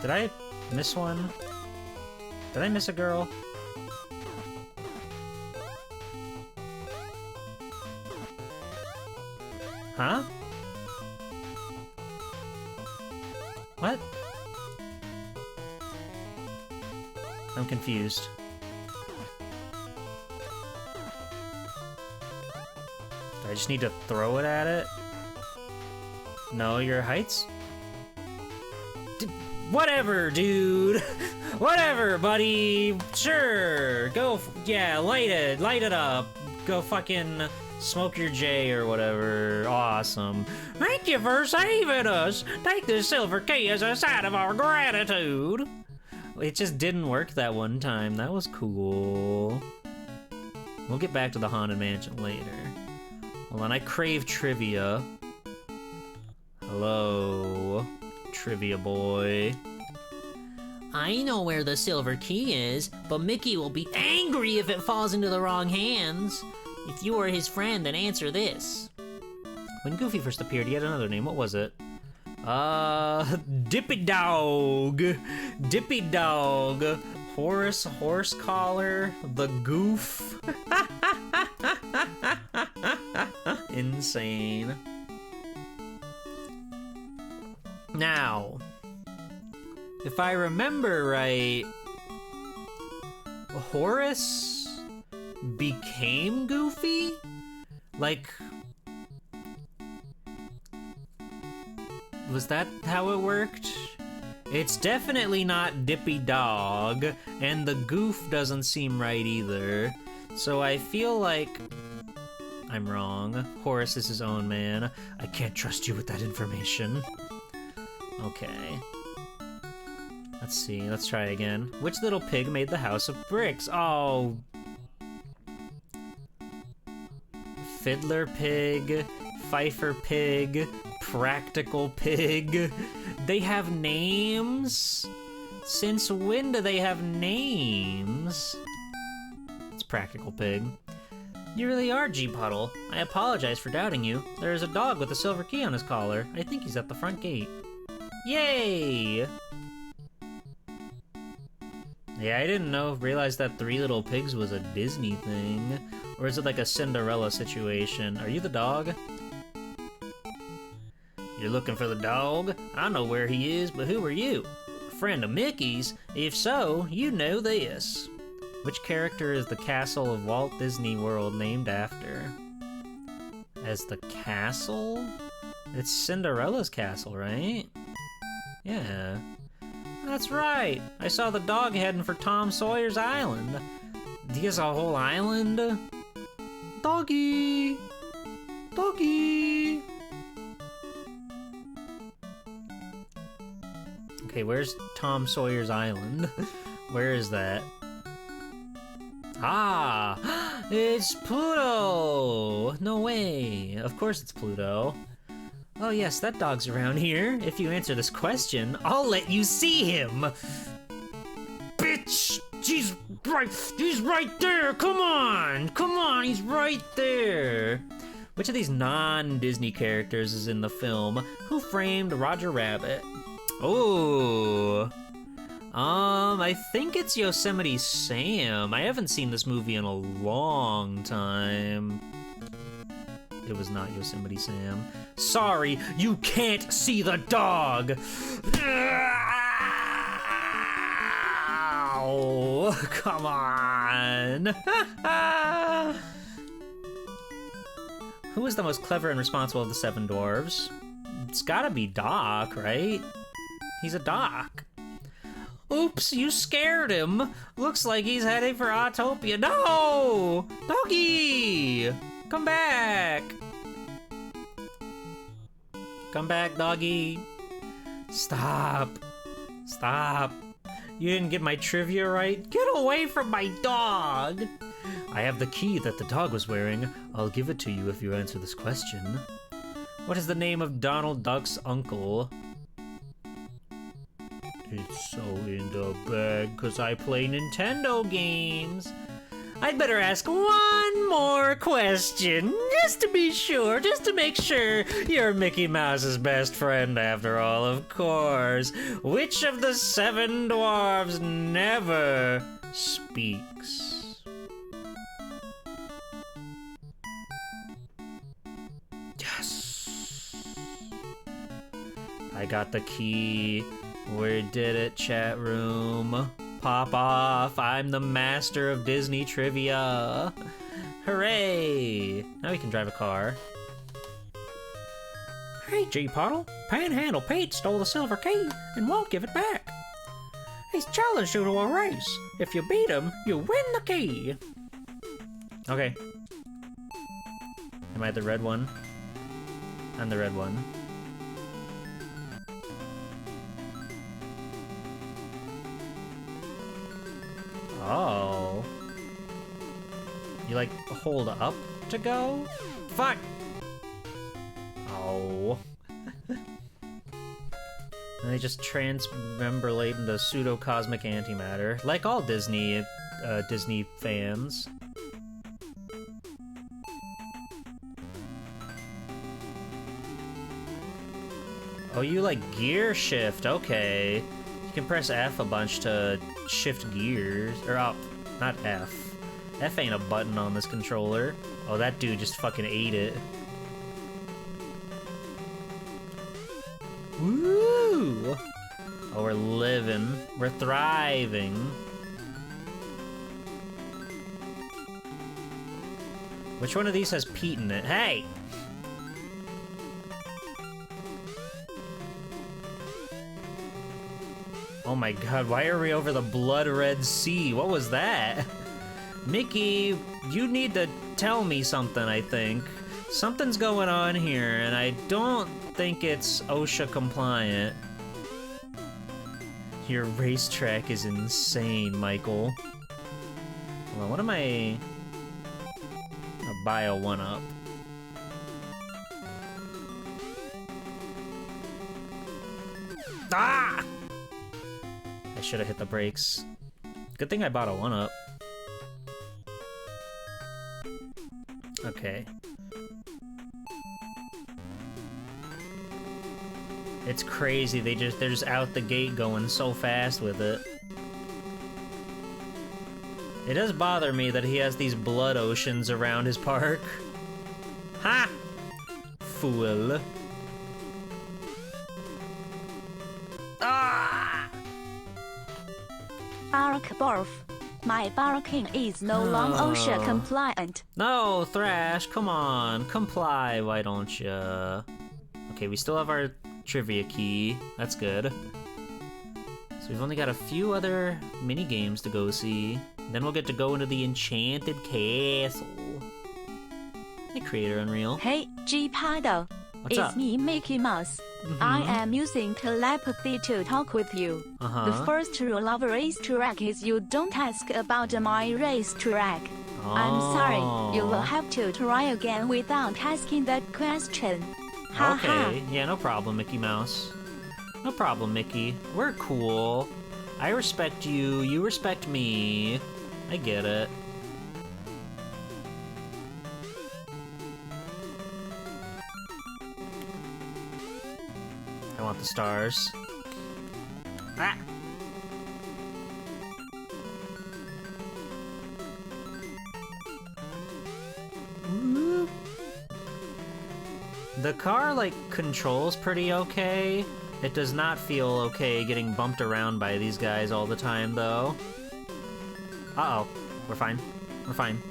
Did I miss one? Did I miss a girl? Huh? What? I'm confused. I just need to throw it at it? No, your heights? Whatever, dude. Whatever, buddy. Sure. Go, yeah, light it up. Go fucking smoke your J or whatever. Awesome. Thank you for saving us. Take this silver key as a sign of our gratitude. It just didn't work that one time. That was cool. We'll get back to the Haunted Mansion later. Hold on, I crave trivia. Hello, trivia boy. I know where the silver key is, but Mickey will be angry if it falls into the wrong hands. If you are his friend, then answer this. When Goofy first appeared, he had another name. What was it? Dippy Dog. Dippy Dog. Horace Horsecollar. The Goof. Insane. Now, if I remember right, Horace became Goofy? Like, was that how it worked? It's definitely not Dippy Dog, and the Goof doesn't seem right either. So I feel like I'm wrong. Horace is his own man. I can't trust you with that information. Okay. Let's see, let's try again. Which little pig made the house of bricks? Oh. Fiddler Pig, Pfeiffer Pig, Practical Pig. They have names? Since when do they have names? It's Practical Pig. You really are G-Puddle. I apologize for doubting you. There is a dog with a silver key on his collar. I think he's at the front gate. Yay! Yeah, I didn't realize that Three Little Pigs was a Disney thing. Or is it like a Cinderella situation? Are you the dog? You're looking for the dog? I know where he is, but who are you? A friend of Mickey's? If so, you know this. Which character is the castle of Walt Disney World named after? As the castle? It's Cinderella's castle, right? Yeah. That's right. I saw the dog heading for Tom Sawyer's Island. He has a whole island? Doggy! Doggy! Okay, where's Tom Sawyer's Island? Where is that? Ah! It's Pluto! No way. Of course it's Pluto. Oh yes, that dog's around here. If you answer this question, I'll let you see him! Bitch! He's right there! Come on, he's right there! Which of these non-Disney characters is in the film Who Framed Roger Rabbit? Oh, I think it's Yosemite Sam. I haven't seen this movie in a long time. It was not Yosemite Sam. Sorry, you can't see the dog! Ow, come on! Who is the most clever and responsible of the 7 dwarves? It's gotta be Doc, right? He's a Doc. Oops, you scared him. Looks like he's heading for Autopia. No! Doggy! Come back! Come back, doggy. Stop. Stop. You didn't get my trivia right? Get away from my dog! I have the key that the dog was wearing. I'll give it to you if you answer this question. What is the name of Donald Duck's uncle? It's so in the bag 'cause I play Nintendo games. I'd better ask one more question, just to be sure, just to make sure you're Mickey Mouse's best friend after all, of course. Which of the 7 dwarves never speaks? Yes! I got the key. We did it, chat room. Pop off, I'm the master of Disney trivia. Hooray! Now we can drive a car. Hey, G-Puddle, Panhandle Pete stole the silver key and won't give it back. He's challenged you to a race. If you beat him, you win the key. Okay. Am I the red one? I'm the red one. Oh. You like hold up to go? Fuck! Oh. And they just transmembrate into pseudo-cosmic antimatter, like all Disney fans. Oh, you like gear shift, okay. You can press F a bunch to shift gears, or up, not F. F ain't a button on this controller. Oh, that dude just fucking ate it. Woo! Oh, we're living. We're thriving. Which one of these has Pete in it? Hey! Oh my god, why are we over the blood red sea? What was that? Mickey, you need to tell me something, I think. Something's going on here, and I don't think it's OSHA compliant. Your racetrack is insane, Michael. Hold on, what am I... I'll buy a 1-up. Ah! I should have hit the brakes. Good thing I bought a 1-up. Okay. It's crazy, they're just out the gate going so fast with it. It does bother me that he has these blood oceans around his park. Ha! Fool. Ah! Bark Barf. My barking is no longer OSHA compliant. No, Thrash, come on. Comply, why don't you? Okay, we still have our trivia key. That's good. So we've only got a few other mini games to go see. Then we'll get to go into the Enchanted Castle. Hey, Creator Unreal. Hey, G-Paddle. What's it's up? me, Mickey Mouse. I am using telepathy to talk with you. The first rule of racetrack is you don't ask about my racetrack. I'm sorry, you will have to try again without asking that question. Ha Okay, yeah, no problem, Mickey Mouse. No problem, Mickey. We're cool. I respect you, you respect me. I get it. I want the stars. Ah! The car, like, controls pretty okay. It does not feel okay getting bumped around by these guys all the time, though. Uh-oh. We're fine. We're fine.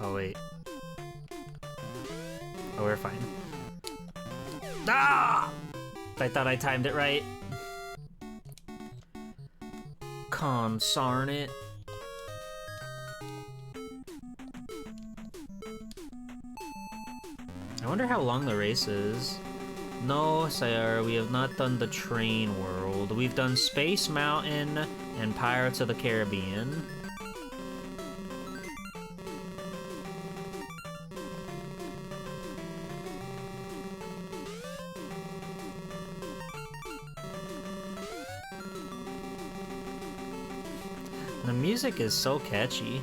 Oh, wait. Oh, we're fine. Ah! I thought I timed it right. Consarn it. I wonder how long the race is. No, sir, we have not done the train world. We've done Space Mountain and Pirates of the Caribbean. The music is so catchy.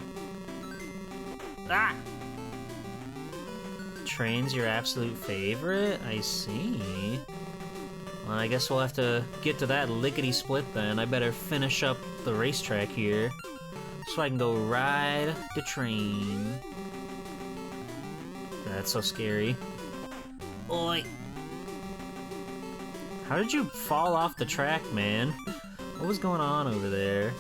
Ah! Train's your absolute favorite? I see. Well, I guess we'll have to get to that lickety-split then. I better finish up the racetrack here so I can go ride the train. That's so scary. Oi! How did you fall off the track, man? What was going on over there?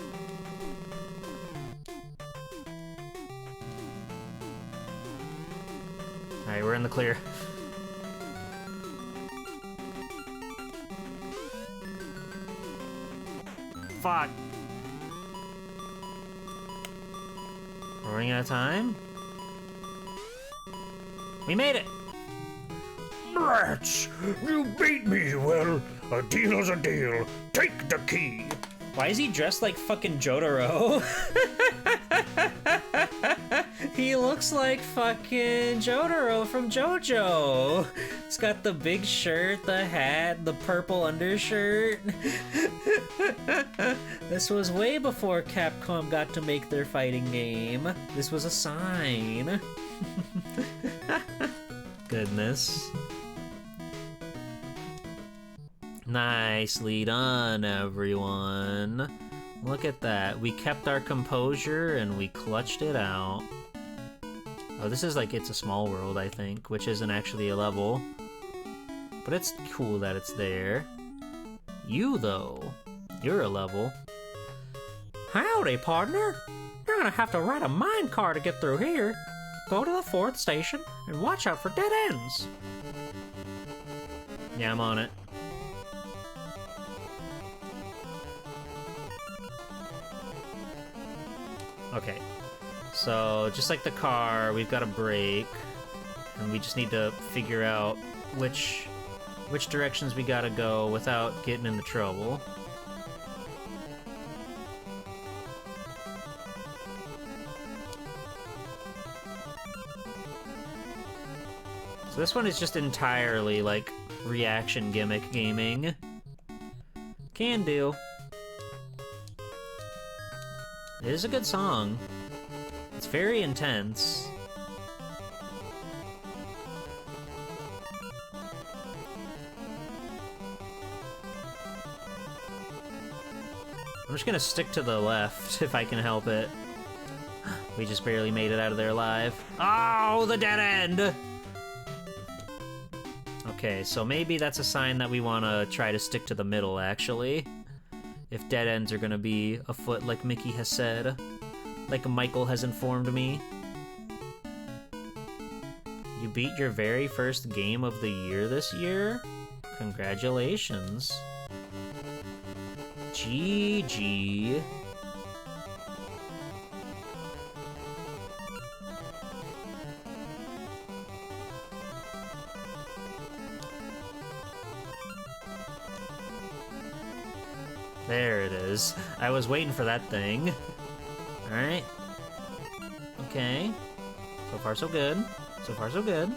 Alright, we're in the clear. Fuck! We're running out of time? We made it! Rats! You beat me! Well, a deal is a deal. Take the key! Why is he dressed like fucking Jotaro? He looks like fucking Jotaro from JoJo. He's got the big shirt, the hat, the purple undershirt. This was way before Capcom got to make their fighting game. This was a sign. Goodness. Nicely done, everyone. Look at that. We kept our composure and we clutched it out. Oh, this is like It's a Small World, I think, which isn't actually a level. But it's cool that it's there. You, though, you're a level. Howdy, partner. You're gonna have to ride a minecart to get through here. Go to the 4th station and watch out for dead ends. Yeah, I'm on it. Okay, so just like the car, we've got a brake, and we just need to figure out which directions we gotta go without getting into trouble. So this one is just entirely like reaction gimmick gaming. Can do. It is a good song. It's very intense. I'm just gonna stick to the left if I can help it. We just barely made it out of there alive. Oh, the dead end! Okay, so maybe that's a sign that we want to try to stick to the middle, actually. If dead ends are gonna be afoot like Mickey has said. Like Michael has informed me. You beat your very first game of the year this year? Congratulations. GG. There it is. I was waiting for that thing. Alright. Okay. So far, so good. So far, so good.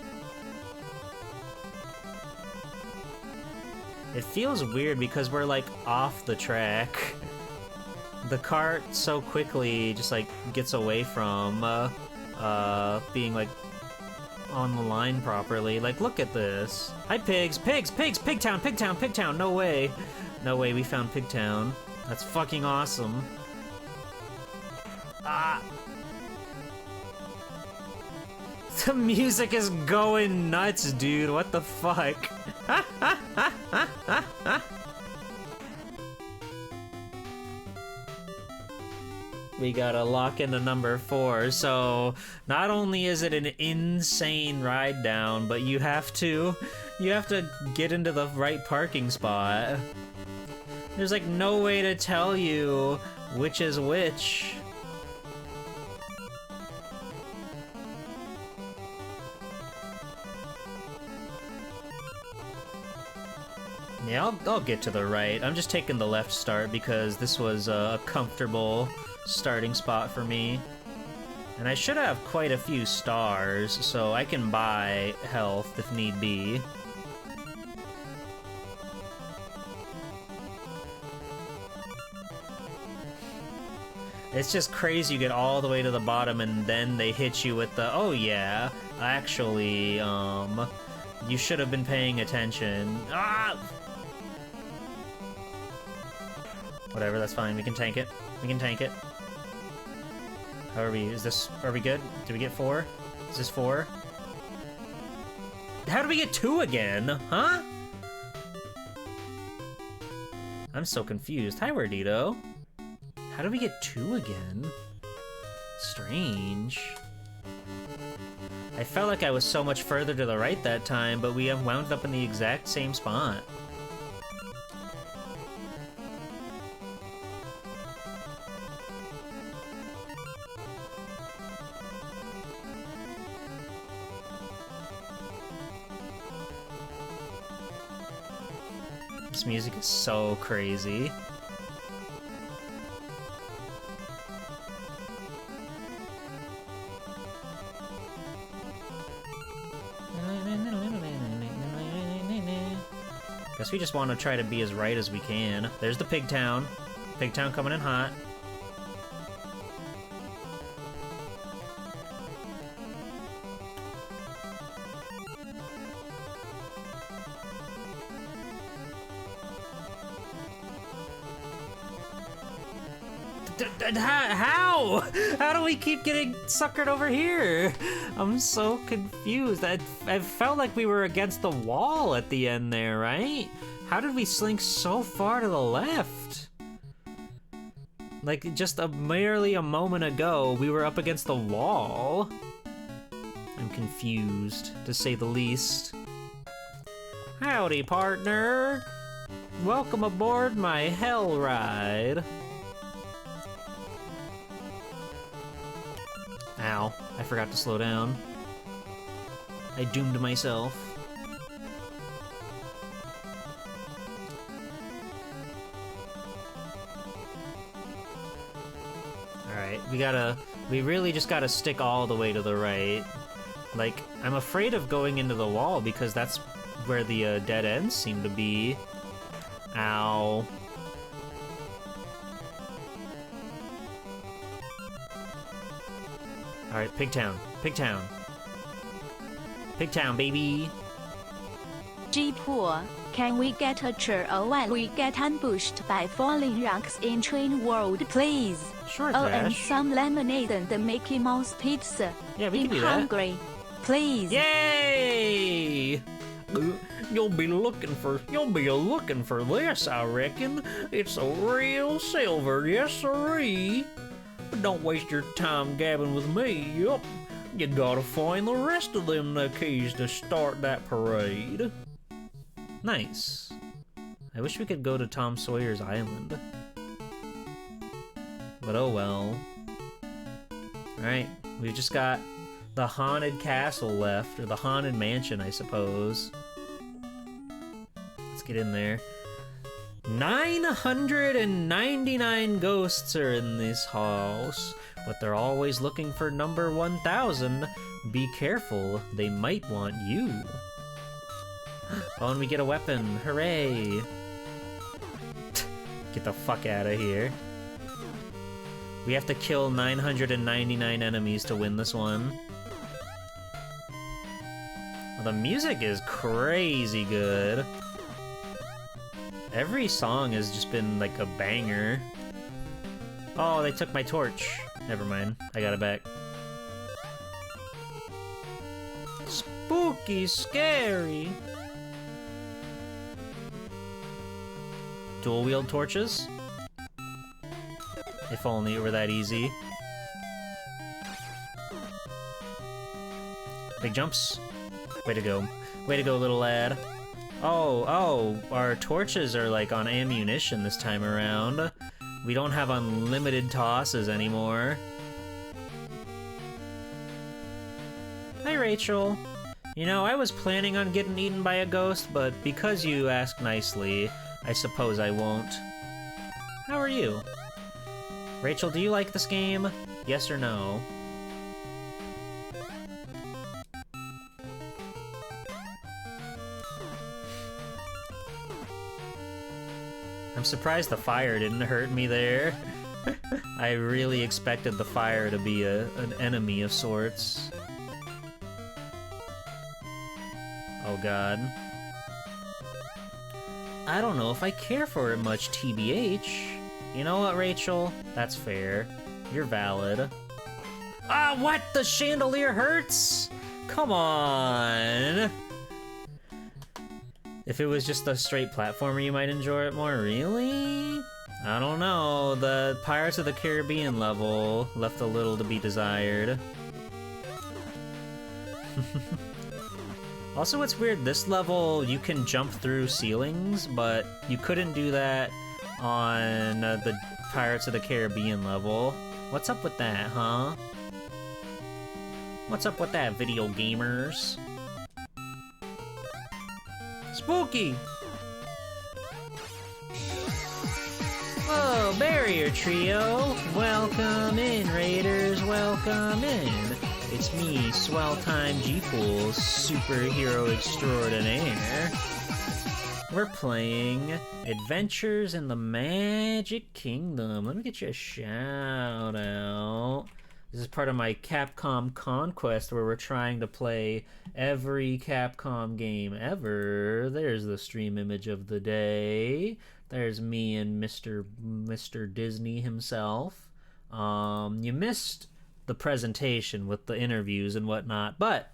It feels weird because we're, like, off the track. The cart so quickly just, like, gets away from, being, like, on the line properly. Like, look at this. Hi, pigs! Pigs! Pigs! Pigtown! Pigtown! Pigtown! No way! No way we found Pigtown. That's fucking awesome. Ah! The music is going nuts, dude. What the fuck? We gotta lock into number 4, so not only is it an insane ride down, but you have to get into the right parking spot. There's like no way to tell you which is which. Yeah, I'll get to the right. I'm just taking the left start because this was a comfortable starting spot for me. And I should have quite a few stars, so I can buy health if need be. It's just crazy you get all the way to the bottom and then they hit you with the, oh yeah, actually, you should have been paying attention. Ah! Whatever, that's fine. We can tank it. We can tank it. How are we? Are we good? Did we get 4? Is this 4? How did we get 2 again? Huh? I'm so confused. Hi, Wordito. How did we get 2 again? Strange. I felt like I was so much further to the right that time, but we have wound up in the exact same spot. This music is so crazy. Guess we just want to try to be as right as we can. There's the Pigtown. Pigtown coming in hot. How? How do we keep getting suckered over here? I'm so confused. I felt like we were against the wall at the end there, right? How did we slink so far to the left? Like, just merely a moment ago, we were up against the wall. I'm confused, to say the least. Howdy, partner. Welcome aboard my hell ride. Ow, I forgot to slow down. I doomed myself. Alright, we really just gotta stick all the way to the right. Like, I'm afraid of going into the wall because that's where the dead ends seem to be. Ow. Alright, Pigtown. Pigtown. Pigtown, baby. G-Poor, can we get a chair while we get ambushed by falling rocks in Train World, please? Sure, Oh, and Thrash. some lemonade and the Mickey Mouse pizza. Yeah, we I'm can do that. hungry. Please. Yay! You'll be looking for this, I reckon. It's a real silver, yes sirree. But don't waste your time gabbing with me, yup. You gotta find the rest of them keys to start that parade. Nice. I wish we could go to Tom Sawyer's Island. But oh well. Alright, we've just got the haunted castle left, or the haunted mansion, I suppose. Let's get in there. 999 ghosts are in this house, but they're always looking for number 1000. Be careful, they might want you. Oh, and we get a weapon. Hooray! Get the fuck out of here. We have to kill 999 enemies to win this one. Well, the music is crazy good. Every song has just been like a banger. Oh, they took my torch. Never mind, I got it back. Spooky, scary. Dual wield torches? If only it were that easy. Big jumps. Way to go. Way to go, little lad. Oh, our torches are like on ammunition this time around. We don't have unlimited tosses anymore. Hi, Rachel. You know, I was planning on getting eaten by a ghost, but because you asked nicely, I suppose I won't. How are you? Rachel, do you like this game? Yes or no? I'm surprised the fire didn't hurt me there. I really expected the fire to be an enemy of sorts. Oh god. I don't know if I care for it much, TBH. You know what, Rachel? That's fair. You're valid. Ah, what? The chandelier hurts? Come on! If it was just a straight platformer, you might enjoy it more. Really? I don't know. The Pirates of the Caribbean level left a little to be desired. Also, it's weird, this level you can jump through ceilings, but you couldn't do that on the Pirates of the Caribbean level. What's up with that, huh? What's up with that, video gamers? Spooky! Whoa, barrier trio! Welcome in, raiders, welcome in! It's me, Swell Time G-Pool, superhero extraordinaire. We're playing Adventures in the Magic Kingdom. Let me get you a shout out. This is part of my Capcom Conquest where we're trying to play every Capcom game ever. There's the stream image of the day. There's me and Mr. Disney himself. You missed the presentation with the interviews and whatnot, but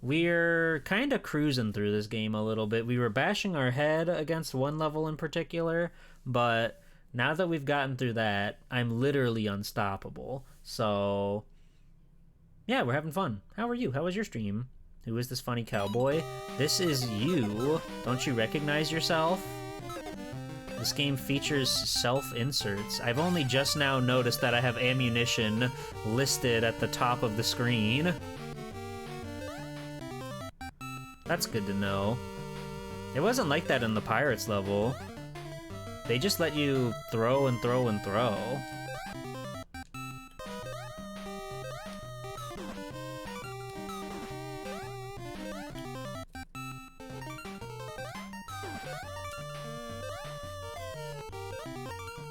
we're kind of cruising through this game a little bit. We were bashing our head against one level in particular, but now that we've gotten through that, I'm literally unstoppable. So, yeah, we're having fun. How are you? How was your stream? Who is this funny cowboy? This is you. Don't you recognize yourself? This game features self-inserts. I've only just now noticed that I have ammunition listed at the top of the screen. That's good to know. It wasn't like that in the Pirates level. They just let you throw and throw and throw.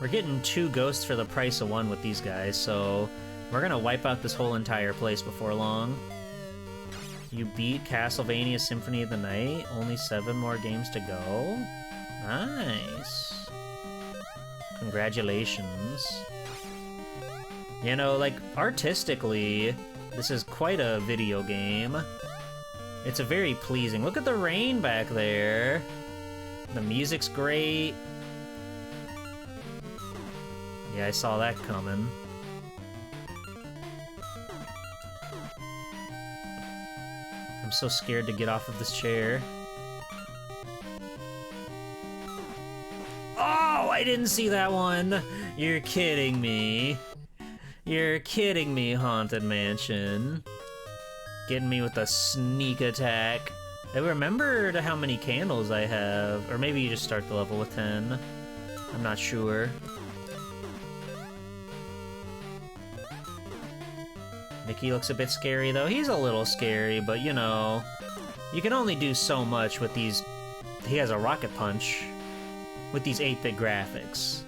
We're getting 2 ghosts for the price of 1 with these guys, so we're gonna wipe out this whole entire place before long. You beat Castlevania Symphony of the Night? Only 7 more games to go? Nice. Congratulations. You know, like, artistically, this is quite a video game. It's a very pleasing. Look at the rain back there. The music's great. Yeah, I saw that coming. I'm so scared to get off of this chair. Oh, I didn't see that one! You're kidding me. You're kidding me, Haunted Mansion. Getting me with a sneak attack. I remembered how many candles I have. Or maybe you just start the level with 10. I'm not sure. Mickey looks a bit scary, though. He's a little scary, but you know, you can only do so much with these. He has a rocket punch with these 8-bit graphics.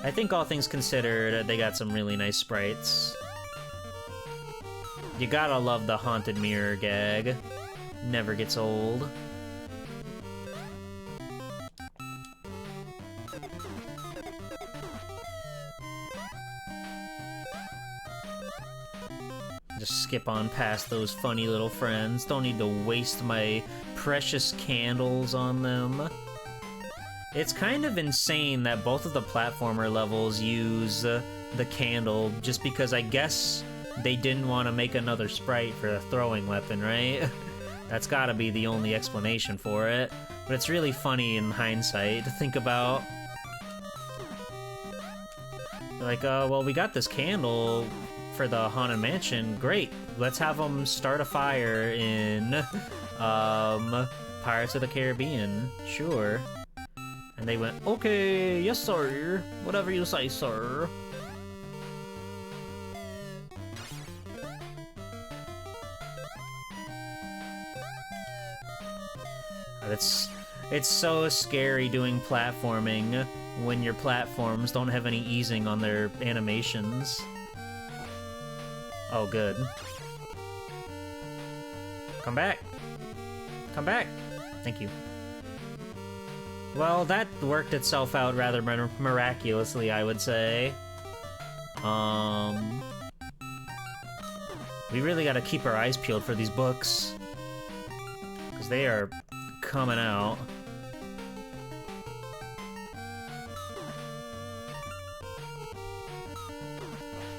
I think all things considered, they got some really nice sprites. You gotta love the haunted mirror gag. Never gets old. Just skip on past those funny little friends. Don't need to waste my precious candles on them. It's kind of insane that both of the platformer levels use the candle just because I guess they didn't want to make another sprite for a throwing weapon, right? That's gotta be the only explanation for it. But it's really funny in hindsight to think about. Like, well, we got this candle for the Haunted Mansion. Great, let's have them start a fire in Pirates of the Caribbean. Sure. And they went, okay, yes sir, whatever you say, sir. It's so scary doing platforming when your platforms don't have any easing on their animations. Oh, good. Come back. Come back. Thank you. Well, that worked itself out rather miraculously, I would say. We really gotta keep our eyes peeled for these books. Because they are coming out.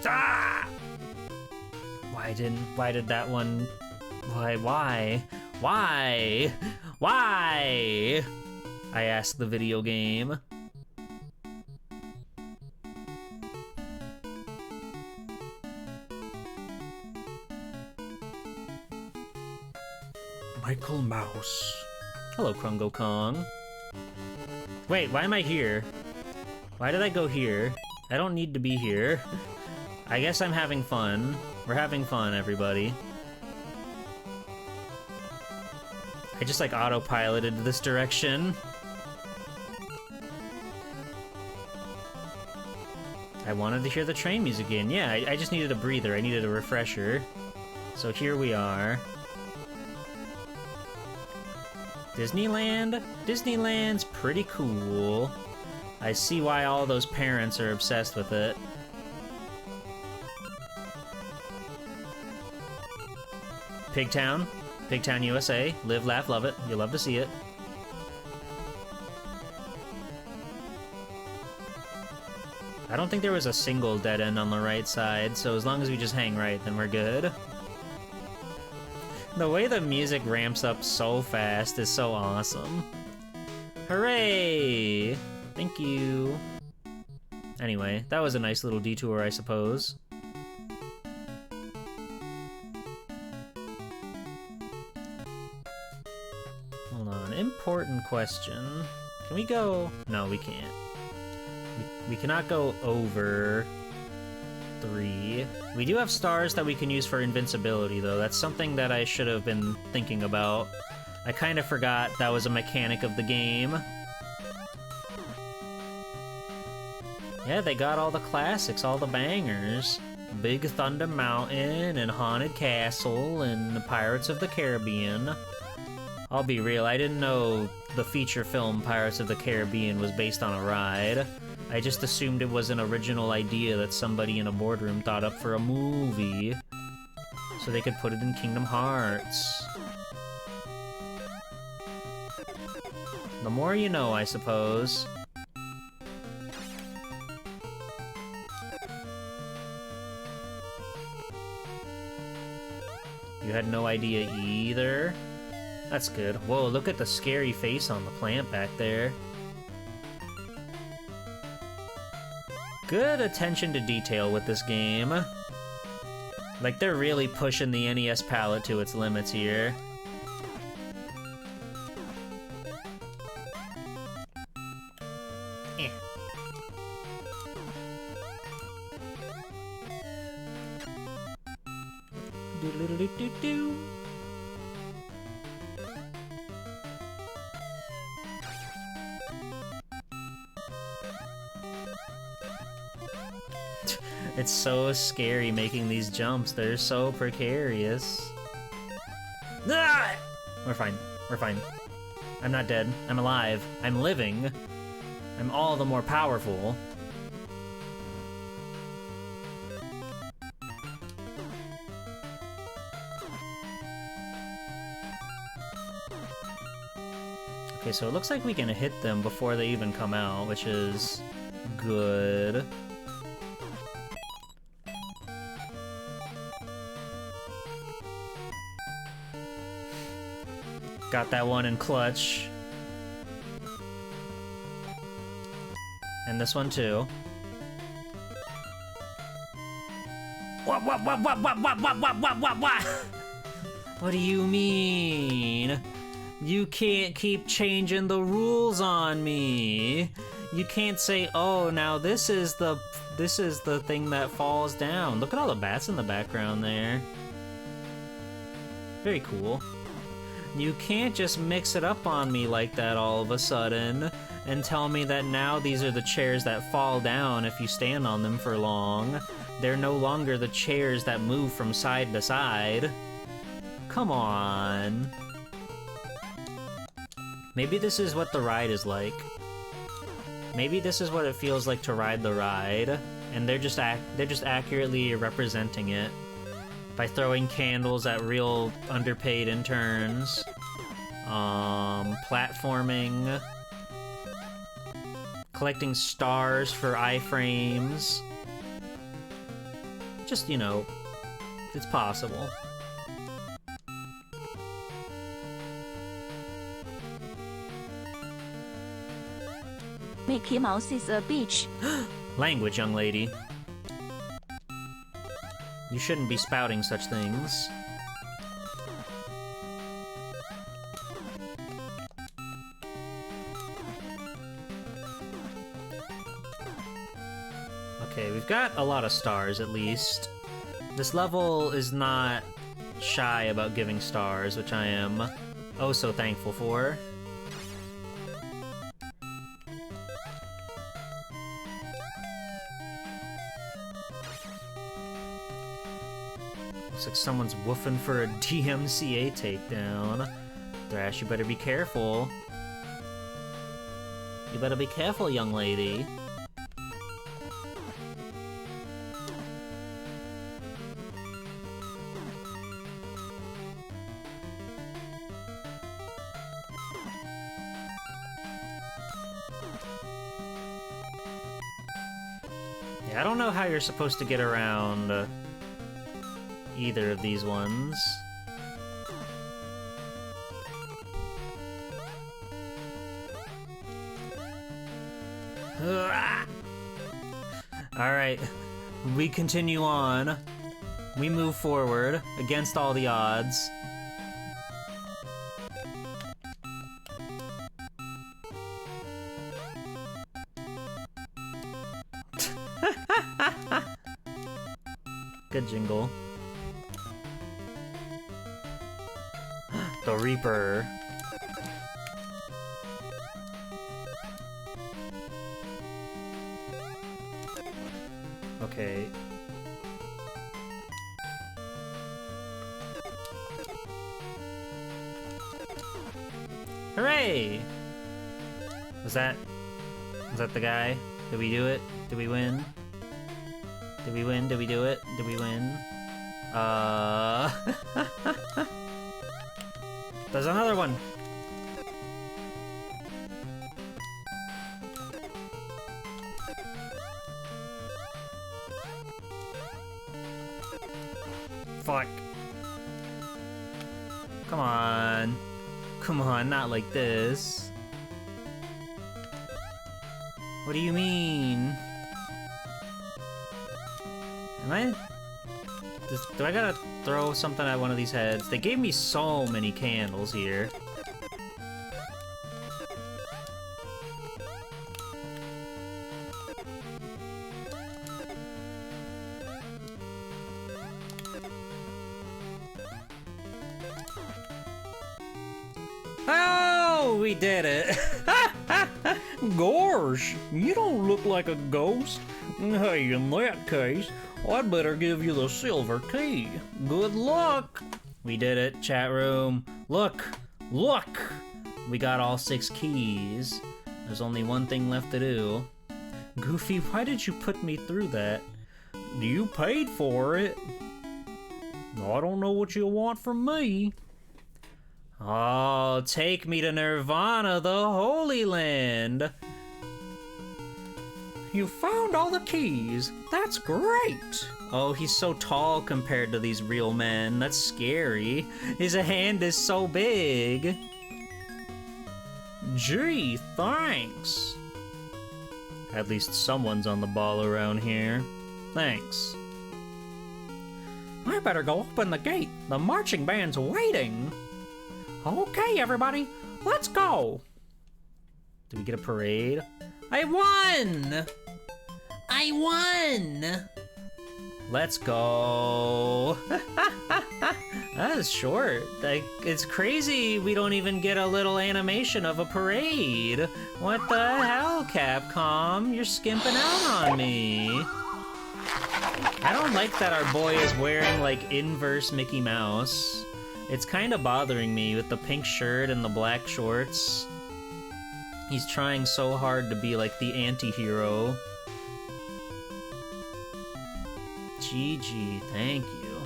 Ah! Why did that one... Why? I asked the video game. Michael Mouse. Hello, Krungo Kong. Wait, why am I here? Why did I go here? I don't need to be here. I guess I'm having fun. We're having fun, everybody. I just, like, autopiloted this direction. I wanted to hear the train music again. Yeah, I just needed a breather. I needed a refresher. So here we are. Disneyland? Disneyland's pretty cool. I see why all those parents are obsessed with it. Pigtown? Pigtown, USA. Live, laugh, love it. You'll love to see it. I don't think there was a single dead end on the right side, so as long as we just hang right, then we're good. The way the music ramps up so fast is so awesome. Hooray! Thank you. Anyway, that was a nice little detour, I suppose. Hold on, important question. Can we go? No, we can't. We cannot go over 3. We do have stars that we can use for invincibility, though. That's something that I should have been thinking about. I kind of forgot that was a mechanic of the game. Yeah, they got all the classics, all the bangers. Big Thunder Mountain and Haunted Castle and Pirates of the Caribbean. I'll be real, I didn't know the feature film Pirates of the Caribbean was based on a ride. I just assumed it was an original idea that somebody in a boardroom thought up for a movie, so they could put it in Kingdom Hearts. The more you know, I suppose. You had no idea either? That's good. Whoa, look at the scary face on the plant back there. Good attention to detail with this game. Like, they're really pushing the NES palette to its limits here. Do-do-do-do-do-do-do-do. It's so scary making these jumps. They're so precarious. Ah! We're fine. We're fine. I'm not dead. I'm alive. I'm living. I'm all the more powerful. Okay, so it looks like we can hit them before they even come out, which is good. Got that one in clutch. And this one too. What? What do you mean? You can't keep changing the rules on me. You can't say, oh, now this is the thing that falls down. Look at all the bats in the background there. Very cool. You can't just mix it up on me like that all of a sudden and tell me that now these are the chairs that fall down if you stand on them for long. They're no longer the chairs that move from side to side. Come on. Maybe this is what the ride is like. Maybe this is what it feels like to ride the ride, and they're just accurately representing it by throwing candles at real underpaid interns, platforming, collecting stars for iframes. Just, you know, it's possible. Mickey Mouse is a bitch. Language, young lady. You shouldn't be spouting such things. Okay, we've got a lot of stars at least. This level is not shy about giving stars, which I am oh so thankful for. Looks like someone's woofing for a DMCA takedown. Thrash, you better be careful. You better be careful, young lady. Yeah, I don't know how you're supposed to get around either of these ones. Alright, we continue on. We move forward against all the odds. Good jingle. The Reaper. Okay. Hooray! Was that the guy? Did we do it? Did we win? Did we win? Did we do it? Did we win? There's another one! Fuck. Come on. Come on, not like this. What do you mean? Do I gotta throw something at one of these heads? They gave me so many candles here. we did it. Gosh, you don't look like a ghost. Hey, in that case, I'd better give you the silver key. Good luck. We did it, chat room. Look, look. We got all 6 keys. There's only one thing left to do. Goofy, why did you put me through that? You paid for it. I don't know what you want from me. Oh, take me to Nirvana, the Holy Land. You found all the keys. That's great. Oh, he's so tall compared to these real men. That's scary. His hand is so big. Gee, thanks. At least someone's on the ball around here. Thanks. I better go open the gate. The marching band's waiting. Okay, everybody, let's go. Did we get a parade? I won! I won! Let's go. That is short. Like, it's crazy we don't even get a little animation of a parade. What the hell, Capcom? You're skimping out on me. I don't like that our boy is wearing, like, inverse Mickey Mouse. It's kind of bothering me with the pink shirt and the black shorts. He's trying so hard to be, like, the anti-hero. GG, thank you.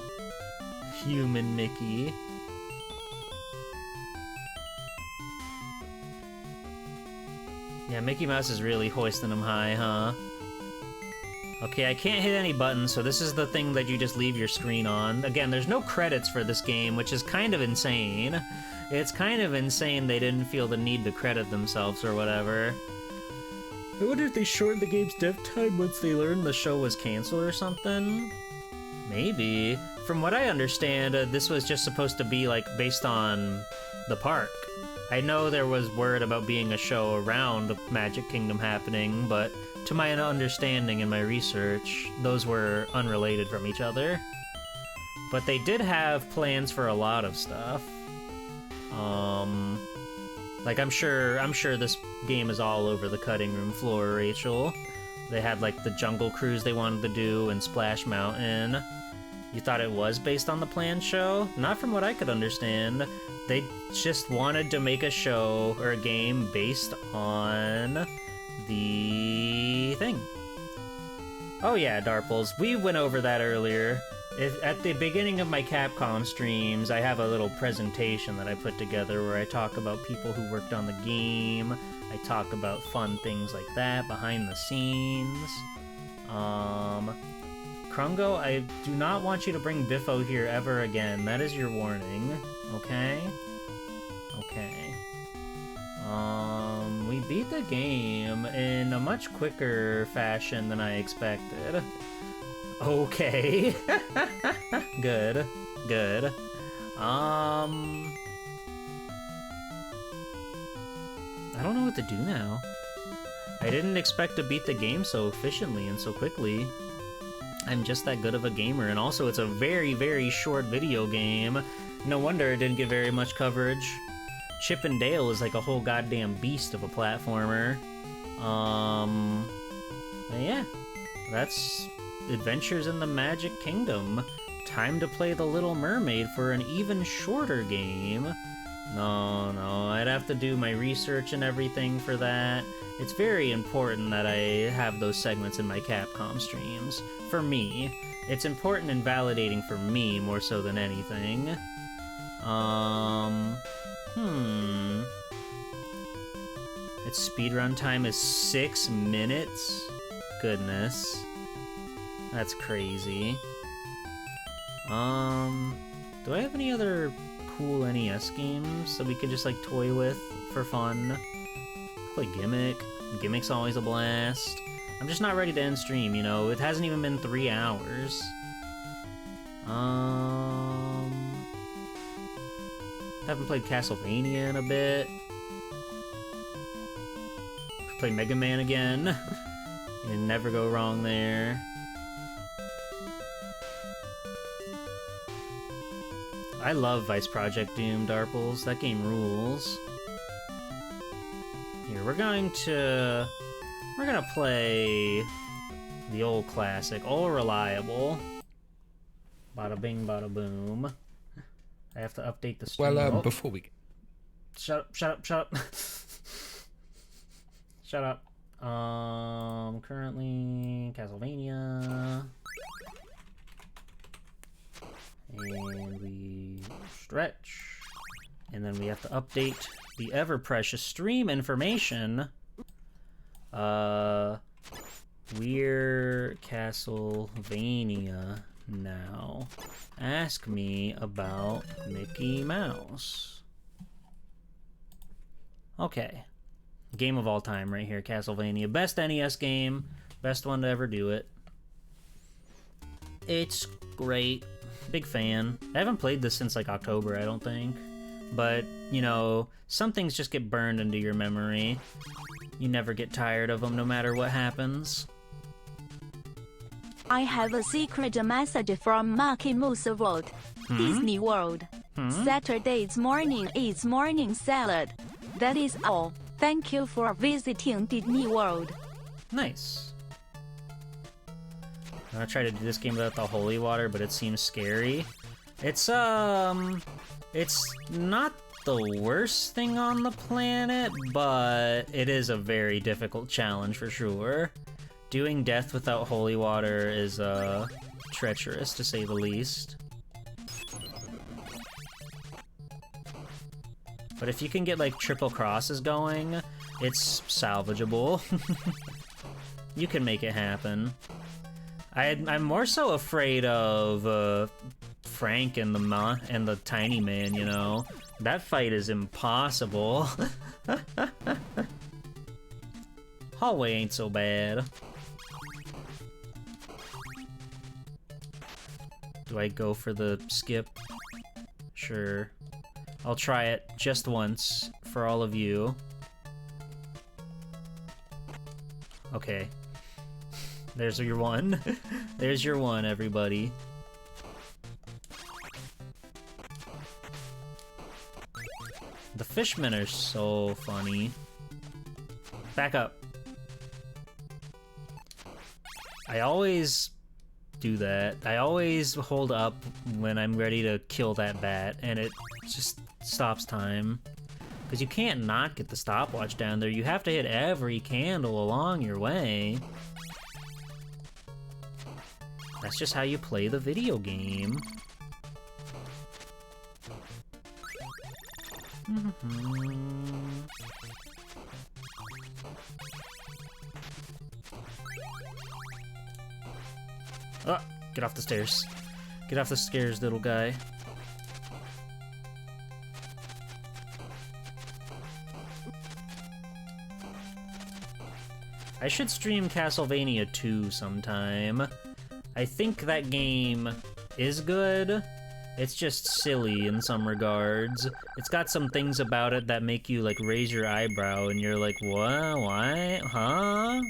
Human Mickey. Yeah, Mickey Mouse is really hoisting him high, huh? Okay, I can't hit any buttons, so this is the thing that you just leave your screen on. Again, there's no credits for this game, which is kind of insane. It's kind of insane they didn't feel the need to credit themselves or whatever. I wonder if they shortened the game's dev time once they learned the show was canceled or something? Maybe. From what I understand, this was just supposed to be, like, based on the park. I know there was word about being a show around the Magic Kingdom happening, but to my understanding and my research, those were unrelated from each other. But they did have plans for a lot of stuff. Like, I'm sure this game is all over the cutting room floor, Rachel. They had, like, the Jungle Cruise they wanted to do and Splash Mountain. You thought it was based on the planned show? Not from what I could understand. They just wanted to make a show or a game based on the thing. Oh yeah, Darples, we went over that earlier. At the beginning of my Capcom streams, I have a little presentation that I put together where I talk about people who worked on the game. I talk about fun things like that behind the scenes. Krungo, I do not want you to bring Biffo here ever again. That is your warning. Okay? Okay. We beat the game in a much quicker fashion than I expected. Okay. Good. Good. I don't know what to do now. I didn't expect to beat the game so efficiently and so quickly. I'm just that good of a gamer, and also it's a very, very short video game. No wonder it didn't get very much coverage. Chip and Dale is like a whole goddamn beast of a platformer. Yeah, that's Adventures in the Magic Kingdom. Time to play The Little Mermaid for an even shorter game. No, I'd have to do my research and everything for that. It's very important that I have those segments in my Capcom streams. For me. It's important and validating for me more so than anything. Its speedrun time is 6 minutes? Goodness. That's crazy. Do I have any other cool NES games that we could just, like, toy with for fun? Play Gimmick. Gimmick's always a blast. I'm just not ready to end stream, you know? It hasn't even been 3 hours. Haven't played Castlevania in a bit. Play Mega Man again. You never go wrong there. I love Vice Project Doom, Darples. That game rules. we're gonna play the old classic, old reliable. Bada bing, bada boom. I have to update the stream. Well, before we... Shut up. Shut up. Currently Castlevania. And we stretch. And then we have to update the ever-precious stream information. We're Castlevania now. Ask me about Mickey Mouse. Okay. Game of all time right here, Castlevania. Best NES game. Best one to ever do it. It's great. Big fan. I haven't played this since like October, I don't think. But, you know, some things just get burned into your memory. You never get tired of them no matter what happens. I have a secret message from Marky Moose World. Disney World. Saturday's morning is morning salad. That is all. Thank you for visiting Disney World. Nice. I'm gonna try to do this game without the holy water, but it seems scary. It's not the worst thing on the planet, but it is a very difficult challenge for sure. Doing death without holy water is treacherous, to say the least. But if you can get like triple crosses going, it's salvageable. You can make it happen. I'm more so afraid of Frank and the tiny man, you know. That fight is impossible. Hallway ain't so bad. Do I go for the skip? Sure. I'll try it just once for all of you. Okay. There's your one. There's your one, everybody. The fishmen are so funny. Back up. I always do that. I always hold up when I'm ready to kill that bat, and it just stops time. Because you can't not get the stopwatch down there. You have to hit every candle along your way. That's just how you play the video game. Oh, get off the stairs. Get off the stairs, little guy. I should stream Castlevania 2 sometime. I think that game is good. It's just silly in some regards. It's got some things about it that make you, like, raise your eyebrow and you're like, what? Why? Huh?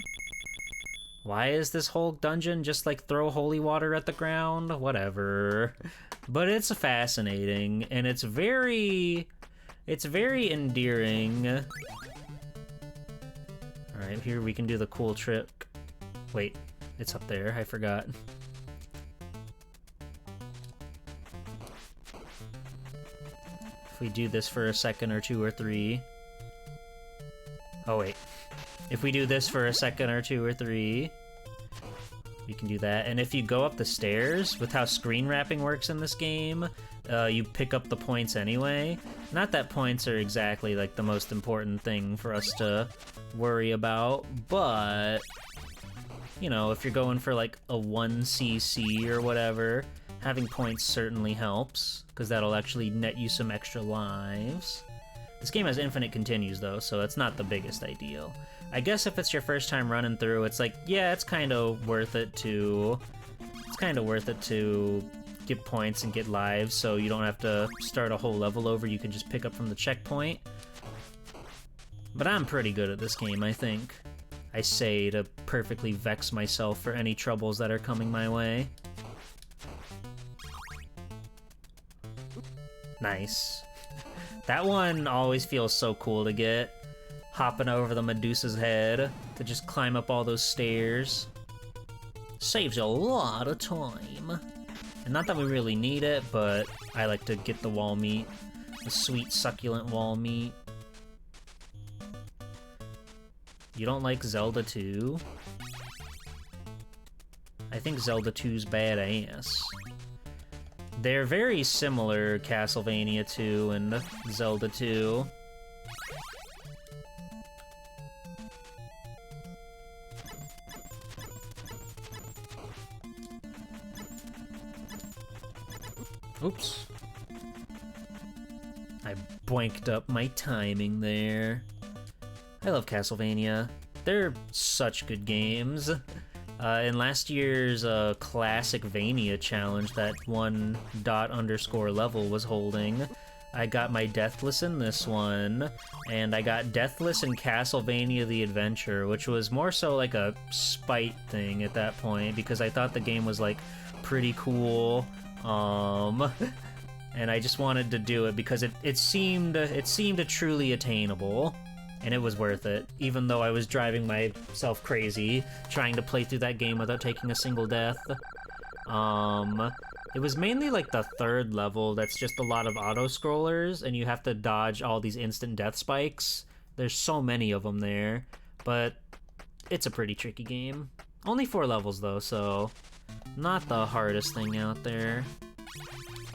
Why is this whole dungeon just, like, throw holy water at the ground? Whatever. But it's fascinating, and it's very endearing. Alright, here we can do the cool trick. Wait, it's up there, I forgot. If we do this for a second or two or three... Oh wait. If we do this for a second or two or three... You can do that, and if you go up the stairs, with how screen wrapping works in this game, you pick up the points anyway. Not that points are exactly, like, the most important thing for us to worry about, but, you know, if you're going for, like, a 1cc or whatever, having points certainly helps, because that'll actually net you some extra lives. This game has infinite continues, though, so that's not the biggest ideal. I guess if it's your first time running through, it's like, yeah, it's kind of worth it to... It's kind of worth it to get points and get lives, so you don't have to start a whole level over, you can just pick up from the checkpoint. But I'm pretty good at this game, I think. I say to perfectly vex myself for any troubles that are coming my way. Nice. That one always feels so cool to get. hopping over the Medusa's head to just climb up all those stairs. Saves a lot of time. And not that we really need it, but I like to get the wall meat. The sweet, succulent wall meat. You don't like Zelda 2? I think Zelda 2's badass. They're very similar, Castlevania 2 and Zelda 2. Oops. I boinked up my timing there. I love Castlevania. They're such good games. In last year's Classic Vania challenge that 1._level was holding, I got my Deathless in this one, and I got Deathless in Castlevania The Adventure, which was more so like a spite thing at that point, because I thought the game was like pretty cool, and I just wanted to do it because it seemed truly attainable. And it was worth it, even though I was driving myself crazy trying to play through that game without taking a single death. It was mainly like the third level that's just a lot of auto-scrollers, and you have to dodge all these instant death spikes. There's so many of them there, but it's a pretty tricky game. Only 4 levels though, so not the hardest thing out there.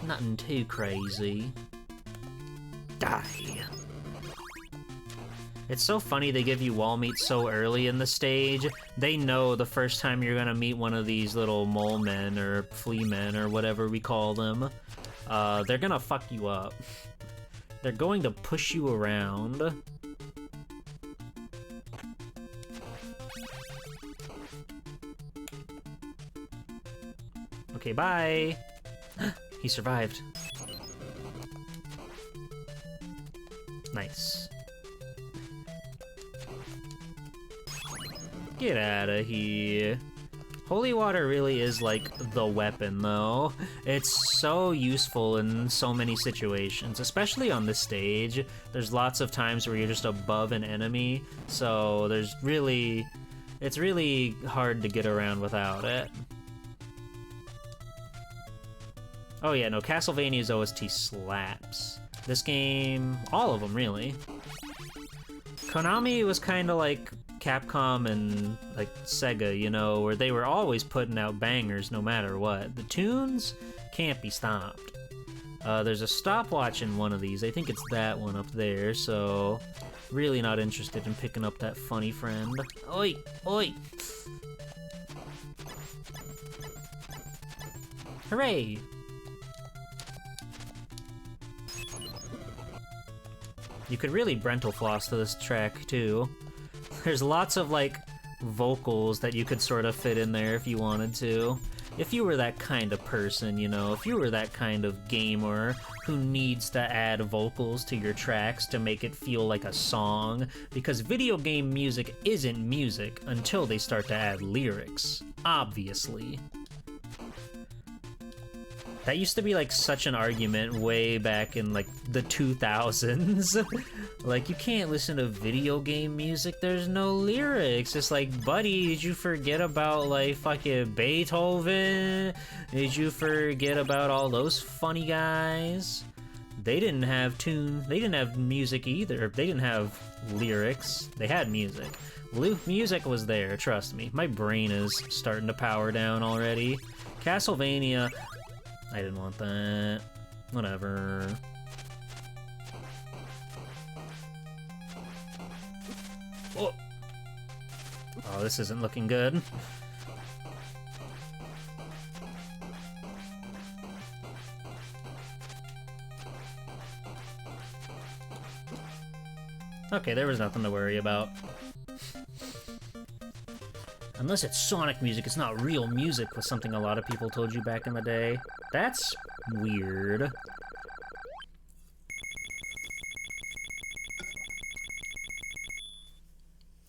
Nothing too crazy. Die. It's so funny they give you wall meat so early in the stage. They know the first time you're gonna meet one of these little mole men or flea men or whatever we call them, they're gonna fuck you up. They're going to push you around. Okay, bye! He survived. Nice. Get out of here. Holy water really is like the weapon, though. It's so useful in so many situations, especially on this stage. There's lots of times where you're just above an enemy, so it's really hard to get around without it. Oh yeah, no, Castlevania's OST slaps. This game, all of them really. Konami was kind of like Capcom and like Sega, you know, where they were always putting out bangers no matter what. The tunes can't be stopped. There's a stopwatch in one of these. I think it's that one up there, so really not interested in picking up that funny friend. Oi! Oi! Hooray! You could really Brental floss to this track, too. There's lots of, like, vocals that you could sort of fit in there if you wanted to. If you were that kind of person, you know, if you were that kind of gamer who needs to add vocals to your tracks to make it feel like a song, because video game music isn't music until they start to add lyrics, obviously. That used to be like such an argument way back in like the 2000s. Like, you can't listen to video game music, there's no lyrics. It's like, buddy, did you forget about like fucking Beethoven? Did you forget about all those funny guys? They didn't have they didn't have music either. They didn't have lyrics, they had music. Music was there, trust me. My brain is starting to power down already. Castlevania, I didn't want that. Whatever. Oh, this isn't looking good. Okay, there was nothing to worry about. Unless it's Sonic music, it's not real music, was something a lot of people told you back in the day. That's weird.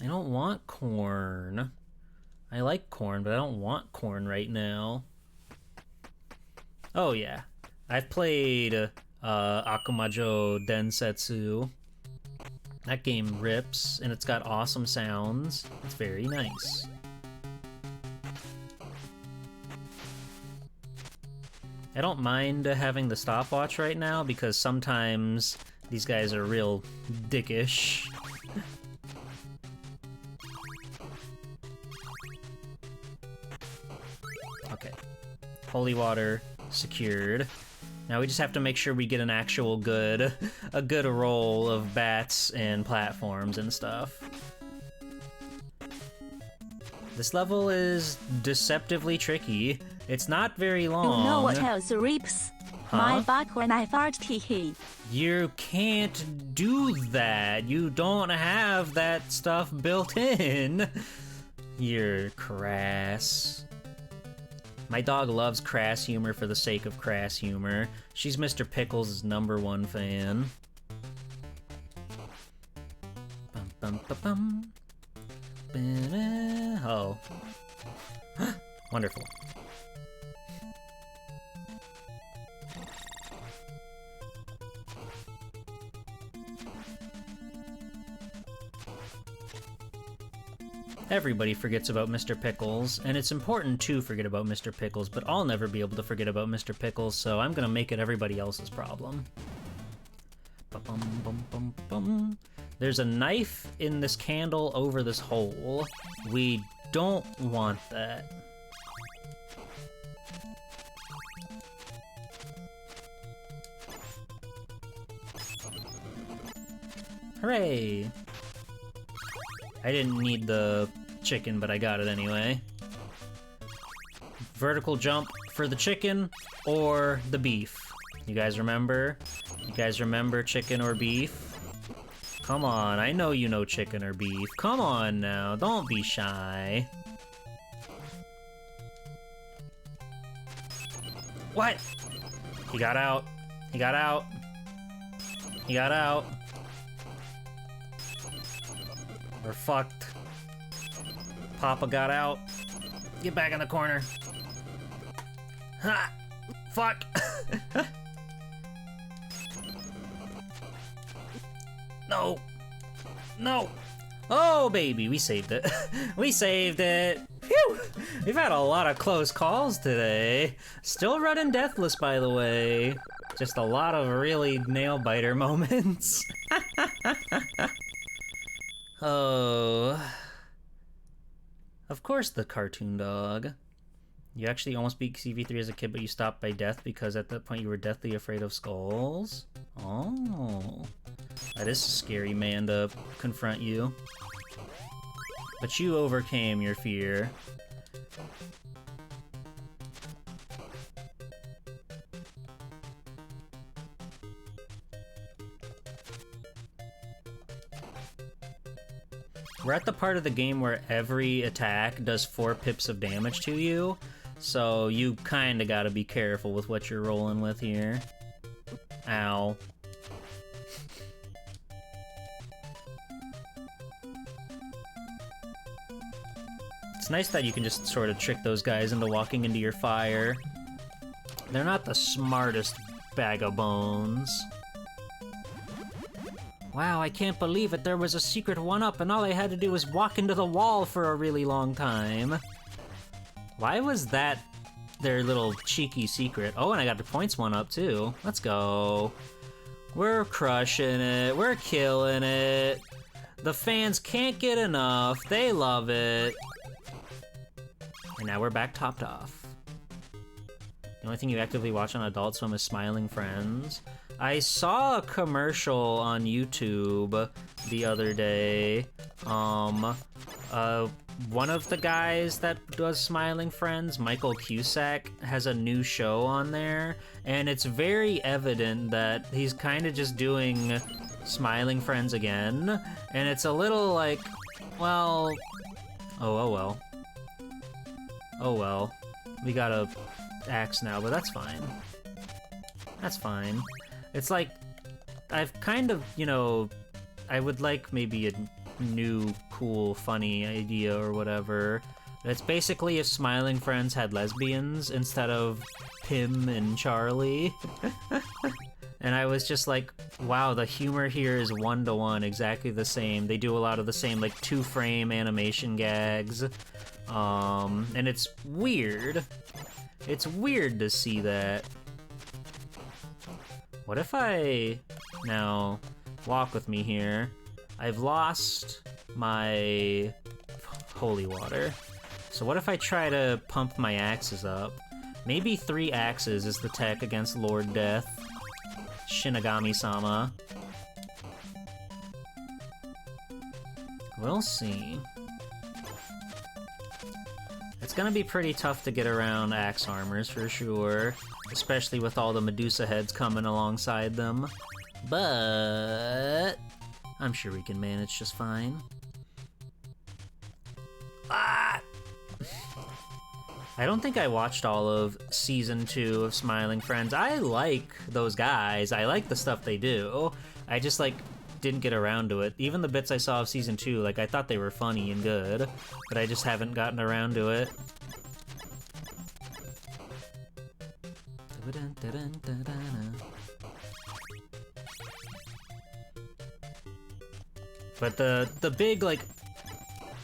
I don't want corn. I like corn, but I don't want corn right now. Oh yeah, I've played Akumajo Densetsu. That game rips, and it's got awesome sounds. It's very nice. I don't mind having the stopwatch right now because sometimes these guys are real dickish. Okay. Holy water secured. Now we just have to make sure we get an actual good roll of bats and platforms and stuff. This level is deceptively tricky. It's not very long. You know what else rips? Huh? My butt when I fart, hee. You can't do that. You don't have that stuff built in. You're crass. My dog loves crass humor for the sake of crass humor. She's Mr. Pickles' #1 fan. Bum, bum, ba, bum. Ba-da. Oh. Wonderful. Everybody forgets about Mr. Pickles, and it's important to forget about Mr. Pickles, but I'll never be able to forget about Mr. Pickles, so I'm gonna make it everybody else's problem. Ba-bum-bum-bum-bum. There's a knife in this candle over this hole. We don't want that. Hooray! I didn't need the chicken, but I got it anyway. Vertical jump for the chicken or the beef. You guys remember? You guys remember chicken or beef? Come on, I know you know chicken or beef. Come on now, don't be shy. What? He got out. He got out. He got out. We're fucked. Papa got out. Get back in the corner. Ha! Fuck! No! No! Oh, baby, we saved it. We saved it! Phew! We've had a lot of close calls today. Still running deathless, by the way. Just a lot of really nail-biter moments. Oh. Of course the cartoon dog. You actually almost beat CV3 as a kid, but you stopped by death because at that point you were deathly afraid of skulls? Oh. That is a scary man to confront you. But you overcame your fear. We're at the part of the game where every attack does 4 pips of damage to you, so you kinda gotta be careful with what you're rolling with here. Ow. It's nice that you can just sort of trick those guys into walking into your fire. They're not the smartest bag of bones. Wow, I can't believe it. There was a secret 1-up and all I had to do was walk into the wall for a really long time. Why was that their little cheeky secret? Oh, and I got the points 1-up too. Let's go. We're crushing it. We're killing it. The fans can't get enough. They love it. And now we're back topped off. The only thing you actively watch on Adult Swim is Smiling Friends. I saw a commercial on YouTube the other day. One of the guys that does Smiling Friends, Michael Cusack, has a new show on there, and it's very evident that he's kind of just doing Smiling Friends again, and it's a little like, well, oh well. Oh well. We got a axe now, but that's fine. That's fine. It's like, I've kind of, you know, I would like maybe a new, cool, funny idea or whatever. It's basically if Smiling Friends had lesbians instead of Pim and Charlie. and I was just like, wow, the humor here is 1-to-1, exactly the same. They do a lot of the same, like, 2-frame animation gags, and it's weird. It's weird to see that. What if I... Now, walk with me here. I've lost my holy water. So what if I try to pump my axes up? Maybe 3 axes is the tech against Lord Death. Shinigami-sama. We'll see. It's gonna be pretty tough to get around axe armors for sure, especially with all the Medusa heads coming alongside them. But I'm sure we can manage just fine. Ah! I don't think I watched all of Season 2 of Smiling Friends. I like those guys. I like the stuff they do. I just, like, didn't get around to it. Even the bits I saw of Season 2, like, I thought they were funny and good, but I just haven't gotten around to it. But the big, like,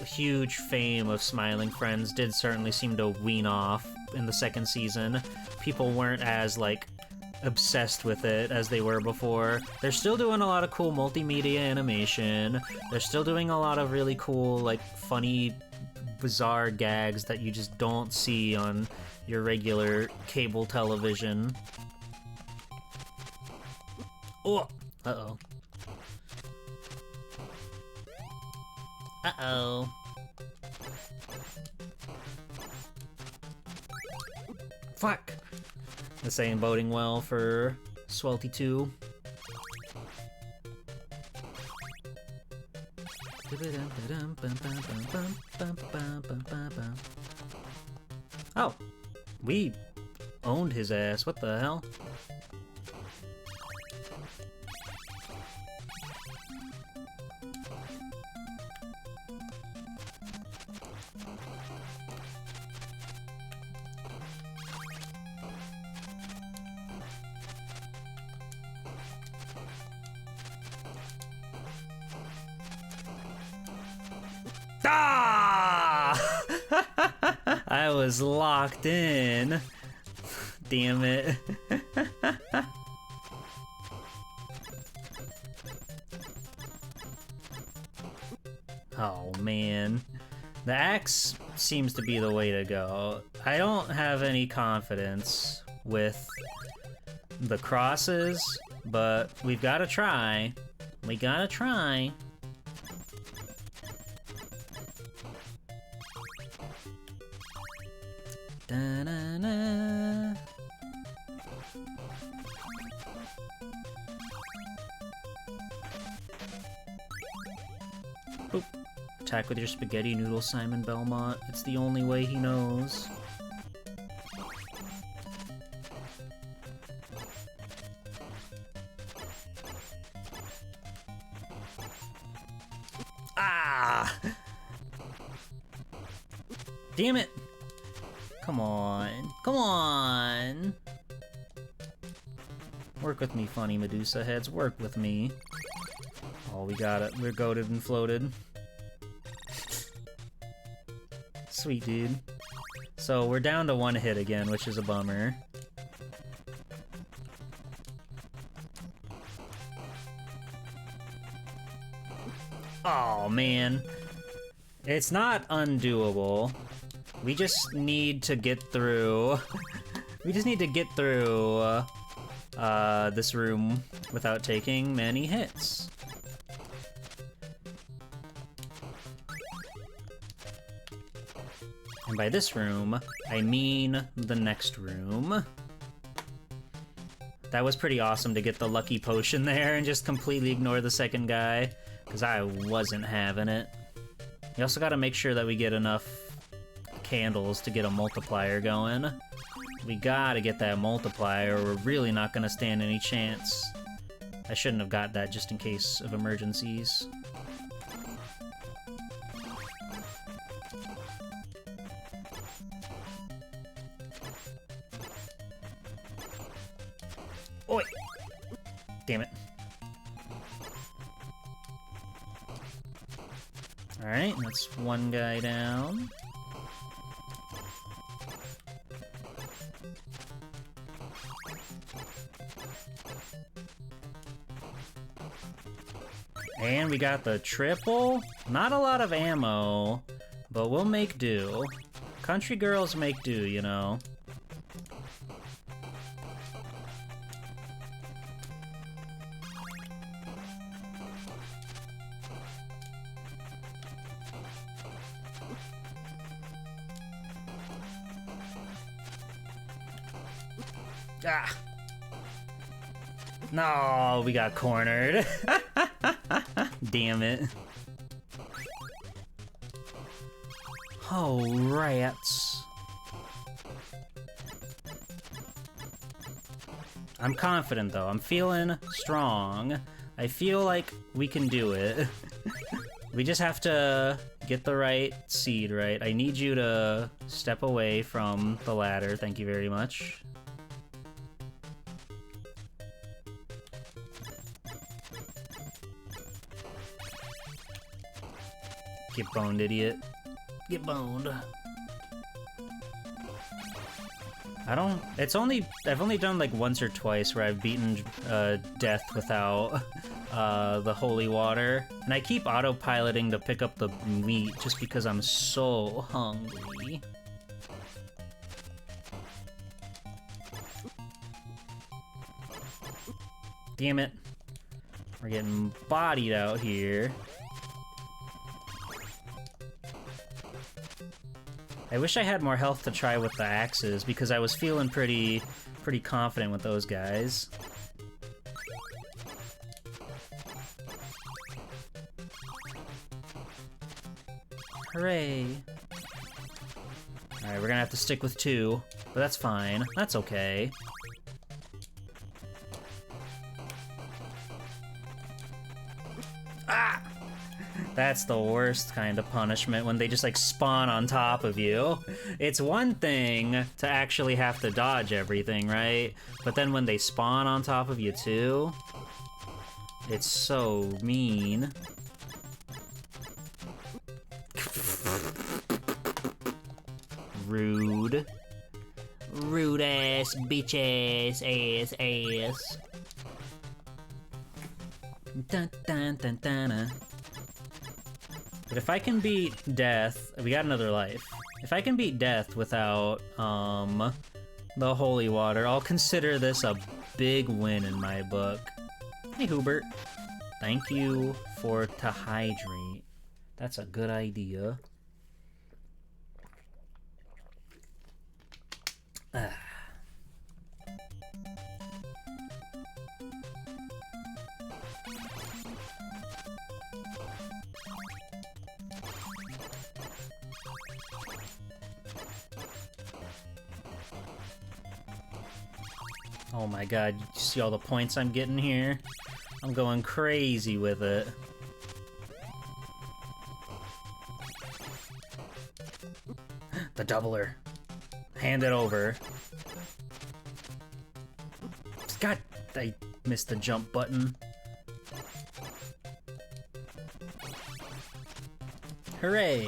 huge fame of Smiling Friends did certainly seem to wean off in the second season. People weren't as, like, obsessed with it as they were before. They're still doing a lot of cool multimedia animation. They're still doing a lot of really cool, like, funny, bizarre gags that you just don't see on your regular cable television. Oh! Uh-oh. Uh-oh. Fuck! This ain't boding well for Swelty 2. Oh! We owned his ass, what the hell? Ah! I was locked in. Damn it. Oh man. The axe seems to be the way to go. I don't have any confidence with the crosses, but we've got to try. We gotta try. Da-na-na. Boop. Attack with your spaghetti noodle, Simon Belmont. It's the only way he knows. Ah! Damn it! Come on. Come on! Work with me, funny Medusa heads. Work with me. Oh, we got it. We're goated and floated. Sweet, dude. So, we're down to 1 hit again, which is a bummer. Oh, man. It's not undoable. We just need to get through... we just need to get through this room without taking many hits. And by this room, I mean the next room. That was pretty awesome to get the lucky potion there and just completely ignore the second guy, because I wasn't having it. You also gotta make sure that we get enough candles to get a multiplier going. We gotta get that multiplier or we're really not gonna stand any chance. I shouldn't have got that just in case of emergencies. Oi! Alright, that's one guy down. And we got the triple. Not a lot of ammo, but we'll make do. Country girls make do, you know. Ah! No, we got cornered. Damn it. Oh, rats. I'm confident, though. I'm feeling strong. I feel like we can do it. We just have to get the right seed right. I need you to step away from the ladder. Thank you very much. Get boned, idiot. Get boned. I've only done like once or twice where I've beaten death without the holy water. And I keep autopiloting to pick up the meat just because I'm so hungry. Damn it. We're getting bodied out here. I wish I had more health to try with the axes, because I was feeling pretty confident with those guys. Hooray! Alright, we're gonna have to stick with 2, but that's fine. That's okay. Ah! That's the worst kind of punishment, when they just like spawn on top of you. It's one thing to actually have to dodge everything, right? But then when they spawn on top of you too, it's so mean. Rude. Rude ass, bitch ass, ass. Dun dun dun dun dun. But if I can beat death, we got another life. If I can beat death without, the holy water, I'll consider this a big win in my book. Hey, Hubert. Thank you for to hydrate. That's a good idea. Oh my god, you see all the points I'm getting here? I'm going crazy with it. The doubler. Hand it over. God, I missed the jump button. Hooray!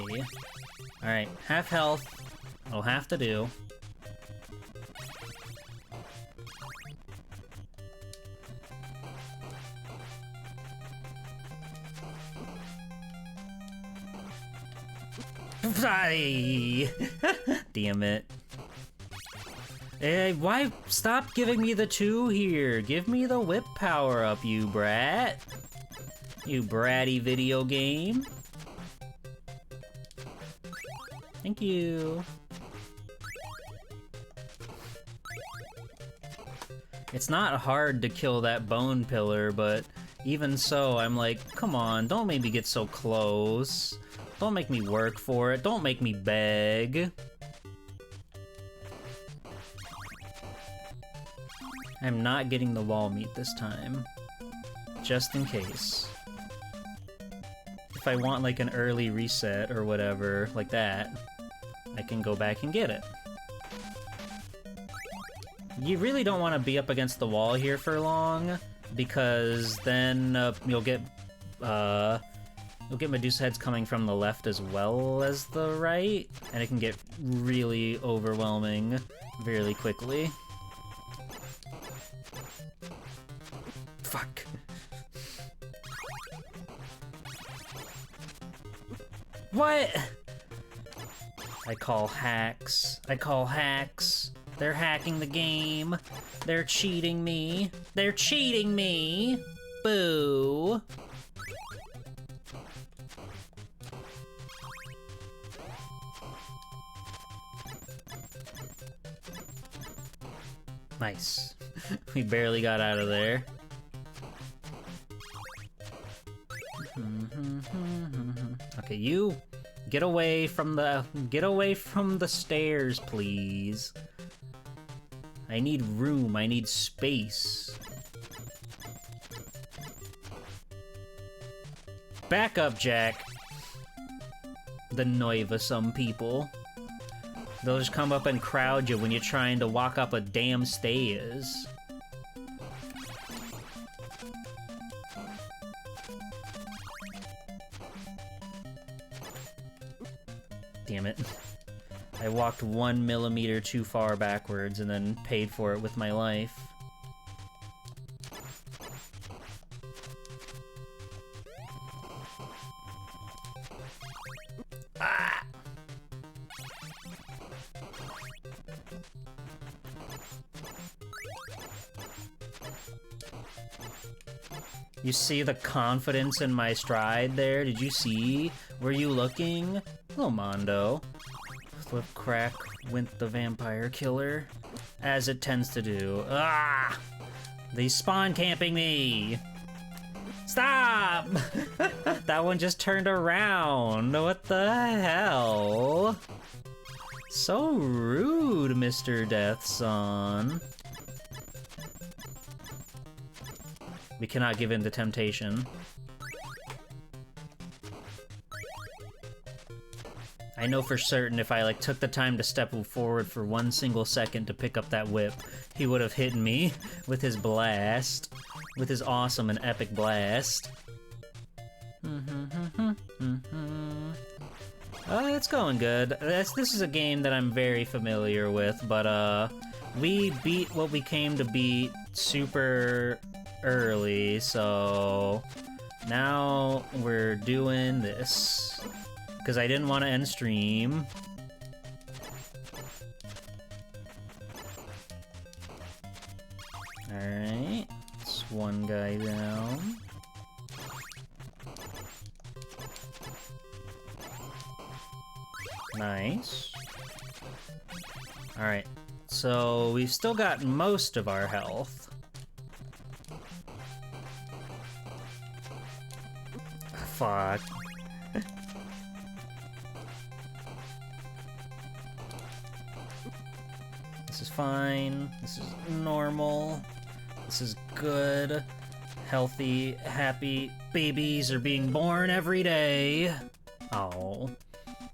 Alright, half health. I'll have to do. Damn it. Hey, why stop giving me the 2 here? Give me the whip power up, you brat. You bratty video game. Thank you. It's not hard to kill that bone pillar, but even so, I'm like, come on, don't make me get so close. Don't make me work for it. Don't make me beg. I'm not getting the wall meat this time. Just in case. If I want like an early reset or whatever, like that, I can go back and get it. You really don't want to be up against the wall here for long, because then you'll get You'll get Medusa heads coming from the left as well as the right, and it can get really overwhelming very quickly. Fuck. What? I call hacks. I call hacks. They're hacking the game. They're cheating me. They're cheating me. Boo. Nice. We barely got out of there. Okay, you get away from the stairs, please. I need room, I need space. Back up, Jack. The Noiva-some people. They'll just come up and crowd you when you're trying to walk up a damn stairs. Damn it. I walked 1 millimeter too far backwards and then paid for it with my life. Ah! You see the confidence in my stride there? Did you see? Were you looking? Hello, Mondo. Flip crack went the vampire killer, as it tends to do. Ah! They spawn camping me! Stop! That one just turned around. What the hell? So rude, Mr. Deathson. We cannot give in to temptation. I know for certain if I took the time to step forward for 1 single second to pick up that whip, he would have hit me with his blast. With his awesome and epic blast. It's going good. This is a game that I'm very familiar with, but we beat what we came to beat super early, so now we're doing this. Because I didn't want to end stream. Alright, it's one guy down. Nice. Alright, so we've still got most of our health. Fuck. This is fine. This is normal. This is good. Healthy, happy babies are being born every day. Oh,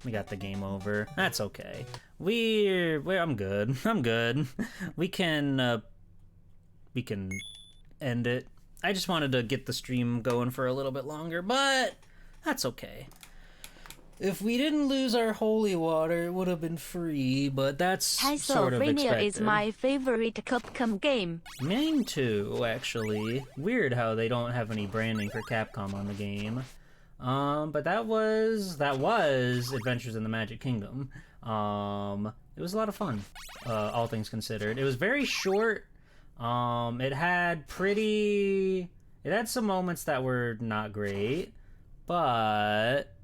we got the game over. That's okay. I'm good. I'm good. We can end it. I just wanted to get the stream going for a little bit longer, but that's okay. If we didn't lose our holy water, it would have been free, but that's sort of expected. Is my favorite Capcom game. Mine too, actually. Weird how they don't have any branding for Capcom on the game. But that was Adventures in the Magic Kingdom. It was a lot of fun, all things considered. It was very short. It had some moments that were not great, but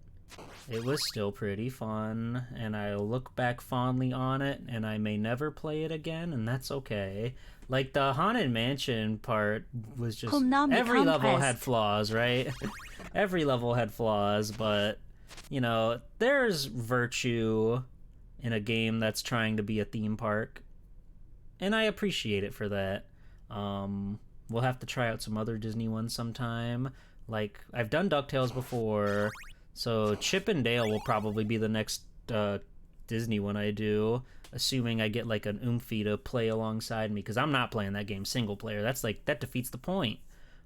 it was still pretty fun, and I look back fondly on it, and I may never play it again, and that's okay. Like, the Haunted Mansion part was just... every level had flaws, right? Every level had flaws, but, you know, there's virtue in a game that's trying to be a theme park, and I appreciate it for that. We'll have to try out some other Disney ones sometime. Like, I've done DuckTales before... So Chip and Dale will probably be the next Disney one I do, assuming I get like an Oomphy to play alongside me, because I'm not playing that game single player. That defeats the point.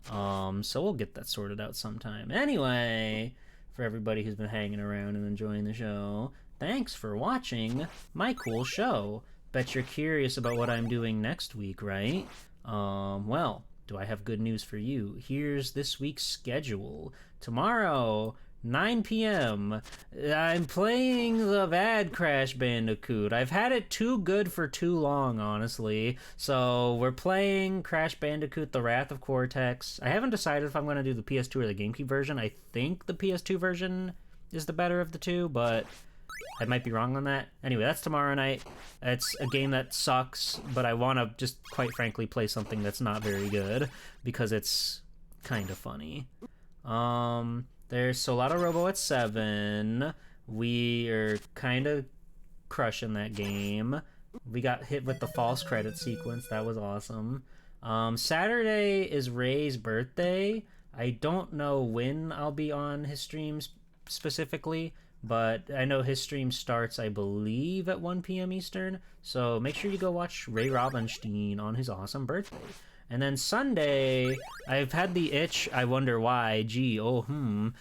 So we'll get that sorted out sometime. Anyway, for everybody who's been hanging around and enjoying the show. Thanks for watching my cool show. Bet you're curious about what I'm doing next week, right? Well, do I have good news for you? Here's this week's schedule. Tomorrow, 9 p.m., I'm playing the bad Crash Bandicoot. I've had it too good for too long, honestly. So we're playing Crash Bandicoot, The Wrath of Cortex. I haven't decided if I'm going to do the PS2 or the GameCube version. I think the PS2 version is the better of the two, but I might be wrong on that. Anyway, that's tomorrow night. It's a game that sucks, but I want to just, quite frankly, play something that's not very good, because it's kind of funny. There's Solado Robo at 7. We are kind of crushing that game. We got hit with the false credit sequence. That was awesome. Saturday is Ray's birthday. I don't know when I'll be on his streams specifically, but I know his stream starts, I believe, at 1 p.m. Eastern. So make sure you go watch Ray Robinstein on his awesome birthday. And then Sunday, I've had the itch, I wonder why, to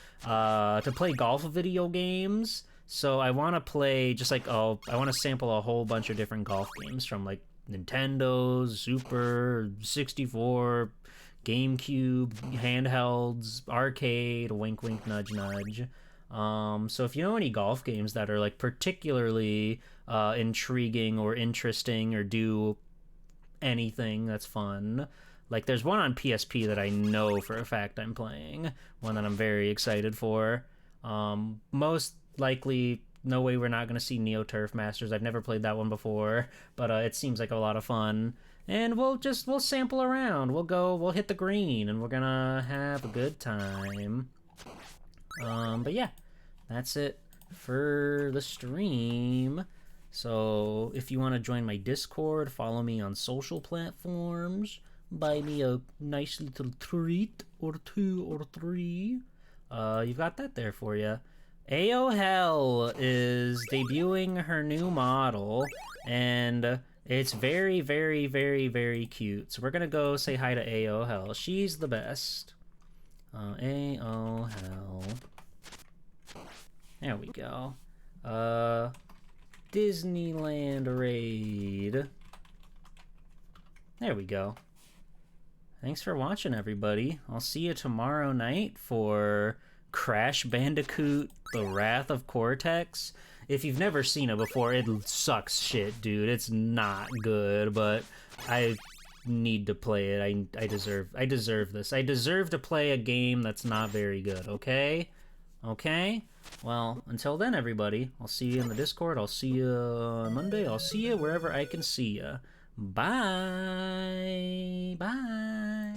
play golf video games. So I want to play just like, I want to sample a whole bunch of different golf games from like Nintendo, Super, 64, GameCube, handhelds, arcade, wink wink nudge nudge. So if you know any golf games that are like particularly intriguing or interesting or do anything that's fun, like there's one on PSP that I know for a fact I'm playing, one that I'm very excited for. Most likely, no way we're not going to see Neo Turf Masters. I've never played that one before, but it seems like a lot of fun. And we'll sample around. We'll hit the green, and we're gonna have a good time. But yeah, that's it for the stream. So if you want to join my Discord, follow me on social platforms, buy me a nice little treat or 2 or 3. You've got that there for you. AO Hell is debuting her new model, and it's very, very, very, very cute. So we're gonna go say hi to AO Hell. She's the best. AO Hell. There we go. Disneyland Raid. There we go. Thanks for watching, everybody. I'll see you tomorrow night for Crash Bandicoot, The Wrath of Cortex. If you've never seen it before, it sucks shit, dude. It's not good, but I need to play it. I deserve this. I deserve to play a game that's not very good, okay? Okay? Well, until then, everybody, I'll see you in the Discord. I'll see you on Monday. I'll see you wherever I can see you. Bye. Bye.